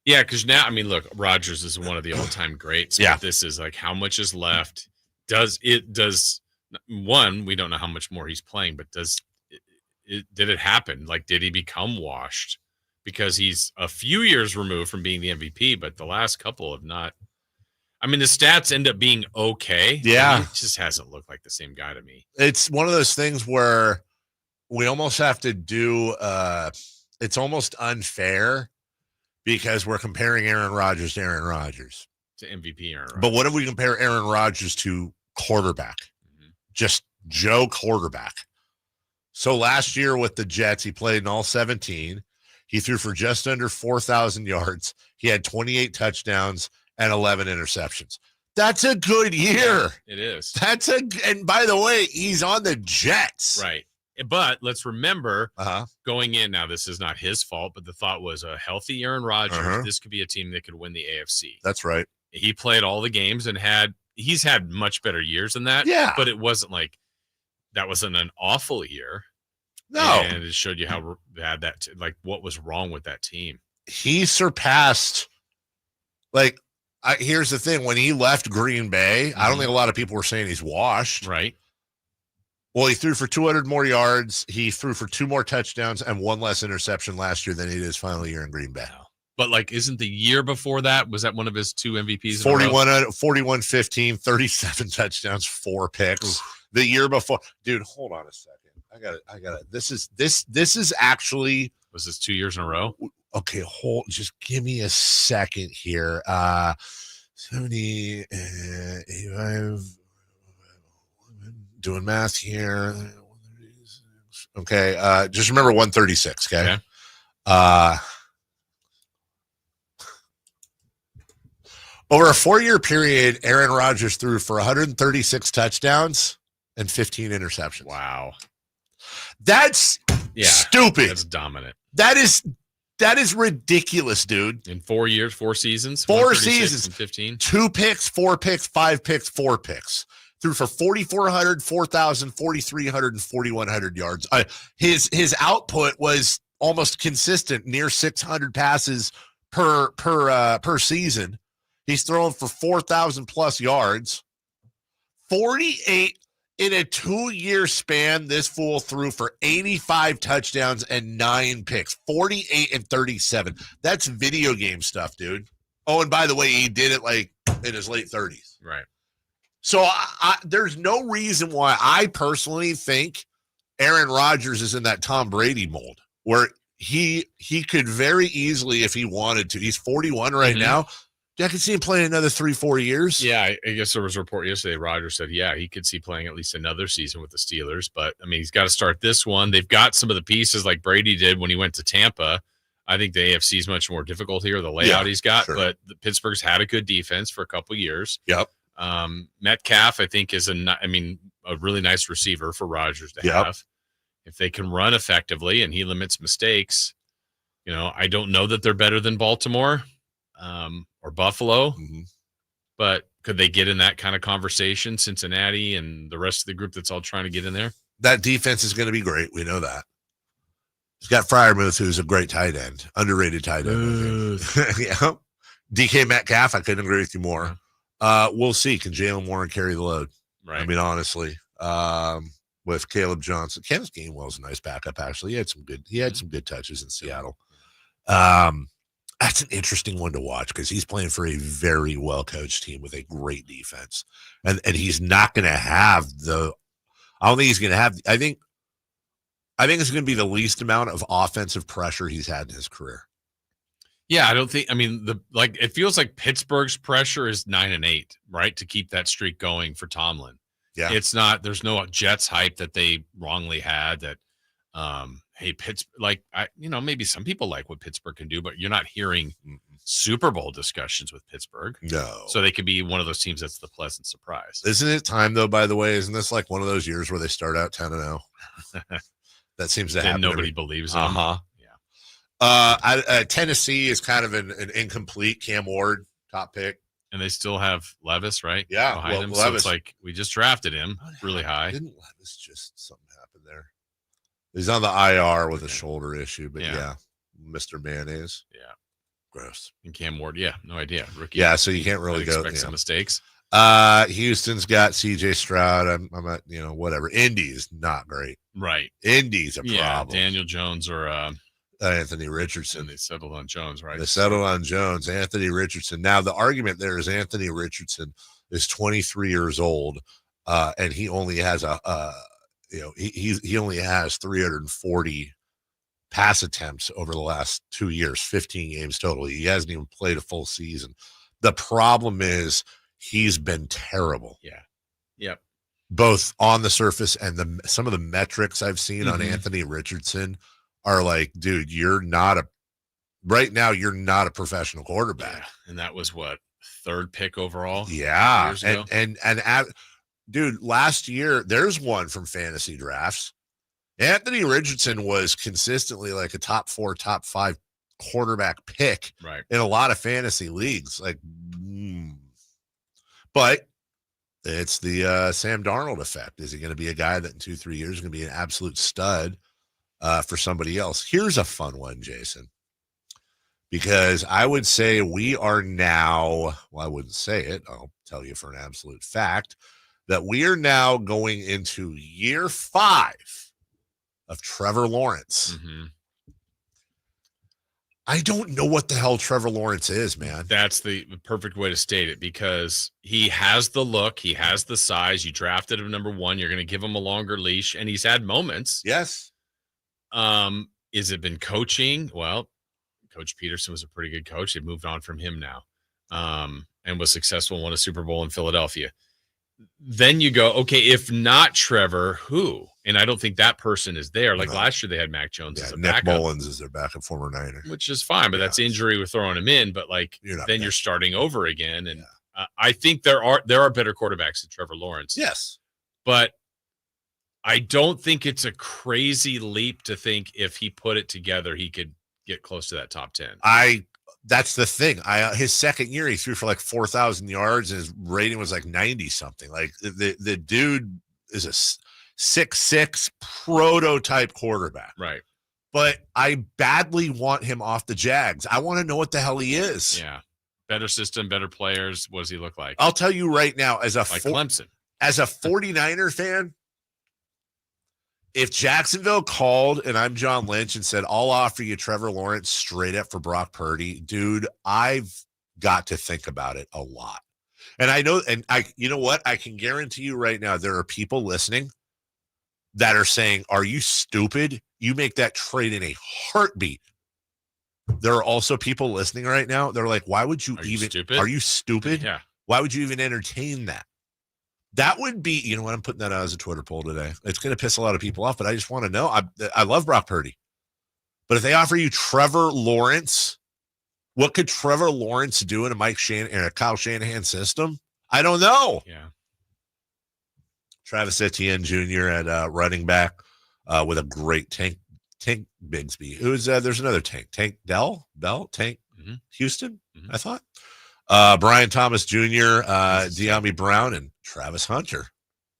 Yeah, because now, I mean, look, Rodgers is one of the all-time greats. Yeah. But this is like how much is left. One, we don't know how much more he's playing, but did it happen? Like, did he become washed? Because he's a few years removed from being the MVP, but the last couple have not. I mean, the stats end up being okay. Yeah. He just hasn't looked like the same guy to me. It's one of those things where we almost have to do it's almost unfair because we're comparing Aaron Rodgers to Aaron Rodgers. To MVP Aaron Rodgers. But what if we compare Aaron Rodgers to quarterback? Just Joe quarterback. So last year with the Jets, he played in all 17. He threw for just under 4,000 yards. He had 28 touchdowns and 11 interceptions. That's a good year. Yeah, it is. And by the way, he's on the Jets. Right. But let's remember going in now, this is not his fault, but the thought was a healthy Aaron Rodgers. This could be a team that could win the AFC. That's right. He played all the games and he's had much better years than that. Yeah. But it wasn't like that wasn't an awful year. No. And it showed you how bad what was wrong with that team. He surpassed, here's the thing. When he left Green Bay, I don't think a lot of people were saying he's washed. Right. Well, he threw for 200 more yards. He threw for 2 more touchdowns and 1 less interception last year than he did his final year in Green Bay. But like, isn't the year before that, was that one of his 2 MVPs? 41, 15, 37 touchdowns, 4 picks. Oof. The year before, dude, hold on a second. I got it. This is actually, was this 2 years in a row? Okay, just give me a second here. 70, 85, doing math here. Okay, just remember 136, okay? Over a 4-year period, Aaron Rodgers threw for 136 touchdowns and 15 interceptions. Wow. That's stupid. That's dominant. That is ridiculous, dude. In 4 years, 4 seasons? 4 seasons. And 15? 2 picks, 4 picks, 5 picks, 4 picks. Threw for 4,400, 4,000, 4,300, and 4,100 yards. His output was almost consistent, near 600 passes per season. He's throwing for 4,000 plus yards. 48 in a 2-year span. This fool threw for 85 touchdowns and 9 picks. 48 and 37. That's video game stuff, dude. Oh, and by the way, he did it like in his late 30s. Right. So there's no reason why I personally think Aaron Rodgers is in that Tom Brady mold where he could very easily, if he wanted to. He's 41 right now. I can see him playing another 3-4 years. Yeah, I guess there was a report yesterday. Rodgers said, he could see playing at least another season with the Steelers. But, I mean, he's got to start this one. They've got some of the pieces like Brady did when he went to Tampa. I think the AFC is much more difficult here, the layout he's got. Sure. But Pittsburgh's had a good defense for a couple of years. Yep. Metcalf, I think, is a really nice receiver for Rodgers to have. If they can run effectively and he limits mistakes, I don't know that they're better than Baltimore. Or Buffalo, but could they get in that kind of conversation? Cincinnati and the rest of the group that's all trying to get in there. That defense is going to be great. We know that. He's got Freiermuth, who's a great tight end, underrated tight end. Yeah. DK Metcalf, I couldn't agree with you more. We'll see. Can Jalen Warren carry the load? Right. I mean, honestly, with Caleb Johnson, Kenneth Gainwell's a nice backup. Actually, he had some good touches in Seattle. That's an interesting one to watch because he's playing for a very well-coached team with a great defense. And he's not going to have I don't think he's going to have – I think it's going to be the least amount of offensive pressure he's had in his career. Yeah, I don't think – I mean, it feels like Pittsburgh's pressure is 9-8, right, to keep that streak going for Tomlin. Yeah. It's not – there's no Jets hype that they wrongly had that hey, Pittsburgh, maybe some people like what Pittsburgh can do, but you're not hearing Super Bowl discussions with Pittsburgh. No. So they could be one of those teams that's the pleasant surprise. Isn't it time, though, by the way? Isn't this like one of those years where they start out 10-0? That seems to happen. Nobody believes them. Yeah. Tennessee is kind of an incomplete Cam Ward top pick. And they still have Levis, right? Yeah. Behind him. So it's like we just drafted him really high. Didn't Levis just something happen there? He's on the IR with a shoulder issue, but yeah, Mr. Mayonnaise. Yeah. Gross. And Cam Ward, no idea. Rookie. Yeah, so you can't really expect some mistakes. Houston's got CJ Stroud. I'm at, whatever. Indy's not great. Right. Indy's a problem. Daniel Jones or Anthony Richardson. They settled on Jones, right? They settled on Jones. Anthony Richardson. Now, the argument there is Anthony Richardson is 23 years old, and he only has he only has 340 pass attempts over the last 2 years, 15 games total. He hasn't even played a full season. The problem is he's been terrible. Yeah. Yep. Both on the surface and some of the metrics I've seen on Anthony Richardson are like, dude, right now you're not a professional quarterback. Yeah. And that was what, 3rd pick overall? Yeah. Dude, last year, there's one from fantasy drafts. Anthony Richardson was consistently like a top 4, top 5 quarterback pick in a lot of fantasy leagues. But it's the Sam Darnold effect. Is he going to be a guy that in 2-3 years is going to be an absolute stud for somebody else? Here's a fun one, Jason, because I would say we are now, well, I wouldn't say it. I'll tell you for an absolute fact that we are now going into year 5 of Trevor Lawrence. I don't know what the hell Trevor Lawrence is, man. That's the perfect way to state it, because he has the look, he has the size. You drafted him number 1. You're going to give him a longer leash, and he's had moments. Yes. Is it been coaching? Well, Coach Peterson was a pretty good coach. They've moved on from him now, and was successful, won a Super Bowl in Philadelphia. Then you go, okay, if not Trevor, who? And I don't think that person is there. Like last year, they had Mac Jones as a Nick backup. Mullins is their backup, former Niner. Which is fine, but that's injury with throwing him in. But like, you're starting over again. And I think there are better quarterbacks than Trevor Lawrence. Yes. But I don't think it's a crazy leap to think if he put it together, he could get close to that top 10. That's the thing. His second year, he threw for like 4,000 yards, and his rating was like 90 something. Like the dude is a 6'6" prototype quarterback. Right. But I badly want him off the Jags. I want to know what the hell he is. Yeah. Better system, better players. What does he look like? I'll tell you right now, as a Clemson. As a 49er fan, if Jacksonville called and I'm John Lynch and said, I'll offer you Trevor Lawrence straight up for Brock Purdy, dude, I've got to think about it a lot. And I know, you know what? I can guarantee you right now, there are people listening that are saying, are you stupid? You make that trade in a heartbeat. There are also people listening right now. They're like, why would you stupid? Are you stupid? Yeah. Why would you even entertain that? That would be, you know what? I'm putting that out as a Twitter poll today. It's going to piss a lot of people off, but I just want to know. I love Brock Purdy. But if they offer you Trevor Lawrence, what could Trevor Lawrence do in a Kyle Shanahan system? I don't know. Yeah. Travis Etienne Jr. at running back with a great Tank Bigsby. There's another Tank Bell, Houston, I thought. Brian Thomas Jr., De'Ami Brown, and Travis Hunter.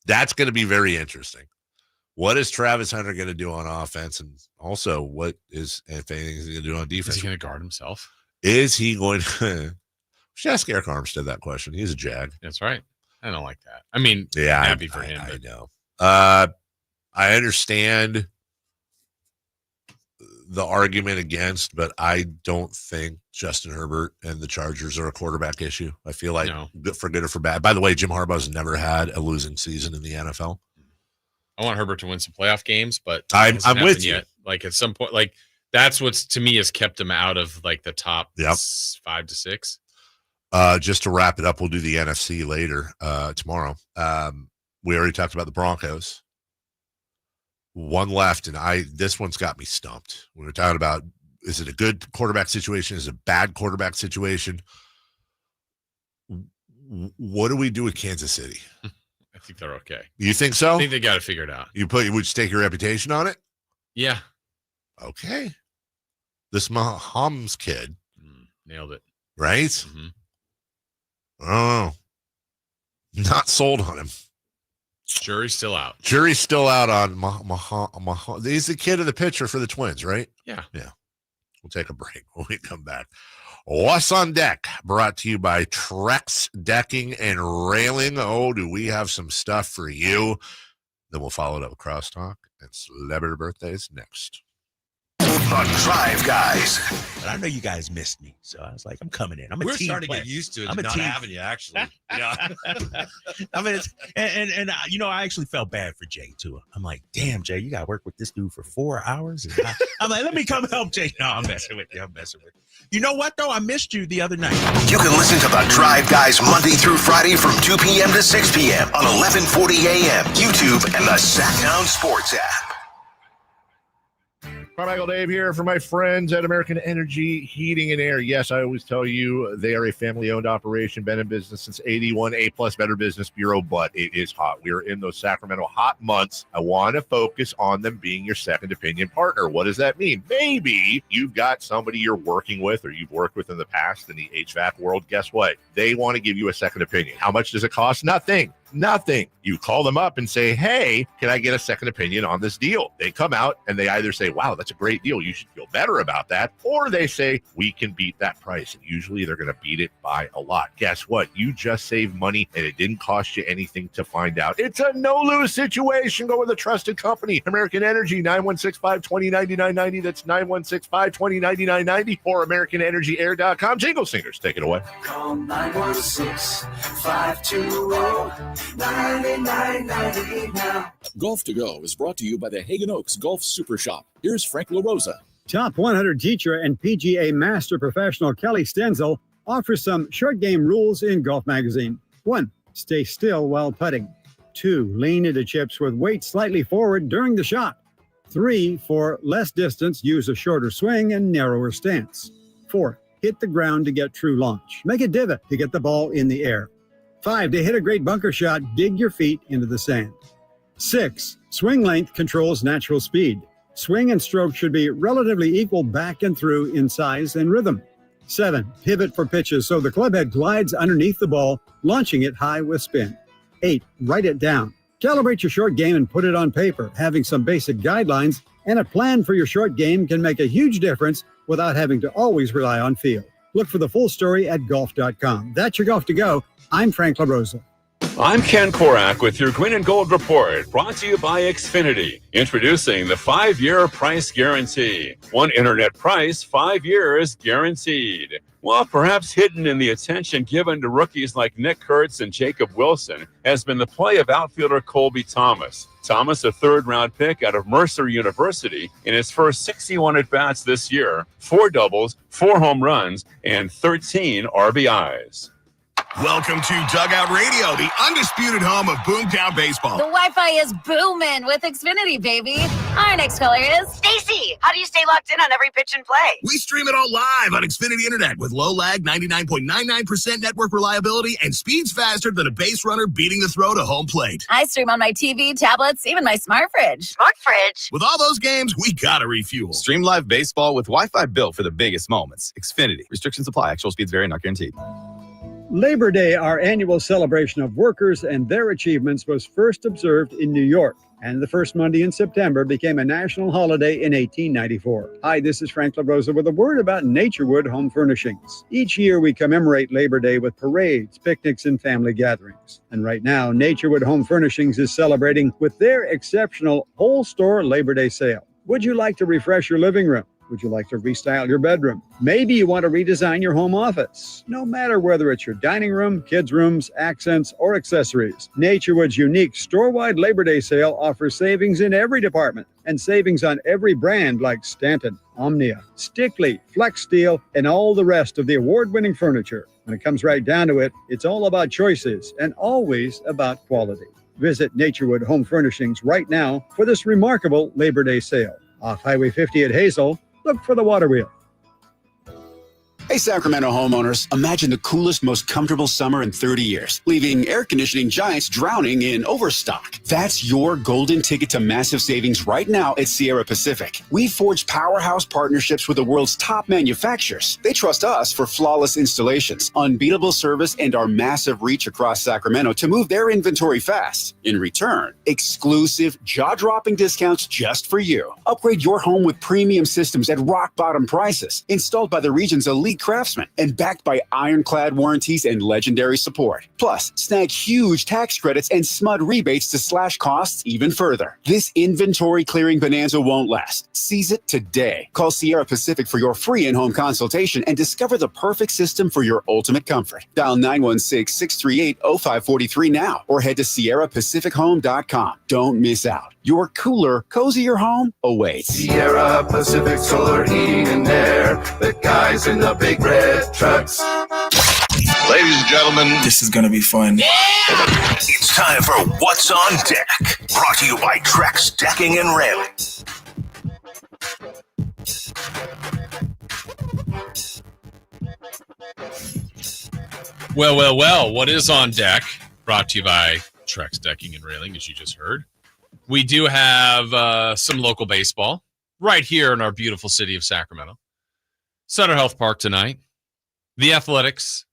That's going to be very interesting. What is Travis Hunter going to do on offense? And also, what is, if anything, is he going to do on defense? Is he going to guard himself? Is he going to? Should ask Eric Armstead that question. He's a Jag. That's right. I don't like that. I mean, yeah, I'm happy for him. I know. I understand the argument against, but I don't think Justin Herbert and the Chargers are a quarterback issue. I feel like for good or for bad. By the way, Jim Harbaugh's never had a losing season in the NFL. I want Herbert to win some playoff games, but I'm with you. Yet. Like at some point, like that's what's to me has kept him out of like the top 5 to 6. Just to wrap it up, we'll do the NFC later tomorrow. We already talked about the Broncos. One left, and this one's got me stumped. We were talking about, is it a good quarterback situation? Is it a bad quarterback situation? What do we do with Kansas City? I think they're okay. You think so? I think they got to figure it out. Would you stake your reputation on it? Yeah. Okay. This Mahomes kid. Nailed it. Right? Mm-hmm. Oh. Not sold on him. Jury's still out. Jury's still out on Mahomes. He's the kid of the pitcher for the Twins, right? Yeah. Yeah. We'll take a break when we come back. What's on Deck? Brought to you by Trex Decking and Railing. Oh, do we have some stuff for you? Then we'll follow it up with Crosstalk and Celebrity Birthdays next. The Drive Guys. But I know you guys missed me, so I was like, I'm coming in. We're starting to get used to it. I'm not having you, actually. I mean, I actually felt bad for Jay too. I'm like, damn, Jay, you got to work with this dude for 4 hours. And I'm like, let me come help Jay. No, I'm messing with you. You know what though? I missed you the other night. You can listen to The Drive Guys Monday through Friday from 2 p.m. to 6 p.m. on 1140 a.m. YouTube and the Sacktown Sports app. Carmichael Dave here for my friends at American Energy Heating and Air. Yes, I always tell you they are a family-owned operation, been in business since 81, A-plus Better Business Bureau, but it is hot. We are in those Sacramento hot months. I want to focus on them being your second opinion partner. What does that mean? Maybe you've got somebody you're working with or you've worked with in the past in the HVAC world. Guess what? They want to give you a second opinion. How much does it cost? Nothing. Nothing. You call them up and say, hey, can I get a second opinion on this deal? They come out and they either say, wow, that's a great deal, you should feel better about that, or they say, we can beat that price. And usually they're going to beat it by a lot. Guess what? You just saved money and it didn't cost you anything to find out. It's a no-lose situation. Go with a trusted company. American Energy, 916-520-9990. That's 916-520-9990 or AmericanEnergyAir.com. Jingle Singers, take it away. Call 916-520-9990 now. Golf to Go is brought to you by the Hagen Oaks Golf Super Shop. Here's Frank LaRosa. Top 100 teacher and PGA master professional Kelly Stenzel offers some short game rules in Golf Magazine. 1. Stay still while putting. 2. Lean into chips with weight slightly forward during the shot. 3. For less distance, use a shorter swing and narrower stance. 4. Hit the ground to get true launch. Make a divot to get the ball in the air. 5. To hit a great bunker shot, dig your feet into the sand. 6. Swing length controls natural speed. Swing and stroke should be relatively equal back and through in size and rhythm. 7. Pivot for pitches so the clubhead glides underneath the ball, launching it high with spin. 8. Write it down. Calibrate your short game and put it on paper. Having some basic guidelines and a plan for your short game can make a huge difference without having to always rely on feel. Look for the full story at golf.com. That's your Golf to Go. I'm Frank LaRosa. I'm Ken Korak with your Green and Gold Report, brought to you by Xfinity. Introducing the 5-year price guarantee. One internet price, 5 years guaranteed. Well, perhaps hidden in the attention given to rookies like Nick Kurtz and Jacob Wilson has been the play of outfielder Colby Thomas. Thomas, a third-round pick out of Mercer University, in his first 61 at-bats this year, 4 doubles, 4 home runs, and 13 RBIs. Welcome to Dugout Radio, the undisputed home of Boomtown Baseball. The Wi-Fi is booming with Xfinity, baby. Our next caller is Stacy, how do you stay locked in on every pitch and play? We stream it all live on Xfinity Internet with low lag, 99.99% network reliability, and speeds faster than a base runner beating the throw to home plate. I stream on my TV, tablets, even my smart fridge. Smart fridge? With all those games, we gotta refuel. Stream live baseball with Wi-Fi built for the biggest moments. Xfinity. Restrictions apply. Actual speeds vary, not guaranteed. Labor Day, our annual celebration of workers and their achievements, was first observed in New York, and the first Monday in September became a national holiday in 1894. Hi, this is Frank LaRosa with a word about Naturewood Home Furnishings. Each year we commemorate Labor Day with parades, picnics, and family gatherings. And right now, Naturewood Home Furnishings is celebrating with their exceptional whole store Labor Day sale. Would you like to refresh your living room? Would you like to restyle your bedroom? Maybe you want to redesign your home office. No matter whether it's your dining room, kids' rooms, accents, or accessories, Naturewood's unique store-wide Labor Day sale offers savings in every department and savings on every brand like Stanton, Omnia, Stickley, Flex Steel, and all the rest of the award-winning furniture. When it comes right down to it, it's all about choices and always about quality. Visit Naturewood Home Furnishings right now for this remarkable Labor Day sale. Off Highway 50 at Hazel, look for the water wheel. Hey, Sacramento homeowners, imagine the coolest, most comfortable summer in 30 years, leaving air conditioning giants drowning in overstock. That's your golden ticket to massive savings right now at Sierra Pacific. We've forged powerhouse partnerships with the world's top manufacturers. They trust us for flawless installations, unbeatable service, and our massive reach across Sacramento to move their inventory fast. In return, exclusive, jaw-dropping discounts just for you. Upgrade your home with premium systems at rock-bottom prices, installed by the region's elite craftsmen and backed by ironclad warranties and legendary support. Plus, snag huge tax credits and SMUD rebates to slash costs even further. This inventory clearing bonanza won't last. Seize it today. Call Sierra Pacific for your free in-home consultation and discover the perfect system for your ultimate comfort. Dial 916-638-0543 now or head to SierraPacificHome.com. Don't miss out. Your cooler, cozier home awaits. Sierra Pacific Solar Heating and Air. The guys in the big red trucks. Ladies and gentlemen, this is gonna be fun. It's time for What's on Deck, brought to you by Trex Decking and Railing. Well, what is on deck? Brought to you by Trex Decking and Railing, as you just heard. We do have some local baseball right here in our beautiful city of Sacramento. Sutter Health Park tonight. The Athletics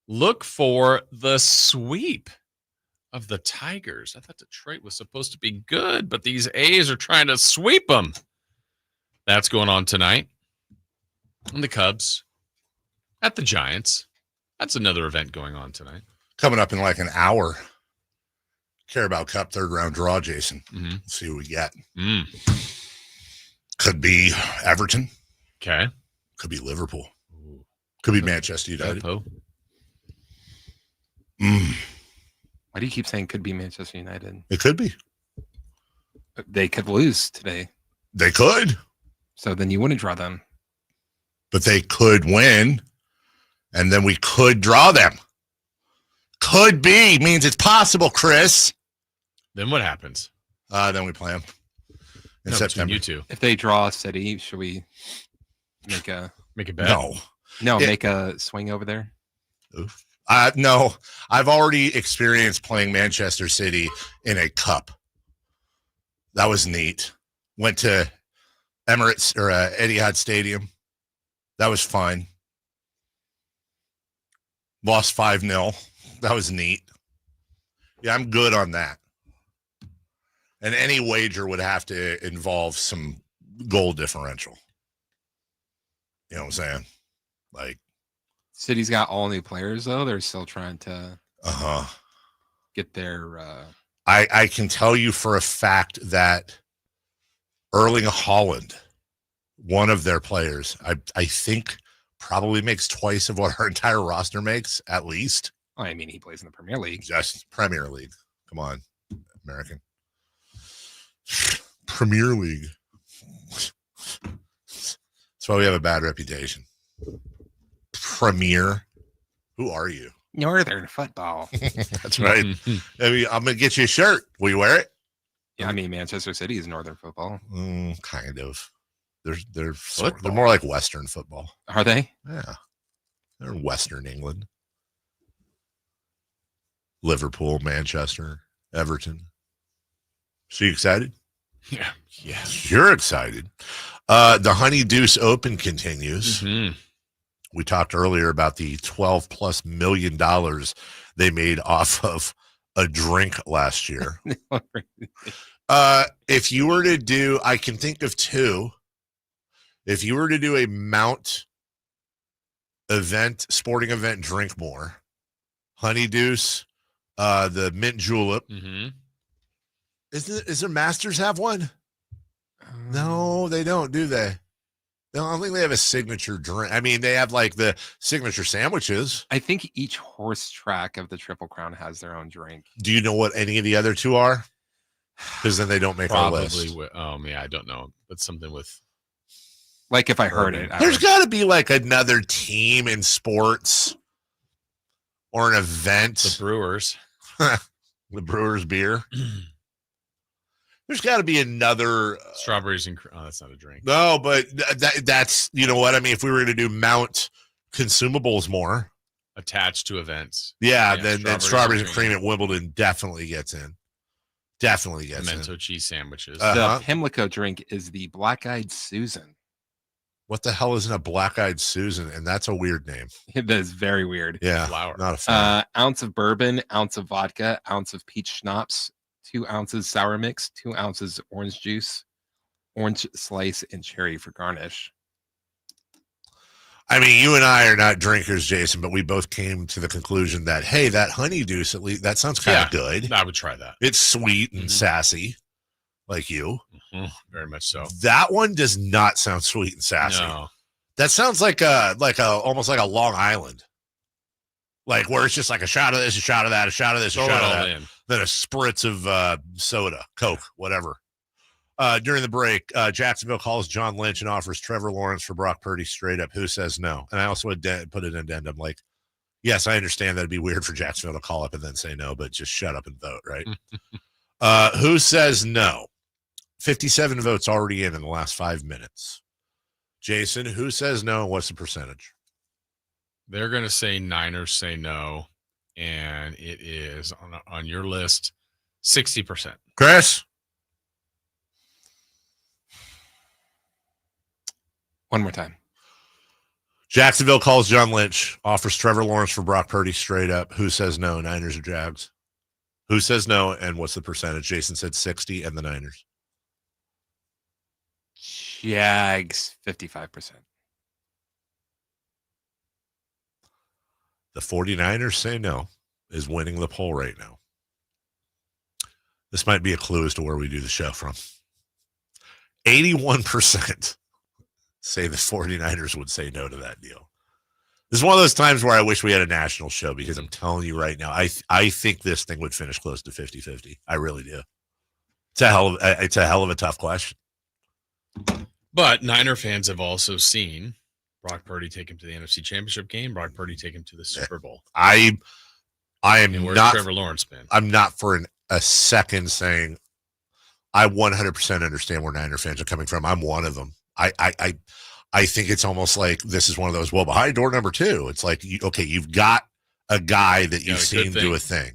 look for the sweep of the Tigers. I thought Detroit was supposed to be good, but these A's are trying to sweep them. That's going on tonight. And the Cubs at the Giants. That's another event going on tonight. Coming up in like an hour. Carabao Cup third round draw, Jason. Let's see what we get. Could be Everton. Okay. Could be Liverpool. Could be Manchester United. Why do you keep saying could be Manchester United? It could be. They could lose today. They could. So then you wouldn't draw them. But they could win, and then we could draw them. Could be means it's possible, Chris. Then what happens? Then we play them in September. You two. If they draw City, should we make a bet? No, make a swing over there. Oof. No, I've already experienced playing Manchester City in a cup. That was neat. Went to Emirates or Etihad Stadium. That was fun. Lost 5-0. That was neat. Yeah, I'm good on that. And any wager would have to involve some goal differential. You know what I'm saying? Like, City's got all new players, though. They're still trying to get their... I can tell you for a fact that Erling Haaland, one of their players, I think probably makes twice of what our entire roster makes, at least. I mean, he plays in the Premier League. Just Premier League. Come on, American. Premier League. That's why we have a bad reputation. Premier. Who are you? Northern football. That's right. I mean, I'm going to get you a shirt. Will you wear it? Yeah, I mean, Manchester City is Northern football. Kind of. They're more like Western football. Are they? Yeah. They're in Western England. Liverpool, Manchester, Everton. So you excited? Yeah. You're excited. The Honey Deuce Open continues. We talked earlier about the $12+ million they made off of a drink last year. If you were to do, I can think of two. If you were to do a Mount event, sporting event, drink more, Honey Deuce, the Mint Julep. Is there Masters have one? No, they don't, do they? No, I don't think they have a signature drink. I mean, they have like the signature sandwiches. I think each horse track of the Triple Crown has their own drink. Do you know what any of the other two are? Because then they don't make our list. Yeah, I don't know. But something with... Like if I heard it. There's got to be like another team in sports or an event. The Brewers. The Brewers beer. There's got to be another strawberries and that's not a drink. No, but that's, you know what I mean. If we were going to do Mount consumables more attached to events, then strawberries and cream at Wimbledon definitely gets in. Definitely gets pimento cheese sandwiches. The Pimlico drink is the Black Eyed Susan. What the hell isn't a Black Eyed Susan? And that's a weird name. That is very weird. Yeah, flower. Not a fan. Ounce of bourbon, ounce of vodka, ounce of peach schnapps, 2 ounces sour mix, 2 ounces orange juice, orange slice, and cherry for garnish. I mean, you and I are not drinkers, Jason, but we both came to the conclusion that, hey, that Honey Deuce, at least that sounds kind of good. I would try that. It's sweet and sassy, like you. Very much so. That one does not sound sweet and sassy. No. That sounds like a almost like a Long Island. Like where it's just like a shot of this, a shot of that, a shot of this, a shot of that. Then a spritz of soda, Coke, whatever. During the break, Jacksonville calls John Lynch and offers Trevor Lawrence for Brock Purdy straight up. Who says no? And I also would put an addendum like, yes, I understand that'd be weird for Jacksonville to call up and then say no, but just shut up and vote, right? Who says no? 57 votes already in the last 5 minutes. Jason, who says no? What's the percentage? They're going to say Niners say no, and it is on your list 60%. Chris? One more time. Jacksonville calls John Lynch, offers Trevor Lawrence for Brock Purdy straight up. Who says no? Niners or Jags? Who says no, and what's the percentage? Jason said 60, and the Niners. Jags, 55%. The 49ers say no is winning the poll right now. This might be a clue as to where we do the show from. 81% say the 49ers would say no to that deal. This is one of those times where I wish we had a national show, because I'm telling you right now, I think this thing would finish close to 50-50. I really do. It's a hell of a tough question. But Niner fans have also seen Brock Purdy take him to the NFC Championship game. Brock Purdy take him to the Super Bowl. I am and where's not Trevor Lawrence been? I'm not for a second saying I 100% understand where Niner fans are coming from. I'm one of them. I think it's almost like this is one of those, well, behind door number 2. It's like, okay, you've got a guy that you've seen do a thing.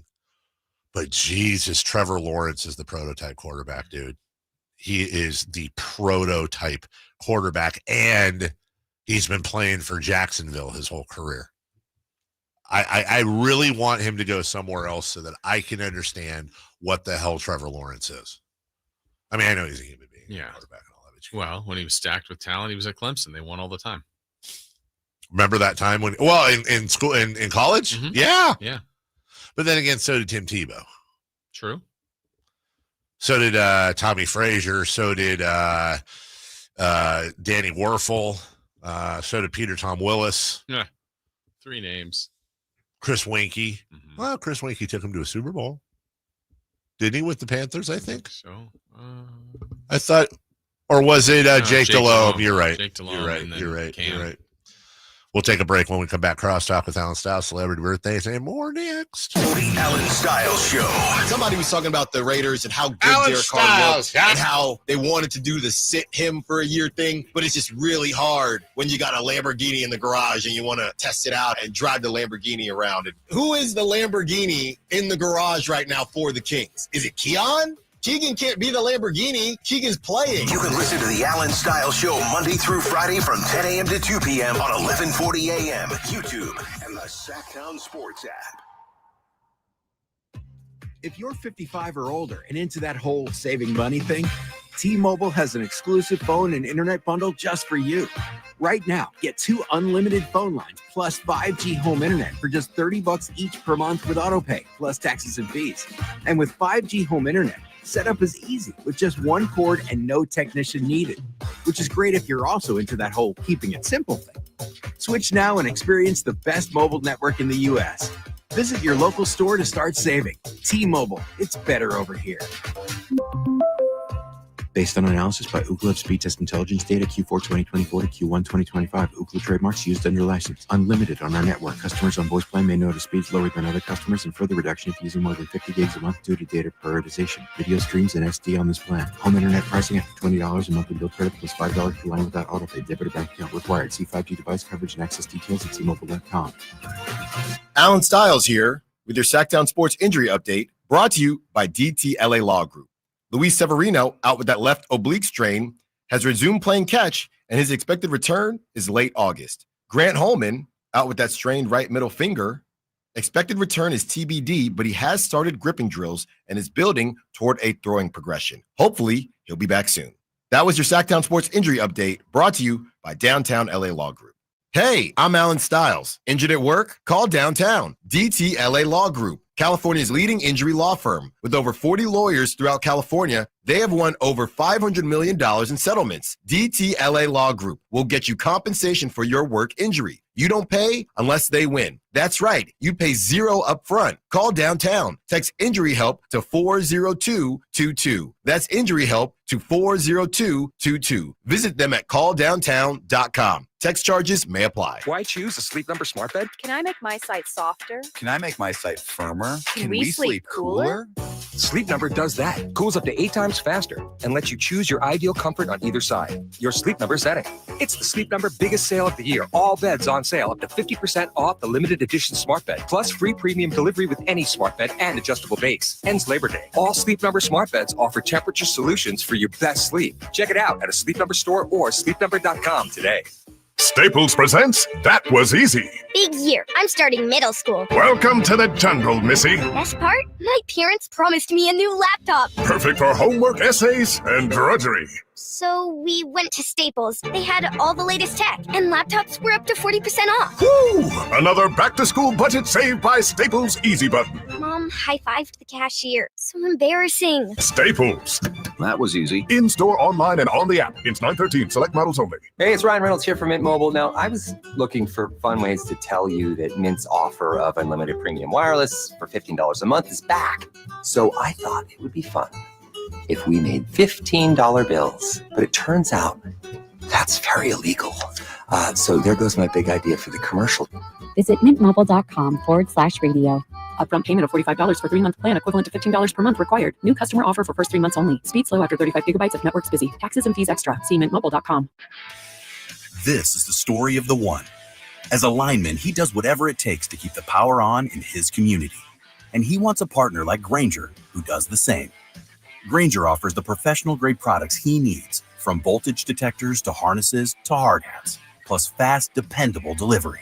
But Jesus, Trevor Lawrence is the prototype quarterback, dude. He is the prototype quarterback, and he's been playing for Jacksonville his whole career. I really want him to go somewhere else so that I can understand what the hell Trevor Lawrence is. I mean, I know he's a human being. Yeah. Quarterback and all that. Well, when he was stacked with talent, he was at Clemson. They won all the time. Remember that time when, well, in school, in college? Mm-hmm. Yeah. Yeah. But then again, so did Tim Tebow. True. So did Tommy Frazier. So did Danny Werfel. So did Peter Tom Willis. Yeah. 3 names. Chris Weinke. Mm-hmm. Well, Chris Weinke took him to a Super Bowl. Didn't he, with the Panthers, I think? So. I thought, or was it Jake Delhomme? You're right. Jake Delhomme. You're right. We'll take a break. When we come back, crosstalk with Alan Styles, celebrity birthdays, and more next. The Alan Styles Show. Somebody was talking about the Raiders and how good Alan Derek Carr was, Styles, and how they wanted to do the sit him for a year thing, but it's just really hard when you got a Lamborghini in the garage and you want to test it out and drive the Lamborghini around. And who is the Lamborghini in the garage right now for the Kings? Is it Keon? Keegan can't be the Lamborghini. Keegan's playing. You can listen to the Alan Styles Show Monday through Friday from 10 a.m. to 2 p.m. on 1140 a.m. YouTube and the Sacktown Sports app. If you're 55 or older and into that whole saving money thing, T-Mobile has an exclusive phone and internet bundle just for you. Right now, get 2 unlimited phone lines plus 5G home internet for just $30 each per month with autopay, plus taxes and fees. And with 5G home internet, setup is easy with just 1 cord and no technician needed, which is great if you're also into that whole keeping it simple thing. Switch now and experience the best mobile network in the U.S. Visit your local store to start saving. T-Mobile, it's better over here. Based on analysis by Ookla of speed test intelligence data Q4 2024 to Q1 2025, Ookla trademarks used under license. Unlimited on our network. Customers on voice plan may notice speeds lower than other customers and further reduction if using more than 50 gigs a month due to data prioritization. Video streams and SD on this plan. Home internet pricing after $20 a monthly bill credit plus $5 per line without autopay. Debit or bank account required. See 5G device coverage and access details at T-Mobile.com. Alan Styles here with your Sacktown Sports Injury Update, brought to you by DTLA Law Group. Luis Severino, out with that left oblique strain, has resumed playing catch, and his expected return is late August. Grant Holman, out with that strained right middle finger, expected return is TBD, but he has started gripping drills and is building toward a throwing progression. Hopefully, he'll be back soon. That was your Sacktown Sports Injury Update, brought to you by Downtown LA Law Group. Hey, I'm Alan Styles. Injured at work? Call Downtown. DTLA Law Group, California's leading injury law firm. With over 40 lawyers throughout California, they have won over $500 million in settlements. DTLA Law Group will get you compensation for your work injury. You don't pay unless they win. That's right. You pay $0 up front. Call Downtown. Text injury help to 40222. That's injury help to 40222. Visit them at calldowntown.com. Text charges may apply. Why choose a Sleep Number smart bed? Can I make my site softer? Can I make my site firmer? Can we sleep cooler? Sleep Number does that. Cools up to 8 times faster and lets you choose your ideal comfort on either side. Your Sleep Number setting. It's the Sleep Number biggest sale of the year. All beds on sale up to 50% off the limited edition smart bed. Plus free premium delivery with any smart bed and adjustable base. Ends Labor Day. All Sleep Number smart beds offer temperature solutions for your best sleep. Check it out at a Sleep Number store or sleepnumber.com today. Staples presents That Was Easy. Big year. I'm starting middle school. Welcome to the jungle, Missy. Best part? My parents promised me a new laptop. Perfect for homework, essays, and drudgery. So we went to Staples. They had all the latest tech, and laptops were up to 40% off. Woo! Another back-to-school budget saved by Staples Easy Button. Mom high-fived the cashier. So embarrassing. Staples. That was easy. In-store, online, and on the app. It's 9/13. Select models only. Hey, it's Ryan Reynolds here from Mint Mobile. Now, I was looking for fun ways to tell you that Mint's offer of unlimited premium wireless for $15 a month is back. So I thought it would be fun if we made $15 bills. But it turns out that's very illegal. So there goes my big idea for the commercial. Visit mintmobile.com/radio. Upfront payment of $45 for 3-month plan equivalent to $15 per month required. New customer offer for first 3 months only. Speed slow after 35 gigabytes if network's busy. Taxes and fees extra. See mintmobile.com. This is the story of the one. As a lineman, he does whatever it takes to keep the power on in his community. And he wants a partner like Grainger who does the same. Grainger offers the professional-grade products he needs, from voltage detectors to harnesses to hard hats, plus fast, dependable delivery,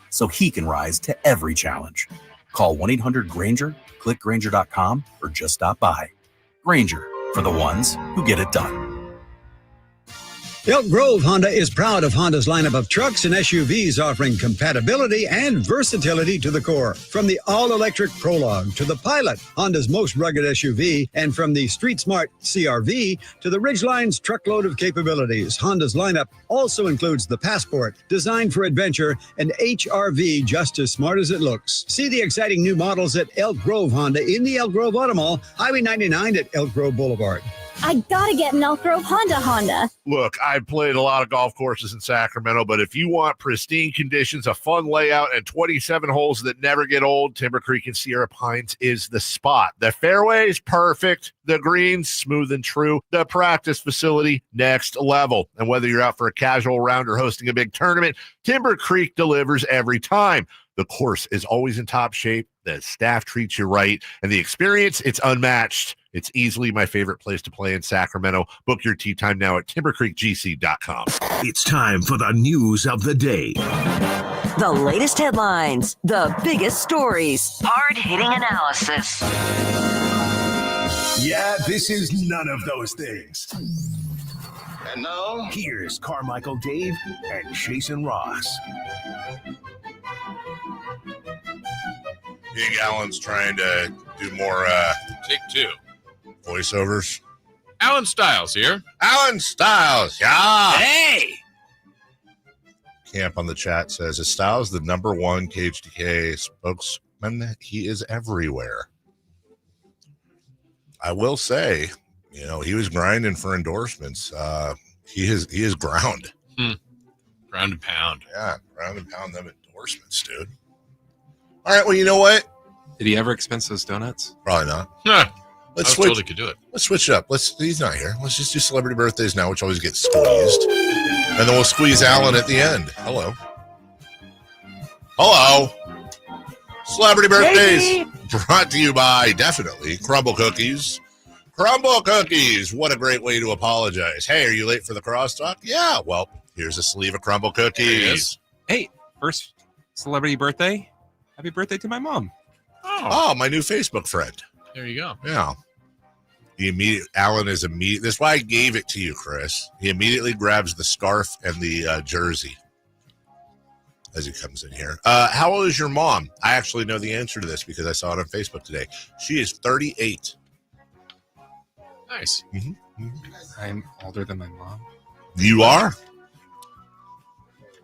so he can rise to every challenge. Call 1-800-GRAINGER, click Grainger.com, or just stop by. Grainger, for the ones who get it done. Elk Grove Honda is proud of Honda's lineup of trucks and SUVs offering compatibility and versatility to the core. From the all-electric Prologue to the Pilot, Honda's most rugged SUV, and from the Street Smart CR-V to the Ridgeline's truckload of capabilities, Honda's lineup also includes the Passport, designed for adventure, and HR-V, just as smart as it looks. See the exciting new models at Elk Grove Honda in the Elk Grove Auto Mall, Highway 99 at Elk Grove Boulevard. I gotta get an Elk Grove Honda. Look, I've played a lot of golf courses in Sacramento, but if you want pristine conditions, a fun layout, and 27 holes that never get old, Timber Creek and Sierra Pines is the spot. The fairway is perfect. The greens, smooth and true. The practice facility, next level. And whether you're out for a casual round or hosting a big tournament, Timber Creek delivers every time. The course is always in top shape. The staff treats you right. And the experience, it's unmatched. It's easily my favorite place to play in Sacramento. Book your tee time now at timbercreekgc.com. It's time for the news of the day. The latest headlines, the biggest stories, hard-hitting analysis. Yeah, this is none of those things. And now, here's Carmichael Dave and Jason Ross. I think Alan's trying to do more Take two. voiceovers. Alan Stiles here. Alan Stiles, yeah. Hey! Camp on the chat says, is Stiles the number one KHDK spokesman? He is everywhere. I will say, you know, he was grinding for endorsements. He is ground. Ground and pound. Yeah, ground and pound them endorsements, dude. All right, well, you know what? Did he ever expense those donuts? Probably not. Huh. Let's I was switch. told he could do it. Let's switch it up. He's not here. Let's just do celebrity birthdays now, which always gets squeezed. And then we'll squeeze Alan at the end. Hello. Celebrity birthdays brought to you by, definitely, Crumble Cookies. Crumble Cookies. What a great way to apologize. Hey, are you late for the crosstalk? Yeah, well, here's a sleeve of Crumble Cookies. Hey, first celebrity birthday. Happy birthday to my mom. Oh, my new Facebook friend. There you go. Yeah. Alan is immediate. That's why I gave it to you, Chris. He immediately grabs the scarf and the jersey as he comes in here. How old is your mom? I actually know the answer to this because I saw it on Facebook today. She is 38. Nice. I'm older than my mom. You are?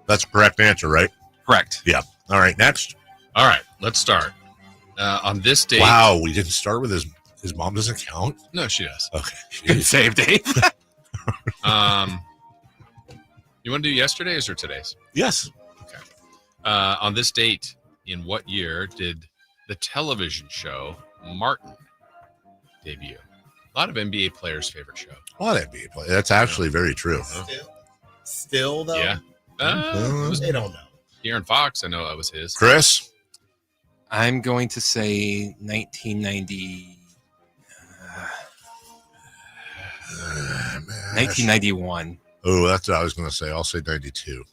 That's a correct answer, right? Correct. Yeah. All right, next. All right, let's start. On this date. Wow, we didn't start with his mom doesn't count? No, she does. Okay. Good save, Dave. You want to do yesterday's or today's? Yes. Okay. On this date, in what year did the television show Martin debut? A lot of NBA players' favorite show. A lot of NBA players. That's actually very true. Still though? Yeah. They don't know. De'Aaron Fox, I know that was his. Chris? I'm going to say 1990. 1991. Oh, Oh, that's what I was going to say. I'll say 92.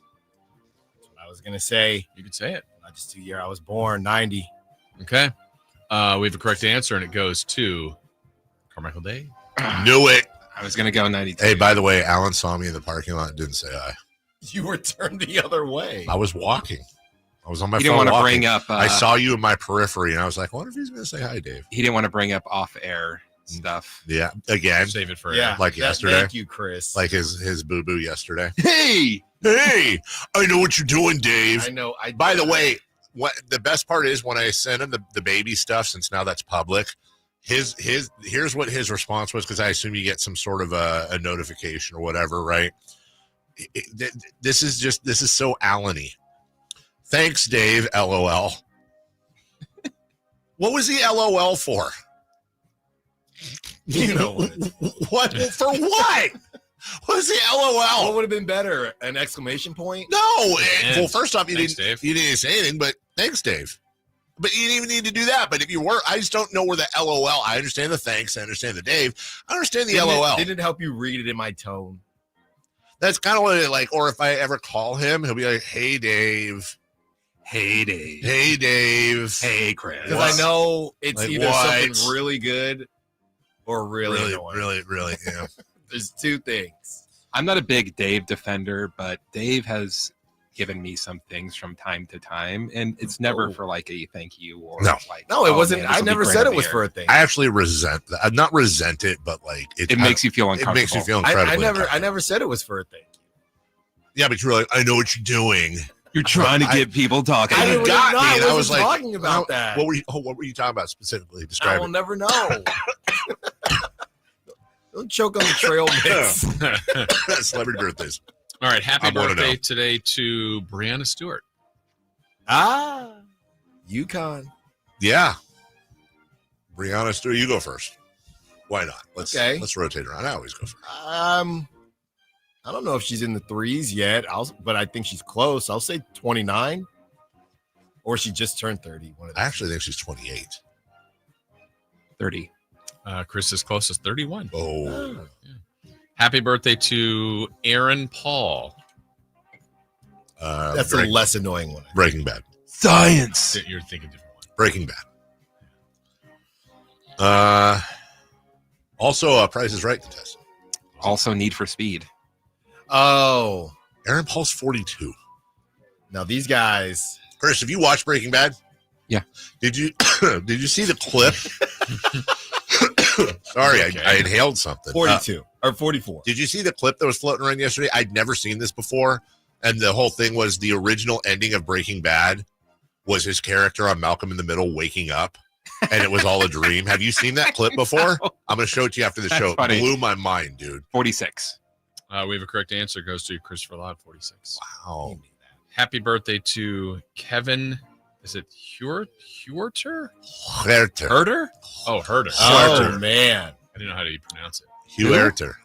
going to say. You could say it. Not just 2 year. I was born 90. Okay. We have a correct answer, and it goes to Carmichael Dave. Knew it. I was going to go 92. Hey, by the way, Alan saw me in the parking lot and didn't say hi. You were turned the other way. I was walking. I was on my He phone didn't want to walking. bring up. I saw you in my periphery, and I was like, I wonder if he's going to say hi, Dave. He didn't want to bring up off-air stuff. Yeah, again. Save it for like yesterday. Thank you, Chris. Like his boo-boo yesterday. Hey, I know what you're doing, Dave. I know. By the way, what the best part is when I sent him the baby stuff, since now that's public, here's what his response was, because I assume you get some sort of a notification or whatever, right? This is so Alan-y. Thanks, Dave. LOL. What was he LOL for? You know what? For what? What was the LOL? What would have been better? An exclamation point? No. Well, first off, Thanks, you Dave. didn't say anything, but thanks, Dave. But you didn't even need to do that. But if you were, I just don't know where the LOL. I understand the thanks. I understand the Dave. I understand the LOL. Didn't it help you read it in my tone? That's kind of what it like. Or if I ever call him, he'll be like, "Hey, Dave. Hey, Dave. Hey, Dave. Hey, Chris." Because I know it's Like either what? something really good or really annoying. Really, yeah. There's two things. I'm not a big Dave defender, but Dave has given me some things from time to time, and it's never for like a thank you or like. No, it oh, wasn't. man, I this'll be never great said it over was here. for a thing. I actually resent that. Not resent it, but like It makes you feel uncomfortable. It makes you feel incredibly. I never said it was for a thing. Yeah, but you're like, I know what you're doing. You're trying to get people talking. I didn't got know. me, and I was like, talking about that. What were you talking about specifically? I Describe will it. never know. Don't choke on the trail mix. Celebrity birthdays. All right. Happy I wanna birthday know. today to Brianna Stewart. UConn. Yeah. Brianna Stewart, you go first. Why not? Let's rotate around. I always go first. I don't know if she's in the threes yet. But I think she's close. I'll say 29, or she just turned 30. I actually think she's 28. 30. Chris is close as 31. Oh. Yeah. Happy birthday to Aaron Paul. That's a less annoying one. Breaking Bad. Science. You're thinking different one. Breaking Bad. Also, Price is Right contestant. Also, Need for Speed. Oh, Aaron Paul's 42. Now these guys. Chris, have you watched Breaking Bad? Yeah. Did you see the clip? Sorry, Okay. I inhaled something. 42 or 44. Did you see the clip that was floating around yesterday? I'd never seen this before. And the whole thing was the original ending of Breaking Bad was his character on Malcolm in the Middle waking up, and it was all a dream. Have you seen that clip before? I'm going to show it to you after the show. funny. It blew my mind, dude. 46. We have a correct answer. It goes to Christopher Ladd, 46. Wow. Happy birthday to Kevin. Is it Huerter? Herter. Oh, Herter. Oh, man. I didn't know how to pronounce it. Huerter.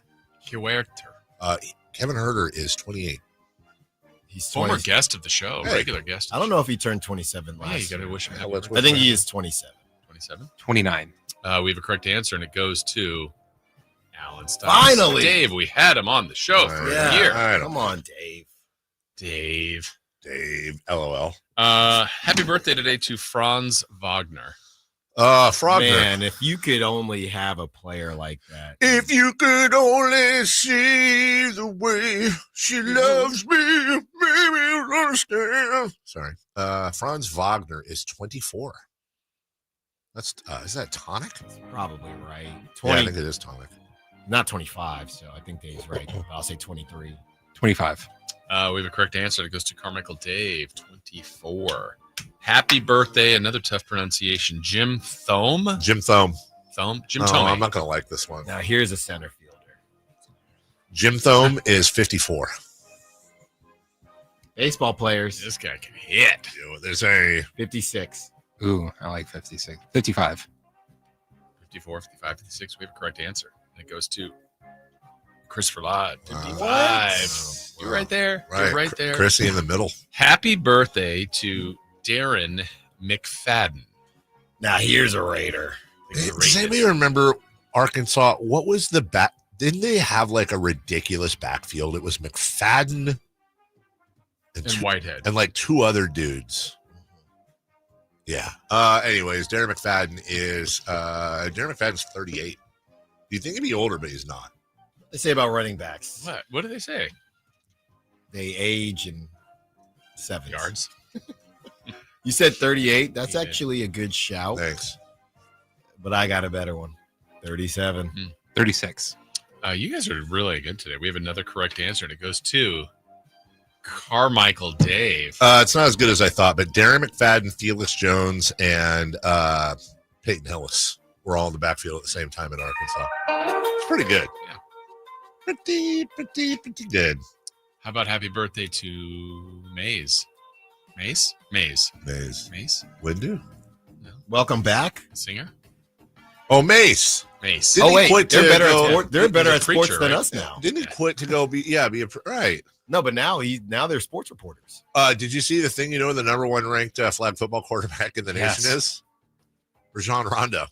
Huerter. Kevin Herter is 28. He's Former 20. guest of the show. Hey. Regular guest. I don't know if he turned 27 last Yeah, you got to year. wish him happy let's birthday. I think he is 27. 27. 29. We have a correct answer, and it goes to Alan Stiles. Finally. Dave, we had him on the show for a year. Come on, Dave. Dave. LOL. Happy birthday today to Franz Wagner. Frogner. Man, if you could only have a player like that. If you could only see the way she loves me, maybe you'll understand. Sorry. Franz Wagner is 24. That's is that Tonic? Probably right. Yeah, I think it is Tonic. Not 25, so I think Dave's right. I'll say 23. 25. We have a correct answer. It goes to Carmichael Dave, 24. Happy birthday. Another tough pronunciation. Jim Thome. Jim Thome. Jim No, Thome. I'm not going to like this one. Now here's a center fielder. Jim Thome is 54. Baseball players. This guy can hit. There's a 56. Ooh, I like 56. 55. 54, 55, 56. We have a correct answer. And it goes to Christopher Ladd, 55. What? You're right there. Right. You're right there. Chrissy in the middle. Happy birthday to Darren McFadden. Now here's a Raider. Does anybody remember Arkansas? What was the back? Didn't they have like a ridiculous backfield? It was McFadden. And Whitehead. And like 2 other dudes. Yeah. Anyways, Darren McFadden is 38. You think he'd be older, but he's not. They say about running backs. What do they say? They age in 7 yards. You said 38. That's actually a good shout. Thanks. But I got a better one. 37. 36. You guys are really good today. We have another correct answer, and it goes to Carmichael Dave. It's not as good as I thought, but Darren McFadden, Felix Jones, and Peyton Hillis were all in the backfield at the same time in Arkansas. It's pretty good. Yeah. Pretty good. How about happy birthday to Maze? Maze? Windu? No. Welcome back. Singer? Oh, Mace. Didn't wait. he quit They're to better go- at sport. They're better at sports preacher, than right? us now. Didn't he quit to go be right? No, but now they're sports reporters. Did you see the thing? You know, the number 1 ranked flag football quarterback in the nation is Rajon Rondo.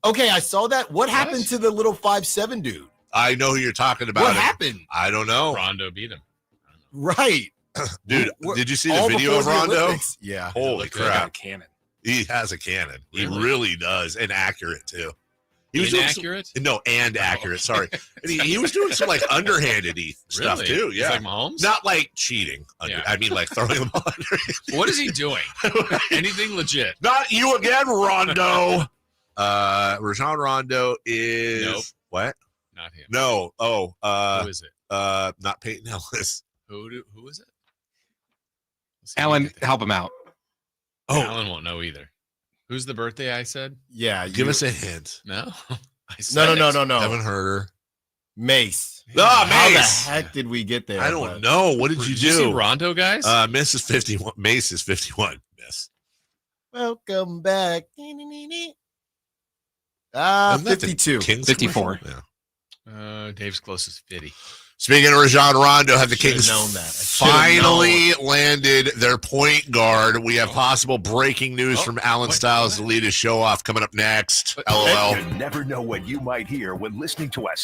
Okay, I saw that. What happened to the little 5'7" dude? I know who you're talking about. What happened? I don't know. Rondo beat him. Right. Dude, did you see the All video of before the Rondo? Olympics. Yeah. Holy He got a crap. cannon. He has a cannon. Really? He really does. And accurate, too. He was Inaccurate? accurate. Sorry. And he was doing some like underhanded stuff, Really? too. He's Yeah. like Mahomes? Not like cheating. Yeah. I mean, like throwing them on. What is he doing? Anything legit? Not you again, Rondo. Rajon Rondo is Nope. what? Not him. No. Oh, Who is it? not Peyton Ellis. Who is it? Alan, help him out. Oh, Alan won't know either. Who's the birthday I said? Yeah. Give us a hint. No. I said No. Haven't heard her. Mace. Ah, How the Mace. heck did we get there? I don't know. What did you Did you see do? Rondo, guys? Miss is 51. Mace is 51. Miss. Welcome back. Isn't that the 52. Kings 54. commercial? Yeah. Dave's closest 50. Speaking of Rajon Rondo, have the Should've Kings known that. I should've finally landed their point guard? We have possible breaking news from Alan What? Stiles to lead his show off coming up next. LOL. You never know what you might hear when listening to a